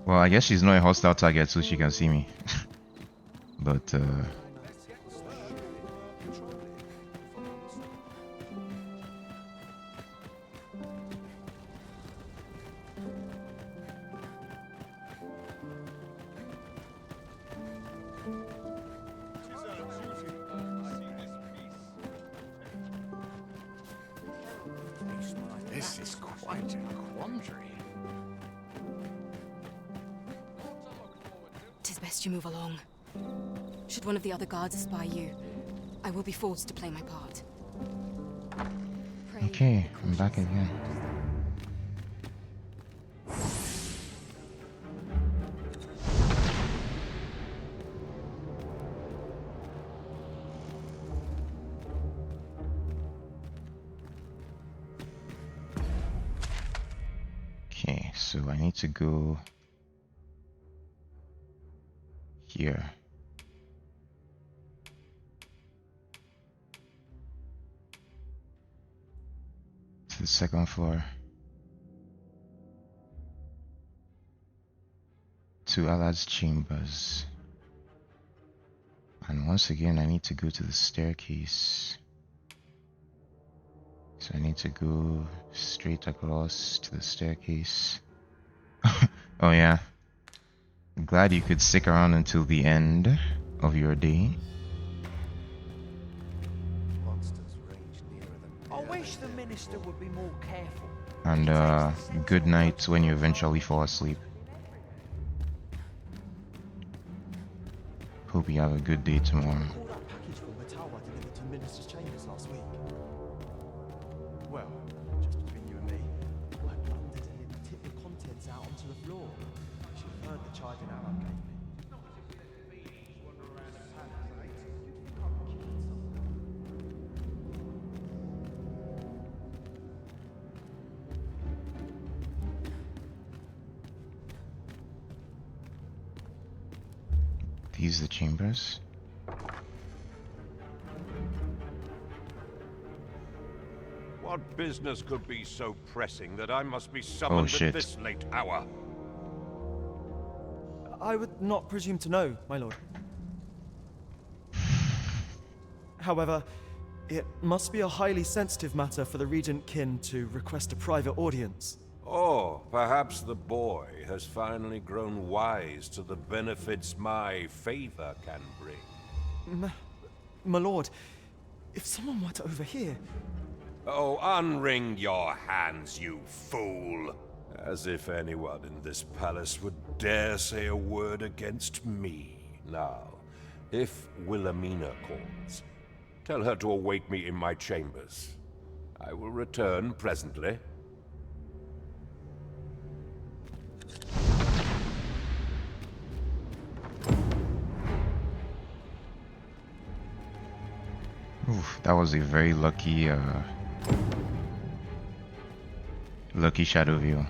[SPEAKER 12] Well, I guess she's not a hostile target, so she can see me. But,
[SPEAKER 3] This is quite a quandary.
[SPEAKER 2] Tis best you move along. Should one of the other guards spy you, I will be forced to play my part.
[SPEAKER 12] okay, I'm back again. Okay, so I need to go here. To the second floor. To Alad's chambers. And once again, I need to go to the staircase. So I need to go straight across to the staircase. Oh yeah. Glad you could stick around until the end of your day.
[SPEAKER 14] I wish the minister would be more careful.
[SPEAKER 12] And good night when you eventually fall asleep. Hope you have a good day tomorrow.
[SPEAKER 20] All that package from Matawa delivered to Minister's chambers last week. Well, just between you and me, I wondered he'd tip the contents out onto the floor. I should have heard the charging arrow gave me.
[SPEAKER 12] These the chambers.
[SPEAKER 17] What business could be so pressing that I must be summoned
[SPEAKER 12] shit.
[SPEAKER 17] at this late hour?
[SPEAKER 20] I would not presume to know, my lord. However, it must be a highly sensitive matter for the Regent Kin to request a private audience.
[SPEAKER 17] Or perhaps the boy has finally grown wise to the benefits my favor can bring.
[SPEAKER 20] My lord, if someone were to overhear...
[SPEAKER 17] Oh, unwring your hands, you fool! As if anyone in this palace would dare say a word against me. Now, if Wilhelmina calls, tell her to await me in my chambers. I will return presently.
[SPEAKER 12] Oof, that was a very lucky lucky shadow view.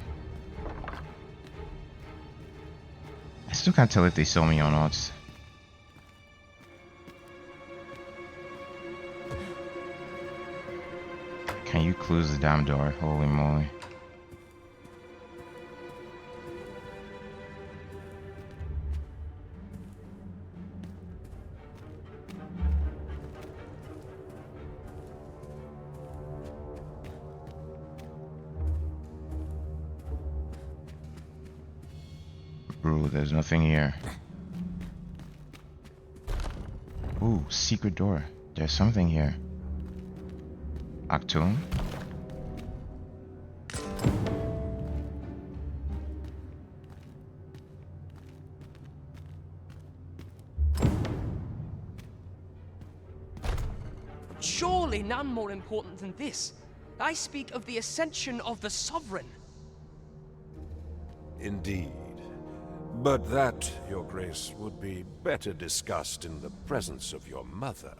[SPEAKER 12] I still can't tell if they saw me or not. Can you close the damn door? Holy moly. Bro, there's nothing here. Ooh, secret door. There's something here. Actone.
[SPEAKER 6] surely none more important than this. I speak of the ascension of the Sovereign.
[SPEAKER 17] Indeed. But that, Your Grace, would be better discussed in the presence of your mother.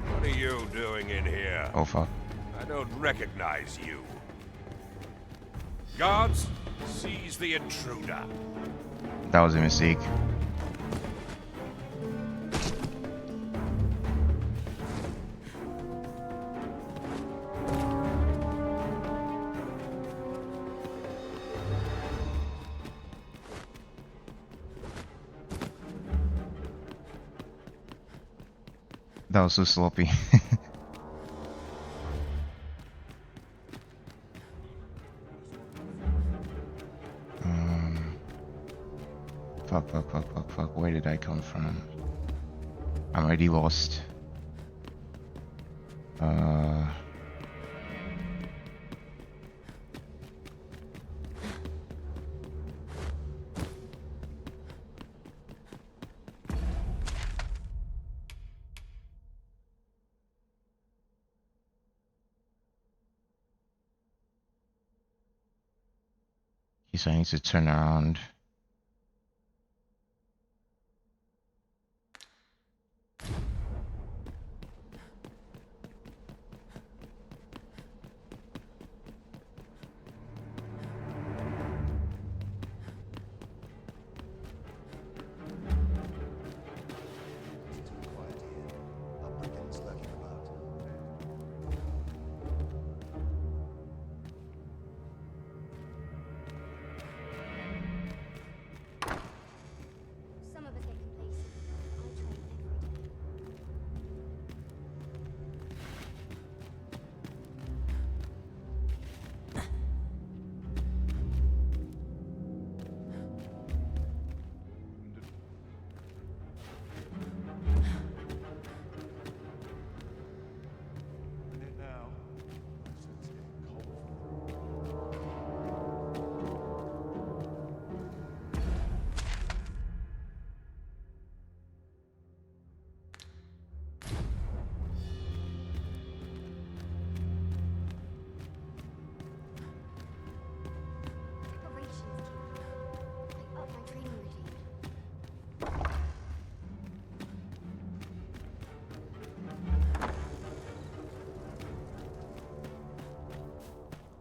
[SPEAKER 17] What are you doing in here?
[SPEAKER 12] Oh fuck.
[SPEAKER 17] I don't recognize you. Guards, seize the intruder.
[SPEAKER 12] That was a mistake. That was so sloppy. Fuck. Where did I come from? I'm already lost. So I need to turn around.
[SPEAKER 5] Some of us get complacent. I train every day. Preparations keep. I up my training routine.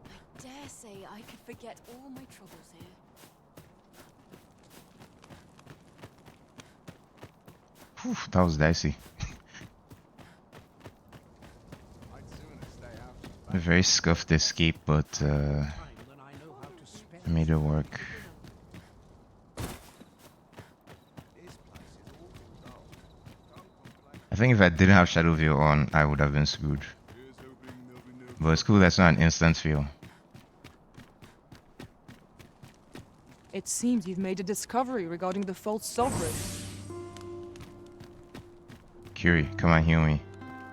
[SPEAKER 2] I dare say I could forget all my troubles here.
[SPEAKER 12] Whew, that was dicey. A very scuffed escape, but I made it work. I think if I didn't have Shadow Veil on, I would have been screwed. But it's cool that's not an instant fail.
[SPEAKER 11] It seems you've made a discovery regarding the false sovereign.
[SPEAKER 12] Curie, come on, heal me.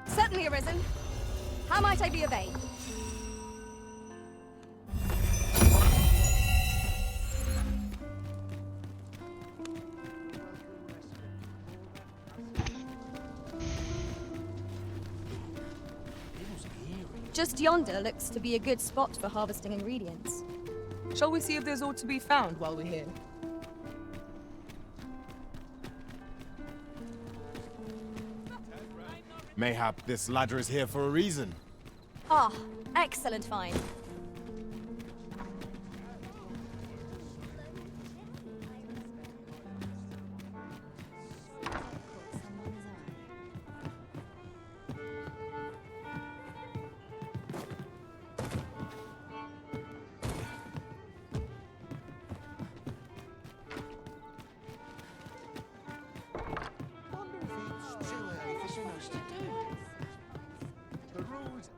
[SPEAKER 5] Certainly, Arisen. How might I be of aid?
[SPEAKER 13] Just yonder looks to be a good spot for harvesting ingredients.
[SPEAKER 11] Shall we see if there's aught to be found while we're here?
[SPEAKER 15] Mayhap this ladder is here for a reason.
[SPEAKER 5] Ah, excellent find.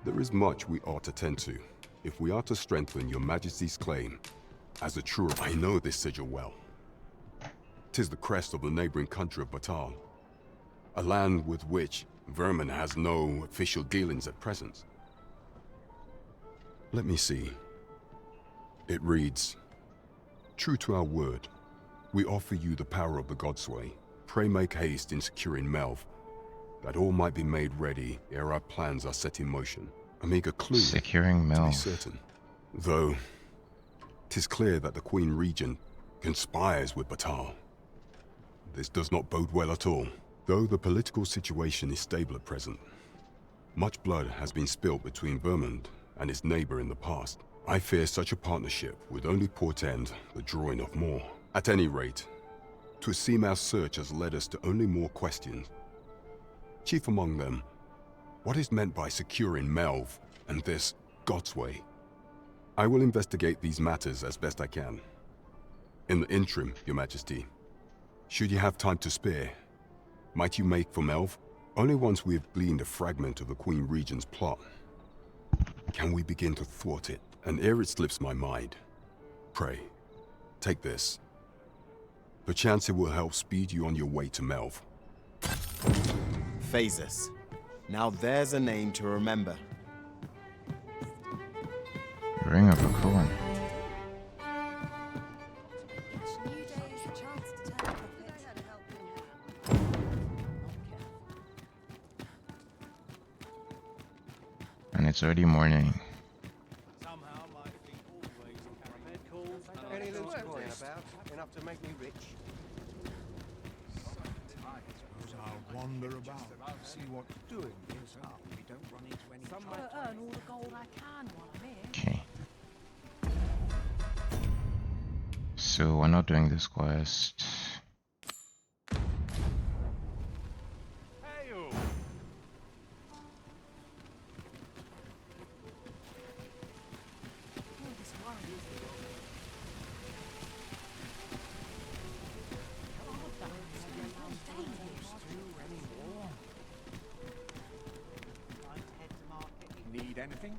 [SPEAKER 21] There is much we ought to tend to, if we are to strengthen your majesty's claim. As a true, I know this sigil well. 'Tis the crest of the neighboring country of Batal. a land with which Vermin has no official dealings at present. Let me see. It reads, "True to our word, we offer you the power of the Godsway. Pray make haste in securing Melv, that all might be made ready ere our plans are set in motion." A meager clue,
[SPEAKER 12] Securing
[SPEAKER 21] to be
[SPEAKER 12] Melv.
[SPEAKER 21] certain. Though, 'tis clear that the Queen Regent conspires with Batal. This does not bode well at all. Though the political situation is stable at present, much blood has been spilt between Vermund and his neighbor in the past. I fear such a partnership would only portend the drawing of more. At any rate, 'twould seem our search has led us to only more questions. Chief among them, what is meant by securing Melv and this Godsway? I will investigate these matters as best I can. In the interim, Your Majesty, should you have time to spare, might you make for Melv? Only once we have gleaned a fragment of the Queen Regent's plot can we begin to thwart it. And ere it slips my mind, pray, take this. Perchance it will help speed you on your way to Melv.
[SPEAKER 9] Phasus. Now there's a name to remember.
[SPEAKER 12] Ring of a Cohen. And it's already morning.
[SPEAKER 16] Any loose coin about? Enough to make me rich?
[SPEAKER 10] I'll wander about, see what's doing yourself.
[SPEAKER 16] We don't run into any
[SPEAKER 10] trouble.
[SPEAKER 6] Earn all the gold I can while I'm here.
[SPEAKER 12] Okay. So we're not doing this quest.
[SPEAKER 14] Need anything?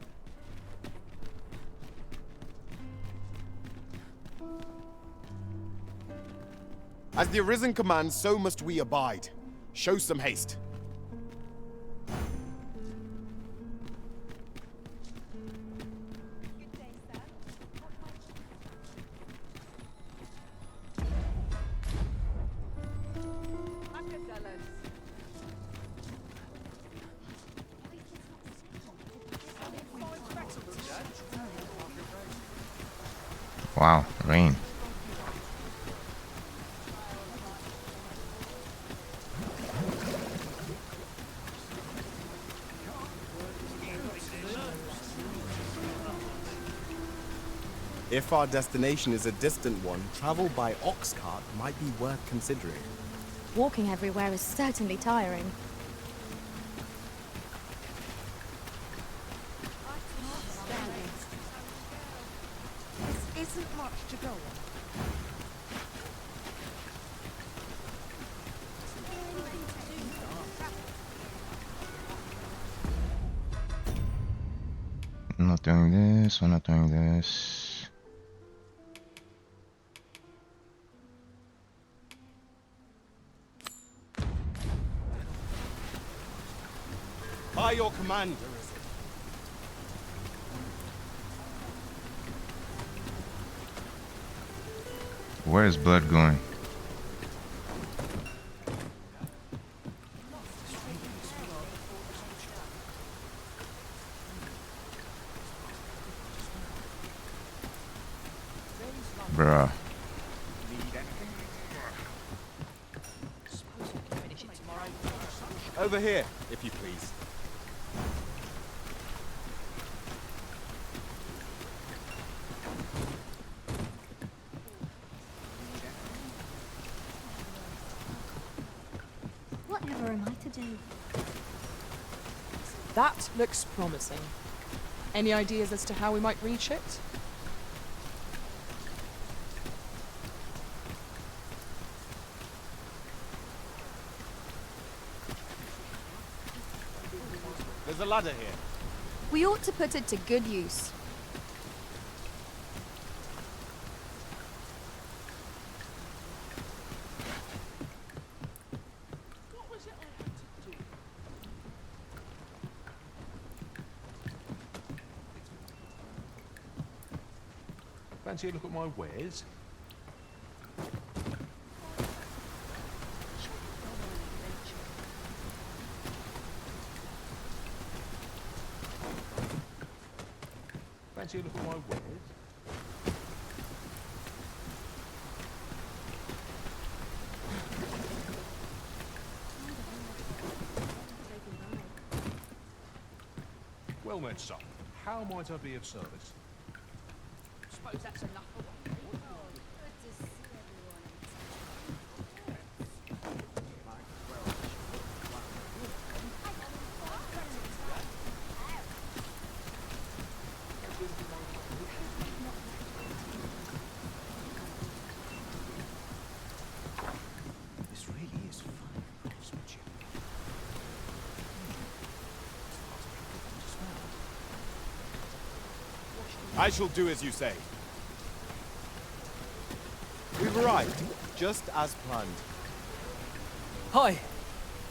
[SPEAKER 9] As the Arisen commands, so must we abide. Show some haste.
[SPEAKER 12] Wow, rain.
[SPEAKER 9] If our destination is a distant one, travel by ox cart might be worth considering.
[SPEAKER 5] Walking everywhere is certainly tiring.
[SPEAKER 6] This isn't much to go on.
[SPEAKER 12] I'm not doing this, we're not doing this.
[SPEAKER 9] By your command,
[SPEAKER 12] Where is blood going? Bruh.
[SPEAKER 9] over here, if you please.
[SPEAKER 5] Whatever am I to do?
[SPEAKER 11] That looks promising. Any ideas as to how we might reach it?
[SPEAKER 9] There's a ladder here.
[SPEAKER 5] We ought to put it to good use.
[SPEAKER 14] Fancy a look at my wares? Fancy a look at my wares? Well met, son. How might I be of service?
[SPEAKER 6] Suppose that's enough for one.
[SPEAKER 20] This really is fine craftsmanship.
[SPEAKER 4] I shall do as you say. We've arrived, just as planned.
[SPEAKER 19] Hi.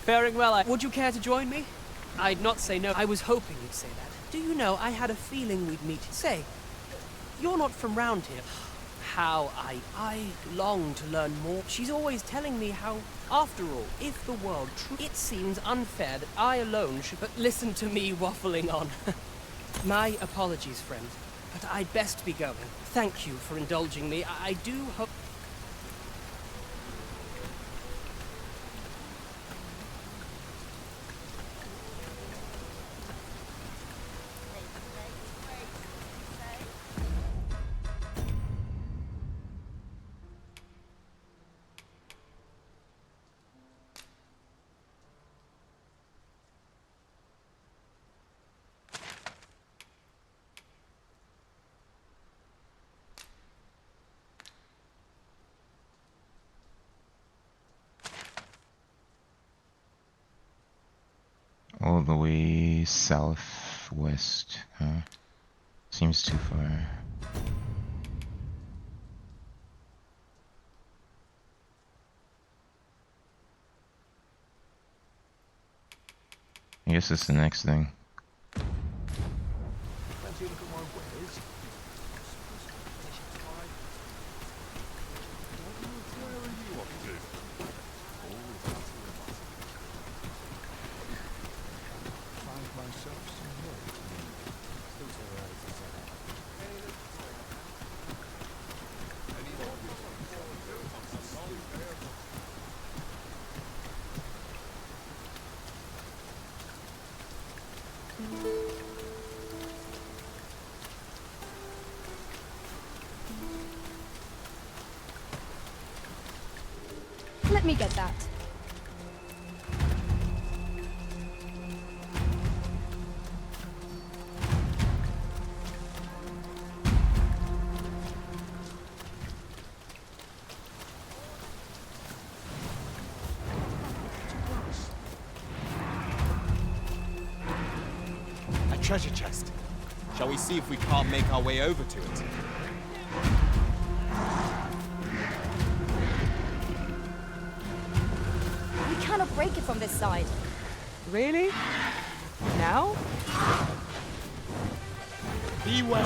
[SPEAKER 19] Faring well, Would you care to join me? I'd not say no. I was hoping you'd say that. Do you know, I had a feeling we'd meet. Say, you're not from round here. How I long to learn more. She's always telling me how, after all, if the world it seems unfair that I alone should... But listen to me waffling on. My apologies, friend. But I'd best be going. Thank you for indulging me. I do hope...
[SPEAKER 12] All the way southwest, huh? Seems too far. I guess it's the next thing.
[SPEAKER 14] Fancy a look at my wares? Where are you off to?
[SPEAKER 10] Find myself some work. Still too early to say that.
[SPEAKER 5] Let me get that.
[SPEAKER 9] A treasure chest. Shall we see if we can't make our way over to it?
[SPEAKER 5] We cannot break it from this side.
[SPEAKER 11] Really? Now?
[SPEAKER 4] Beware!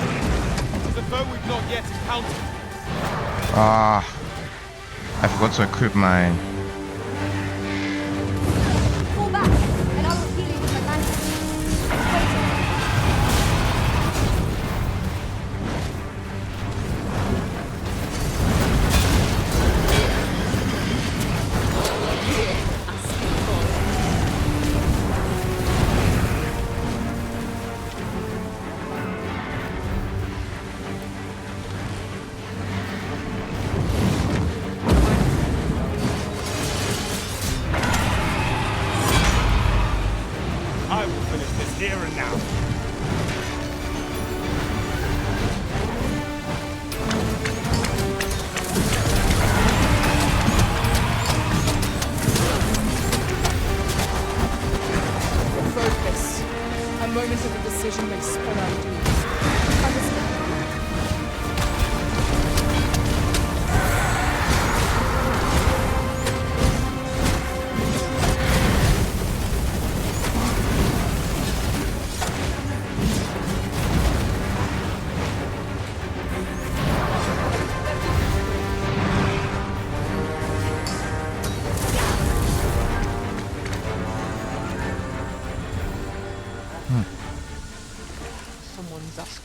[SPEAKER 4] It's a foe we've not yet encountered.
[SPEAKER 12] Ah, I forgot to equip my...
[SPEAKER 5] Fall back, and I will heal you with my magic.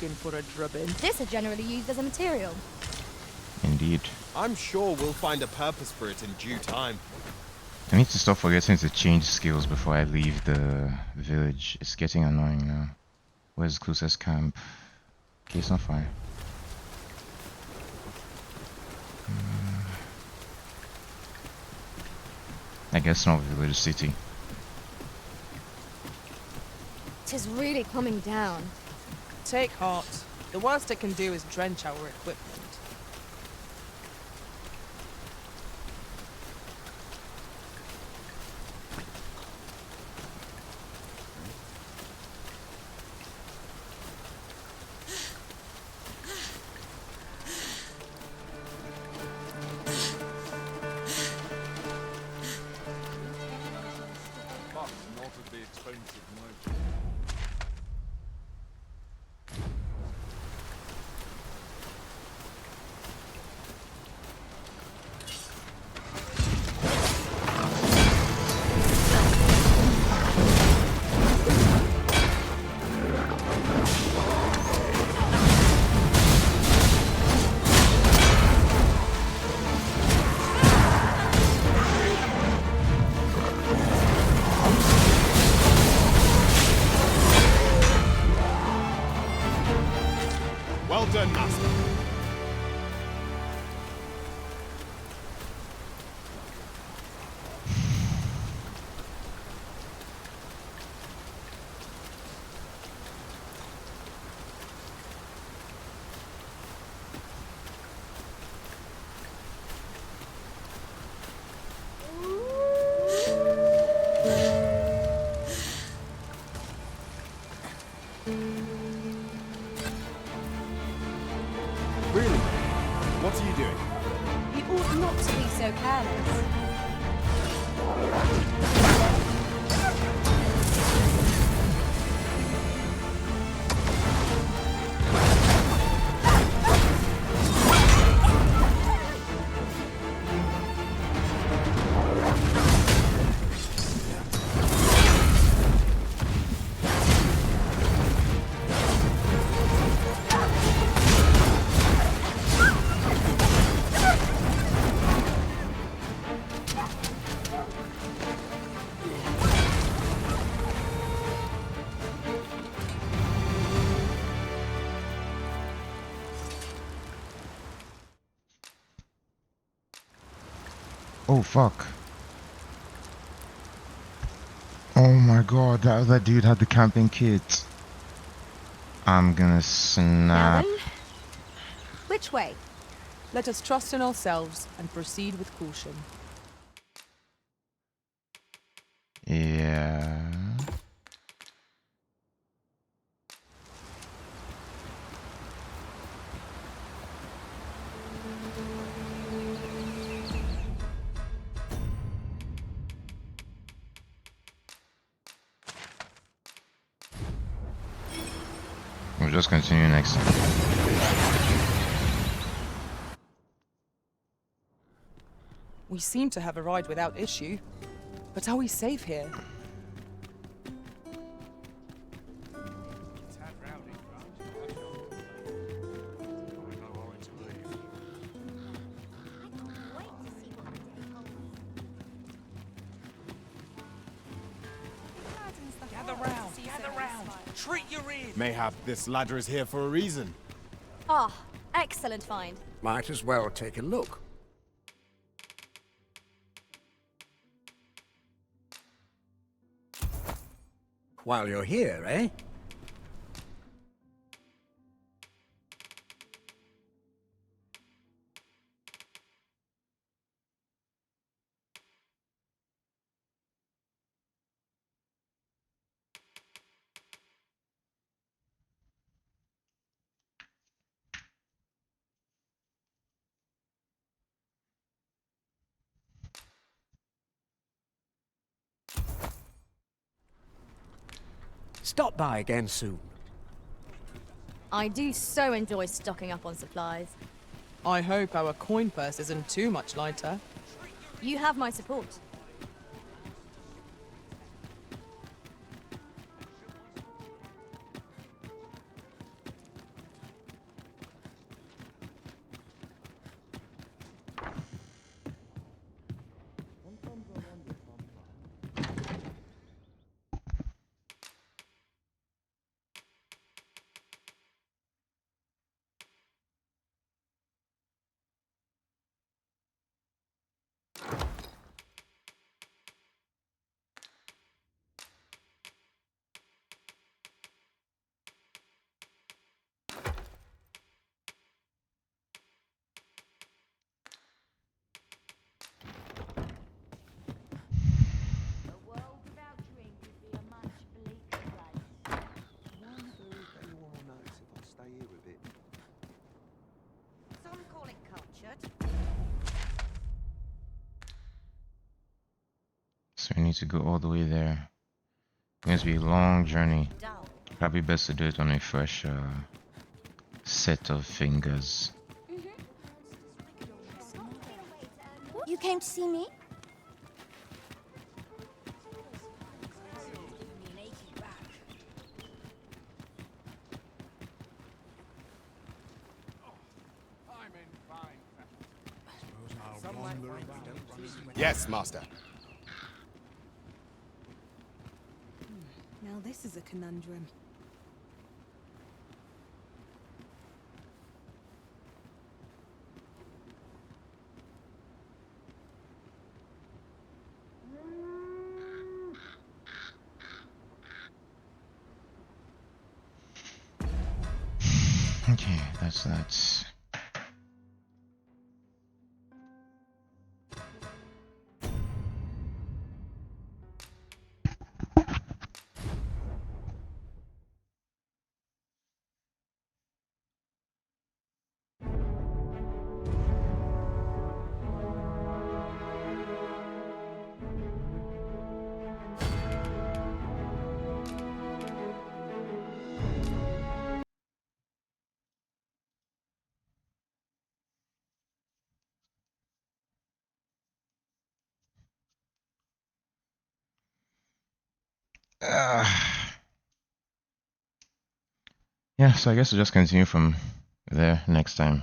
[SPEAKER 11] looking for a drubbing.
[SPEAKER 5] This are generally used as a material.
[SPEAKER 12] Indeed.
[SPEAKER 4] I'm sure we'll find a purpose for it in due time.
[SPEAKER 12] I need to stop forgetting to change skills before I leave the village. It's getting annoying now. Where's the closest camp? Okay, it's not far. I guess not village, city.
[SPEAKER 5] Tis really coming down.
[SPEAKER 11] Take heart. The worst it can do is drench our equipment.
[SPEAKER 4] Well done, Master.
[SPEAKER 9] Really? What are you doing?
[SPEAKER 8] You ought not to be so careless.
[SPEAKER 12] Oh fuck. Oh my god, that other dude had the camping kit. I'm gonna
[SPEAKER 5] Now
[SPEAKER 12] snap.
[SPEAKER 5] then, which way?
[SPEAKER 11] Let us trust in ourselves and proceed with caution.
[SPEAKER 12] Yeah. We'll just continue next time.
[SPEAKER 11] We seem to have arrived without issue. But are we safe here?
[SPEAKER 6] Gather round, treat your ears.
[SPEAKER 4] Mayhap this ladder is here for a reason.
[SPEAKER 5] Ah, excellent find.
[SPEAKER 18] Might as well take a look. While you're here, eh? Stop by again soon.
[SPEAKER 5] I do so enjoy stocking up on supplies.
[SPEAKER 11] I hope our coin purse isn't too much lighter.
[SPEAKER 5] You have my support.
[SPEAKER 12] need to go all the way there. It's going to be a long journey. Probably best to do it on a fresh set of fingers.
[SPEAKER 5] You came to see me?
[SPEAKER 9] Yes, Master.
[SPEAKER 1] Now this is a conundrum.
[SPEAKER 12] Okay, that's that. Yeah, so I guess we'll just continue from there next time.